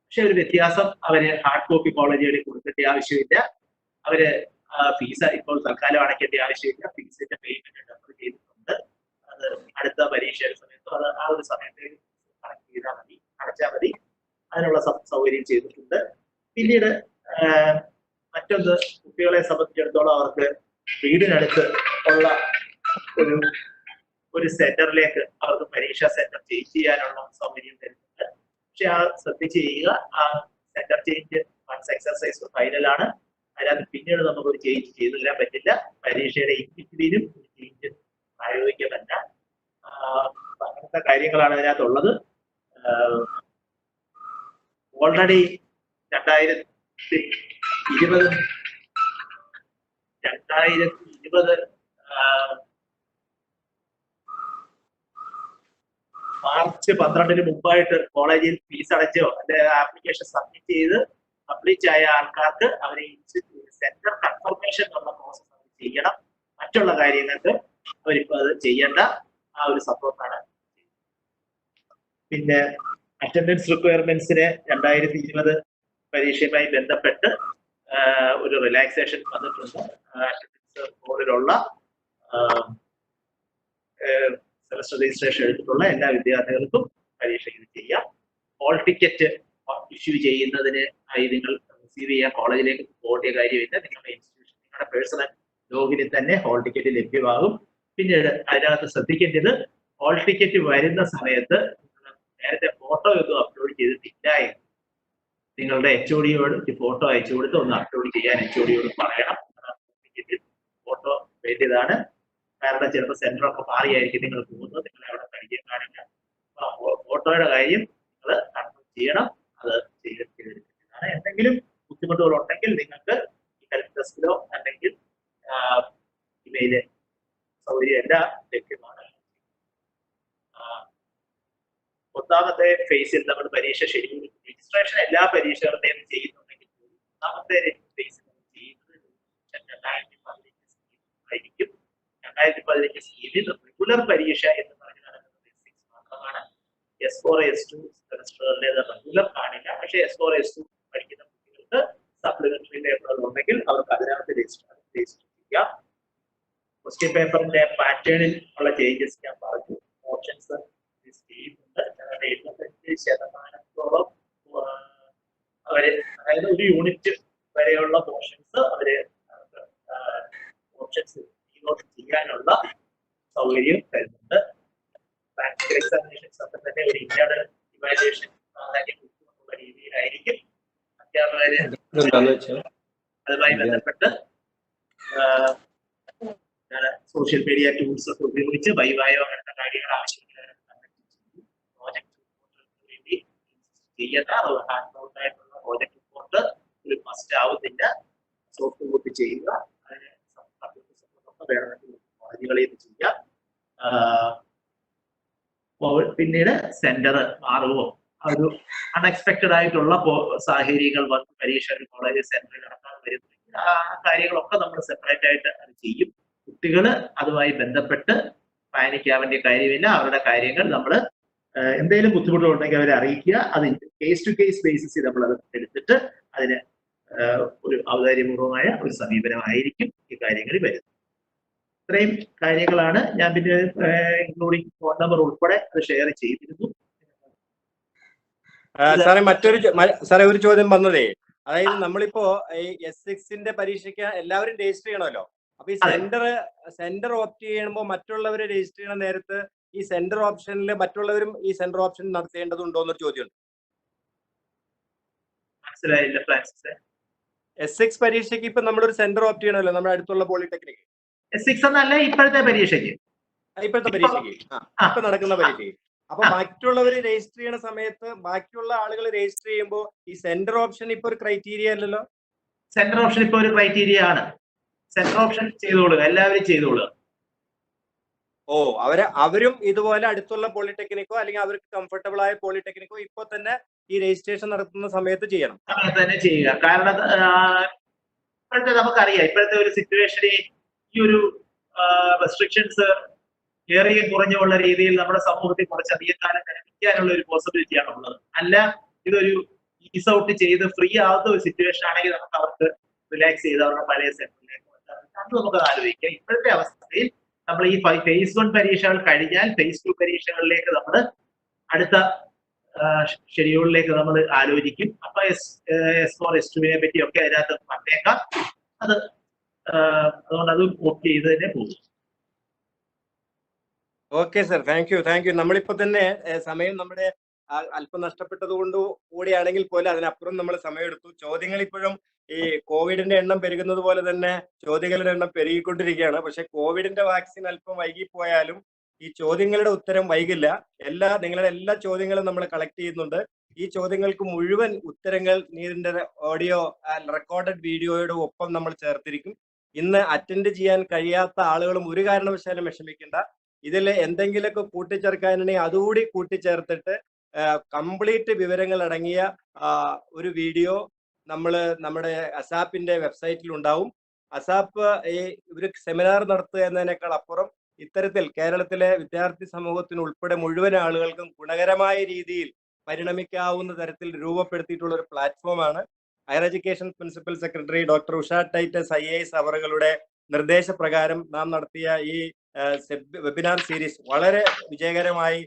പക്ഷെ ഒരു വ്യത്യാസം, അവര് ഹാർഡ് കോപ്പി കോളേജുകളിൽ കൊടുക്കേണ്ട ആവശ്യമില്ല. അവര് ഫീസ് ഇപ്പോൾ തൽക്കാലം അടയ്ക്കേണ്ട ആവശ്യമില്ല. ഫീസിന്റെ പേയ്മെന്റ് ഡെഫർ ചെയ്തിട്ടുണ്ട്. അത് അടുത്ത പരീക്ഷയുടെ സമയത്ത് അത് ആ ഒരു സമയത്തേക്ക് കണക്ട് ചെയ്താൽ മതി, അടച്ചാൽ മതി. അതിനുള്ള സൗകര്യം ചെയ്തിട്ടുണ്ട്. പിന്നീട് മറ്റൊന്ന്, കുട്ടികളെ സംബന്ധിച്ചിടത്തോളം അവർക്ക് വീടിനടുത്ത് ഉള്ള ഒരു സെന്ററിലേക്ക് അവർക്ക് പരീക്ഷാ സെന്റർ ചേഞ്ച് ചെയ്യാനുള്ള സൗകര്യം തരുന്നുണ്ട്. പക്ഷെ ആ ശ്രദ്ധിച്ച് ചെയ്യുക, ആ സെന്റർ ചേഞ്ച് വൺസ് എക്സർസൈസ് ഫൈനലാണ്. അതിനകത്ത് പിന്നീട് നമുക്കൊരു ചേഞ്ച് ചെയ്തു തരാൻ പറ്റില്ല. പരീക്ഷയുടെ ഇൻഡിവിജ്വലും ഒരു ചേഞ്ച് പ്രായോഗികമല്ല. അങ്ങനത്തെ കാര്യങ്ങളാണ് അതിനകത്തുള്ളത്. ഓൾറെഡി 2020 മാർച്ച് 12-ന് മുമ്പായിട്ട് കോളേജിൽ ഫീസ് അടച്ചോ അല്ലെ ആപ്ലിക്കേഷൻ സബ്മിറ്റ് ചെയ്ത് പബ്ലിഷ് ആയ ആൾക്കാർക്ക് അവരെ സെന്റർ കൺഫർമേഷൻ എന്നുള്ള പ്രോസസ് ചെയ്യണം. മറ്റുള്ള കാര്യങ്ങൾക്ക് അവരിപ്പോ അത് ചെയ്യേണ്ട ആ ഒരു സപ്പോർട്ടാണ്. പിന്നെ അറ്റൻഡൻസ് റിക്വയർമെന്റ്സിന് 2020 പരീക്ഷയുമായി ബന്ധപ്പെട്ട് ഒരു റിലാക്സേഷൻ വന്നിട്ടുണ്ട്. അറ്റൻഡൻസ് ബോർഡിലുള്ള സെമസ്റ്റർ രജിസ്ട്രേഷൻ എടുത്തിട്ടുള്ള എല്ലാ വിദ്യാർത്ഥികൾക്കും പരീക്ഷ ഇത് ചെയ്യാം. ഹോൾ ടിക്കറ്റ് ഇഷ്യൂ ചെയ്യുന്നതിന് നിങ്ങൾ റിസീവ് ചെയ്യാൻ കോളേജിലേക്ക് പോകേണ്ട കാര്യമില്ല. നിങ്ങളുടെ ഇൻസ്റ്റിറ്റ്യൂഷൻ, നിങ്ങളുടെ പേഴ്സണൽ ലോഗിനിൽ തന്നെ ഹോൾ ടിക്കറ്റ് ലഭ്യമാകും. പിന്നീട് അതിനകത്ത് ശ്രദ്ധിക്കേണ്ടത്, ഹോൾ ടിക്കറ്റ് വരുന്ന സമയത്ത് നേരത്തെ ഫോട്ടോ ഒന്നും അപ്ലോഡ് ചെയ്തിട്ടില്ല എന്ന് നിങ്ങളുടെ HOD ഫോട്ടോ അയച്ചു കൊടുത്ത് ഒന്ന് അപ്ലോഡ് ചെയ്യാൻ HOD പറയണം. ഫോട്ടോ വേണ്ടിയതാണ്. കാരണം ചിലപ്പോൾ സെന്റർ ഒക്കെ മാറിയായിരിക്കും നിങ്ങൾ പോകുന്നത്, നിങ്ങളെ അവിടെ പരിചയം കാണില്ല. ഫോട്ടോയുടെ കാര്യം നിങ്ങൾ കൺഫേം ചെയ്യണം. അത് ചെയ്തിരിക്കുന്നതാണ്. എന്തെങ്കിലും ബുദ്ധിമുട്ടുകൾ ഉണ്ടെങ്കിൽ നിങ്ങൾക്ക് ഈ ഹെൽപ്പ് ഡെസ്കിലോ അല്ലെങ്കിൽ ഇമെയില് സൗകര്യം എല്ലാം ലഭ്യമാണ്. ഒന്നാമത്തെ ഫേസിൽ നമ്മൾ പരീക്ഷ ഷെഡ്യൂൾ രജിസ്ട്രേഷൻ എല്ലാ പരീക്ഷകളുടെയും ചെയ്യുന്നുണ്ടെങ്കിൽ ഒന്നാമത്തെ ഫേസിൽ നമ്മൾ ചെയ്യുന്നത് 2015 ആയിരിക്കും. 2015 സ്കീമിൽ റെഗുലർ പരീക്ഷ എന്ന് പറഞ്ഞ് നടക്കുന്നത് S6 മാത്രമാണ്. S4 S2 സെമസ്റ്ററുകളിലേത് റെഗുലർ കാണില്ല. പക്ഷേ S4 S2 പഠിക്കുന്ന കുട്ടികൾക്ക് സപ്ലിമെന്ററി പേപ്പറുകൾ ഉണ്ടെങ്കിൽ അവർക്ക് അതിനകത്ത് രജിസ്റ്റർ ചെയ്യാം. ക്വസ്റ്റ്യൻ പേപ്പറിന്റെ പാറ്റേണിൽ ഉള്ള ചേഞ്ചസ് ഞാൻ പറഞ്ഞു. ഓപ്ഷൻസ് ചെയ്യുന്നുണ്ട്. 75% അവര്, അതായത് ഒരു യൂണിറ്റ് വരെയുള്ള പോർഷൻസ് അവര് ഓപ്ഷൻസ് ചെയ്യാനുള്ള സൗകര്യം തരുന്നുണ്ട്. പ്രാക്ടിക്കൽ എക്സാമിനേഷൻസ് ഒക്കെ തന്നെ ഒരു ഇന്റേണൽ ഇവാലുവേഷൻ ഉള്ള രീതിയിലായിരിക്കും അധ്യാപകര് അതുമായി ബന്ധപ്പെട്ട് സോഷ്യൽ മീഡിയ ടൂൾസ് ഒക്കെ ഉപയോഗിച്ച് വൈവായോ അങ്ങനത്തെ കാര്യങ്ങൾ ആവശ്യമില്ല ചെയ്യുന്ന ഹാൻഡ് പ്രോജക്ട് റിപ്പോർട്ട് ഒരു മസ്റ്റ് ആവുന്നില്ല. സോഫ്റ്റ് കോപ്പി ചെയ്യുക, അതിന് വേണമെങ്കിൽ കോളേജുകളിൽ നിന്ന് ചെയ്യാം. പിന്നീട് സെന്റർ മാറുമോ, ഒരു അൺഎക്സ്പെക്ടഡ് ആയിട്ടുള്ള സാഹചര്യങ്ങൾ വന്ന് പരീക്ഷ ഒരു കോളേജ് സെന്ററിൽ നടക്കാൻ വരുന്നെങ്കിൽ ആ കാര്യങ്ങളൊക്കെ നമ്മൾ സെപ്പറേറ്റ് ആയിട്ട് അത് ചെയ്യും. കുട്ടികൾ അതുമായി ബന്ധപ്പെട്ട് പാനിക്കാവേണ്ട കാര്യമില്ല. അവരുടെ കാര്യങ്ങൾ നമ്മൾ എന്തെങ്കിലും ബുദ്ധിമുട്ടുണ്ടെങ്കിൽ അവരെ അറിയിക്കുക. അത് കേസ് ടു കേസ് ബേസിസിൽ നമ്മൾ അത് എടുത്തിട്ട് അതിന് ഒരു ഔദാര്യപൂർവമായ ഒരു സമീപനമായിരിക്കും ഈ കാര്യങ്ങളിൽ വരുന്നത്. ഇത്രയും കാര്യങ്ങളാണ് ഞാൻ പിന്നെ ഇൻക്ലൂഡിംഗ് ഫോൺ നമ്പർ ഉൾപ്പെടെ അത് ഷെയർ ചെയ്തിരുന്നു. സാറേ ഒരു ചോദ്യം വന്നതേ, അതായത് നമ്മളിപ്പോ ഈ S6 പരീക്ഷയ്ക്ക് എല്ലാവരും രജിസ്റ്റർ ചെയ്യണമല്ലോ. അപ്പൊ ഈ സെന്റർ ഓപ്റ്റ് ചെയ്യുമ്പോൾ മറ്റുള്ളവരെ രജിസ്റ്റർ ചെയ്യണ നേരത്ത് ഈ സെന്റർ ഓപ്ഷനിൽ മറ്റുള്ളവരും ഈ സെന്റർ ഓപ്ഷൻ നടത്തേണ്ടതുണ്ടോ എന്നൊരു ചോദ്യമുണ്ട്. മനസ്സിലായില്ല ഫ്രാൻസിസ്. S6 പരീക്ഷയ്ക്ക് ഇപ്പൊ നമ്മളൊരു സെന്റർ ഓപ്റ്റ് ചെയ്യണമല്ലോ നമ്മുടെ അടുത്തുള്ള പോളിടെക്നിക്. S6 എന്നല്ല ഇപ്പോഴത്തെ പരീക്ഷയ്ക്ക് ഇപ്പൊ നടക്കുന്ന പരീക്ഷയ്ക്ക്. അപ്പൊ മറ്റുള്ളവർ രജിസ്റ്റർ ചെയ്യുന്ന സമയത്ത് ബാക്കിയുള്ള ആളുകൾ രജിസ്റ്റർ ചെയ്യുമ്പോൾ ഈ സെന്റർ ഓപ്ഷൻ ഇപ്പൊ ഒരു ക്രൈറ്റീരിയ അല്ലല്ലോ. സെന്റർ ഓപ്ഷൻ ഇപ്പൊ ഒരു ക്രൈറ്റീരിയ ആണ്. സെന്റർ ഓപ്ഷൻ ചെയ്തോളുക, എല്ലാവരും ചെയ്തോളുക. ഓ, അവരും ഇതുപോലെ അടുത്തുള്ള പോളിടെക്നിക്കോ അല്ലെങ്കിൽ അവർക്ക് കംഫർട്ടബിൾ ആയ പോളിടെക്നിക്കോ ഇപ്പൊ തന്നെ ഈ രജിസ്ട്രേഷൻ നടത്തുന്ന സമയത്ത് ചെയ്യണം. തന്നെ ചെയ്യുക. കാരണം ഇപ്പോഴത്തെ നമുക്കറിയാം, ഇപ്പോഴത്തെ ഒരു സിറ്റുവേഷനിൽ ഈ ഒരു റെസ്ട്രിക്ഷൻസ് ഏറിയും കുറഞ്ഞുള്ള രീതിയിൽ നമ്മുടെ സമൂഹത്തിൽ കുറച്ചധികം കാലം നിലനിൽക്കാനുള്ള ഒരു പോസിബിലിറ്റിയാണ് ഉള്ളത്. അല്ല ഇതൊരു ഈസ് ഔട്ട് ചെയ്ത് ഫ്രീ ആവുന്ന ഒരു സിറ്റുവേഷൻ ആണെങ്കിൽ നമുക്ക് അവർക്ക് റിലാക്സ് ചെയ്ത് അവരുടെ പഴയ സെന്ററിലേക്ക് അത് നമുക്ക് ആലോചിക്കാം. ഇപ്പോഴത്തെ അവസ്ഥയിൽ നമ്മൾ ഈ phase 1 പരീക്ഷകൾ കഴിഞ്ഞാൽ phase 2 പരീക്ഷകളിലേക്ക് നമ്മൾ അടുത്ത ഷെഡ്യൂളിലേക്ക് നമ്മൾ ആലോചിക്കും. അപ്പൊ S4 S2 പറ്റിയൊക്കെ അതിനകത്ത് പറഞ്ഞേക്കാം. അതുകൊണ്ട് അത് ഓപ്റ്റ് ചെയ്ത് തന്നെ പോകും. Okay sir, thank you. നമ്മളിപ്പോ തന്നെ സമയം നമ്മുടെ അല്പം നഷ്ടപ്പെട്ടത് കൊണ്ട് കൂടിയാണെങ്കിൽ പോലും അതിനപ്പുറം നമ്മൾ സമയമെടുത്തു. ചോദ്യങ്ങൾ ഇപ്പോഴും ഈ കോവിഡിന്റെ എണ്ണം പെരുകുന്നത് പോലെ തന്നെ ചോദ്യങ്ങളുടെ എണ്ണം പെരുകിക്കൊണ്ടിരിക്കുകയാണ്. പക്ഷെ കോവിഡിന്റെ വാക്സിൻ അല്പം വൈകിപ്പോയാലും ഈ ചോദ്യങ്ങളുടെ ഉത്തരം വൈകില്ല. നിങ്ങളുടെ എല്ലാ ചോദ്യങ്ങളും നമ്മൾ കളക്ട് ചെയ്യുന്നുണ്ട്. ഈ ചോദ്യങ്ങൾക്ക് മുഴുവൻ ഉത്തരങ്ങൾ നീതിന്റെ ഓഡിയോ റെക്കോർഡഡ് വീഡിയോയുടെ ഒപ്പം നമ്മൾ ചേർത്തിരിക്കും. ഇന്ന് അറ്റൻഡ് ചെയ്യാൻ കഴിയാത്ത ആളുകളും ഒരു കാരണവശാലും വിഷമിക്കേണ്ട. ഇതിൽ എന്തെങ്കിലുമൊക്കെ കൂട്ടിച്ചേർക്കാനുണ്ടെങ്കിൽ അതുകൂടി കൂട്ടിച്ചേർത്തിട്ട് കംപ്ലീറ്റ് വിവരങ്ങൾ അടങ്ങിയ ഒരു വീഡിയോ നമ്മുടെ അസാപ്പിന്റെ വെബ്സൈറ്റിൽ ഉണ്ടാവും. അസാപ്പ് ഒരു സെമിനാർ നടത്തുക എന്നതിനേക്കാൾ അപ്പുറം ഇത്തരത്തിൽ കേരളത്തിലെ വിദ്യാർത്ഥി സമൂഹത്തിന് ഉൾപ്പെടെ മുഴുവൻ ആളുകൾക്കും ഗുണകരമായ രീതിയിൽ പരിണമിക്കാവുന്ന തരത്തിൽ രൂപപ്പെടുത്തിയിട്ടുള്ള ഒരു പ്ലാറ്റ്ഫോമാണ്. Higher education principal secretary doctor Usha Titus IAS അവരുടെ നിർദ്ദേശപ്രകാരം നാം നടത്തിയ ഈ വെബിനാർ സീരീസ് വളരെ വിജയകരമായി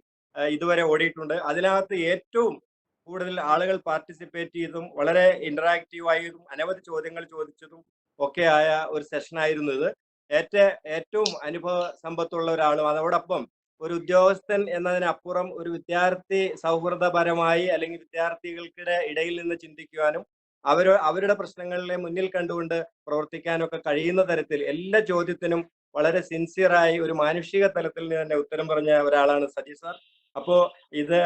ഇതുവരെ ഓടിയിട്ടുണ്ട്. അതിനകത്ത് ഏറ്റവും കൂടുതൽ ആളുകൾ പാർട്ടിസിപ്പേറ്റ് ചെയ്തതും വളരെ ഇന്ററാക്റ്റീവ് ആയതും അനവധി ചോദ്യങ്ങൾ ചോദിച്ചതും ഒക്കെ ആയ ഒരു സെഷൻ ആയിരുന്നു ഇത്. ഏറ്റവും അനുഭവ സമ്പത്തുള്ള ഒരാളും അതോടൊപ്പം ഒരു ഉദ്യോഗസ്ഥൻ എന്നതിനപ്പുറം ഒരു വിദ്യാർത്ഥി സൗഹൃദപരമായി അല്ലെങ്കിൽ വിദ്യാർത്ഥികൾക്കിടെ ഇടയിൽ നിന്ന് ചിന്തിക്കുവാനും അവരുടെ പ്രശ്നങ്ങളിലെ മുന്നിൽ കണ്ടുകൊണ്ട് പ്രവർത്തിക്കാനൊക്കെ കഴിയുന്ന തരത്തിൽ എല്ലാ ചോദ്യത്തിനും വളരെ സിൻസിയറായി ഒരു മാനുഷിക തലത്തിൽ നിന്ന് തന്നെ ഉത്തരം പറഞ്ഞ ഒരാളാണ് സജി സാർ. അപ്പോ ഇത്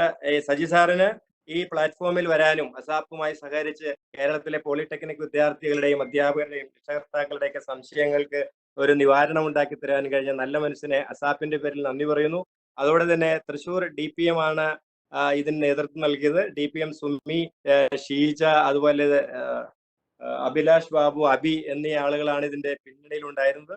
സജി സാറിന് ഈ പ്ലാറ്റ്ഫോമിൽ വരാനും അസാപ്പുമായി സഹകരിച്ച് കേരളത്തിലെ പോളിടെക്നിക് വിദ്യാർത്ഥികളുടെയും അധ്യാപകരുടെയും രക്ഷകർത്താക്കളുടെയൊക്കെ സംശയങ്ങൾക്ക് ഒരു നിവാരണം ഉണ്ടാക്കി തരാൻ കഴിഞ്ഞ നല്ല മനസ്സിനെ അസാപ്പിന്റെ പേരിൽ നന്ദി പറയുന്നു. അതോടെ തന്നെ തൃശൂർ DPM ആണ് ഇതിന് നേതൃത്വം നൽകിയത്. DPM സുമി, ഷീജ, അതുപോലെ അഭിലാഷ് ബാബു, അബി എന്നീ ആളുകളാണ് ഇതിന്റെ പിന്നണിയിൽ ഉണ്ടായിരുന്നത്.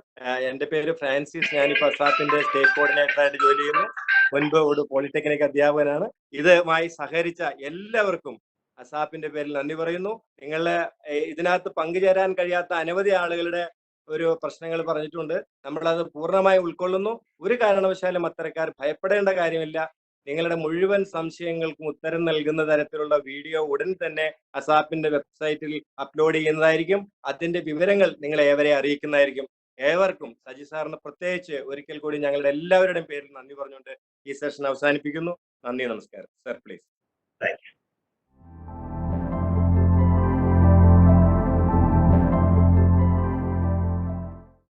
എന്റെ പേര് ഫ്രാൻസിസ്, ഞാനിപ്പോൾ അസാപ്പിന്റെ സ്റ്റേറ്റ് കോർഡിനേറ്ററായിട്ട് ജോലി ചെയ്യുന്നു. മുൻപ് ഒരു പോളിടെക്നിക് അധ്യാപകനാണ്. ഇതുമായി സഹകരിച്ച എല്ലാവർക്കും അസാപ്പിന്റെ പേരിൽ നന്ദി പറയുന്നു. നിങ്ങളെ ഇതിനകത്ത് പങ്കുചേരാൻ കഴിയാത്ത അനവധി ആളുകളുടെ ഒരു പ്രശ്നങ്ങൾ പറഞ്ഞിട്ടുണ്ട്. നമ്മളത് പൂർണ്ണമായി ഉൾക്കൊള്ളുന്നു. ഒരു കാരണവശാലും അത്തരക്കാർ ഭയപ്പെടേണ്ട കാര്യമില്ല. നിങ്ങളുടെ മുഴുവൻ സംശയങ്ങൾക്കും ഉത്തരം നൽകുന്ന തരത്തിലുള്ള വീഡിയോ ഉടൻ തന്നെ അസാപ്പിന്റെ വെബ്സൈറ്റിൽ അപ്ലോഡ് ചെയ്യുന്നതായിരിക്കും. അതിന്റെ വിവരങ്ങൾ നിങ്ങളെ ഏവരെ അറിയിക്കുന്നതായിരിക്കും. ഏവർക്കും സജി സാറിന് പ്രത്യേകിച്ച് ഒരിക്കൽ കൂടി ഞങ്ങളുടെ എല്ലാവരുടെയും പേരിൽ നന്ദി പറഞ്ഞുകൊണ്ട് ഈ സെഷൻ അവസാനിപ്പിക്കുന്നു. നന്ദി, നമസ്കാരം. Sir please. Thank you.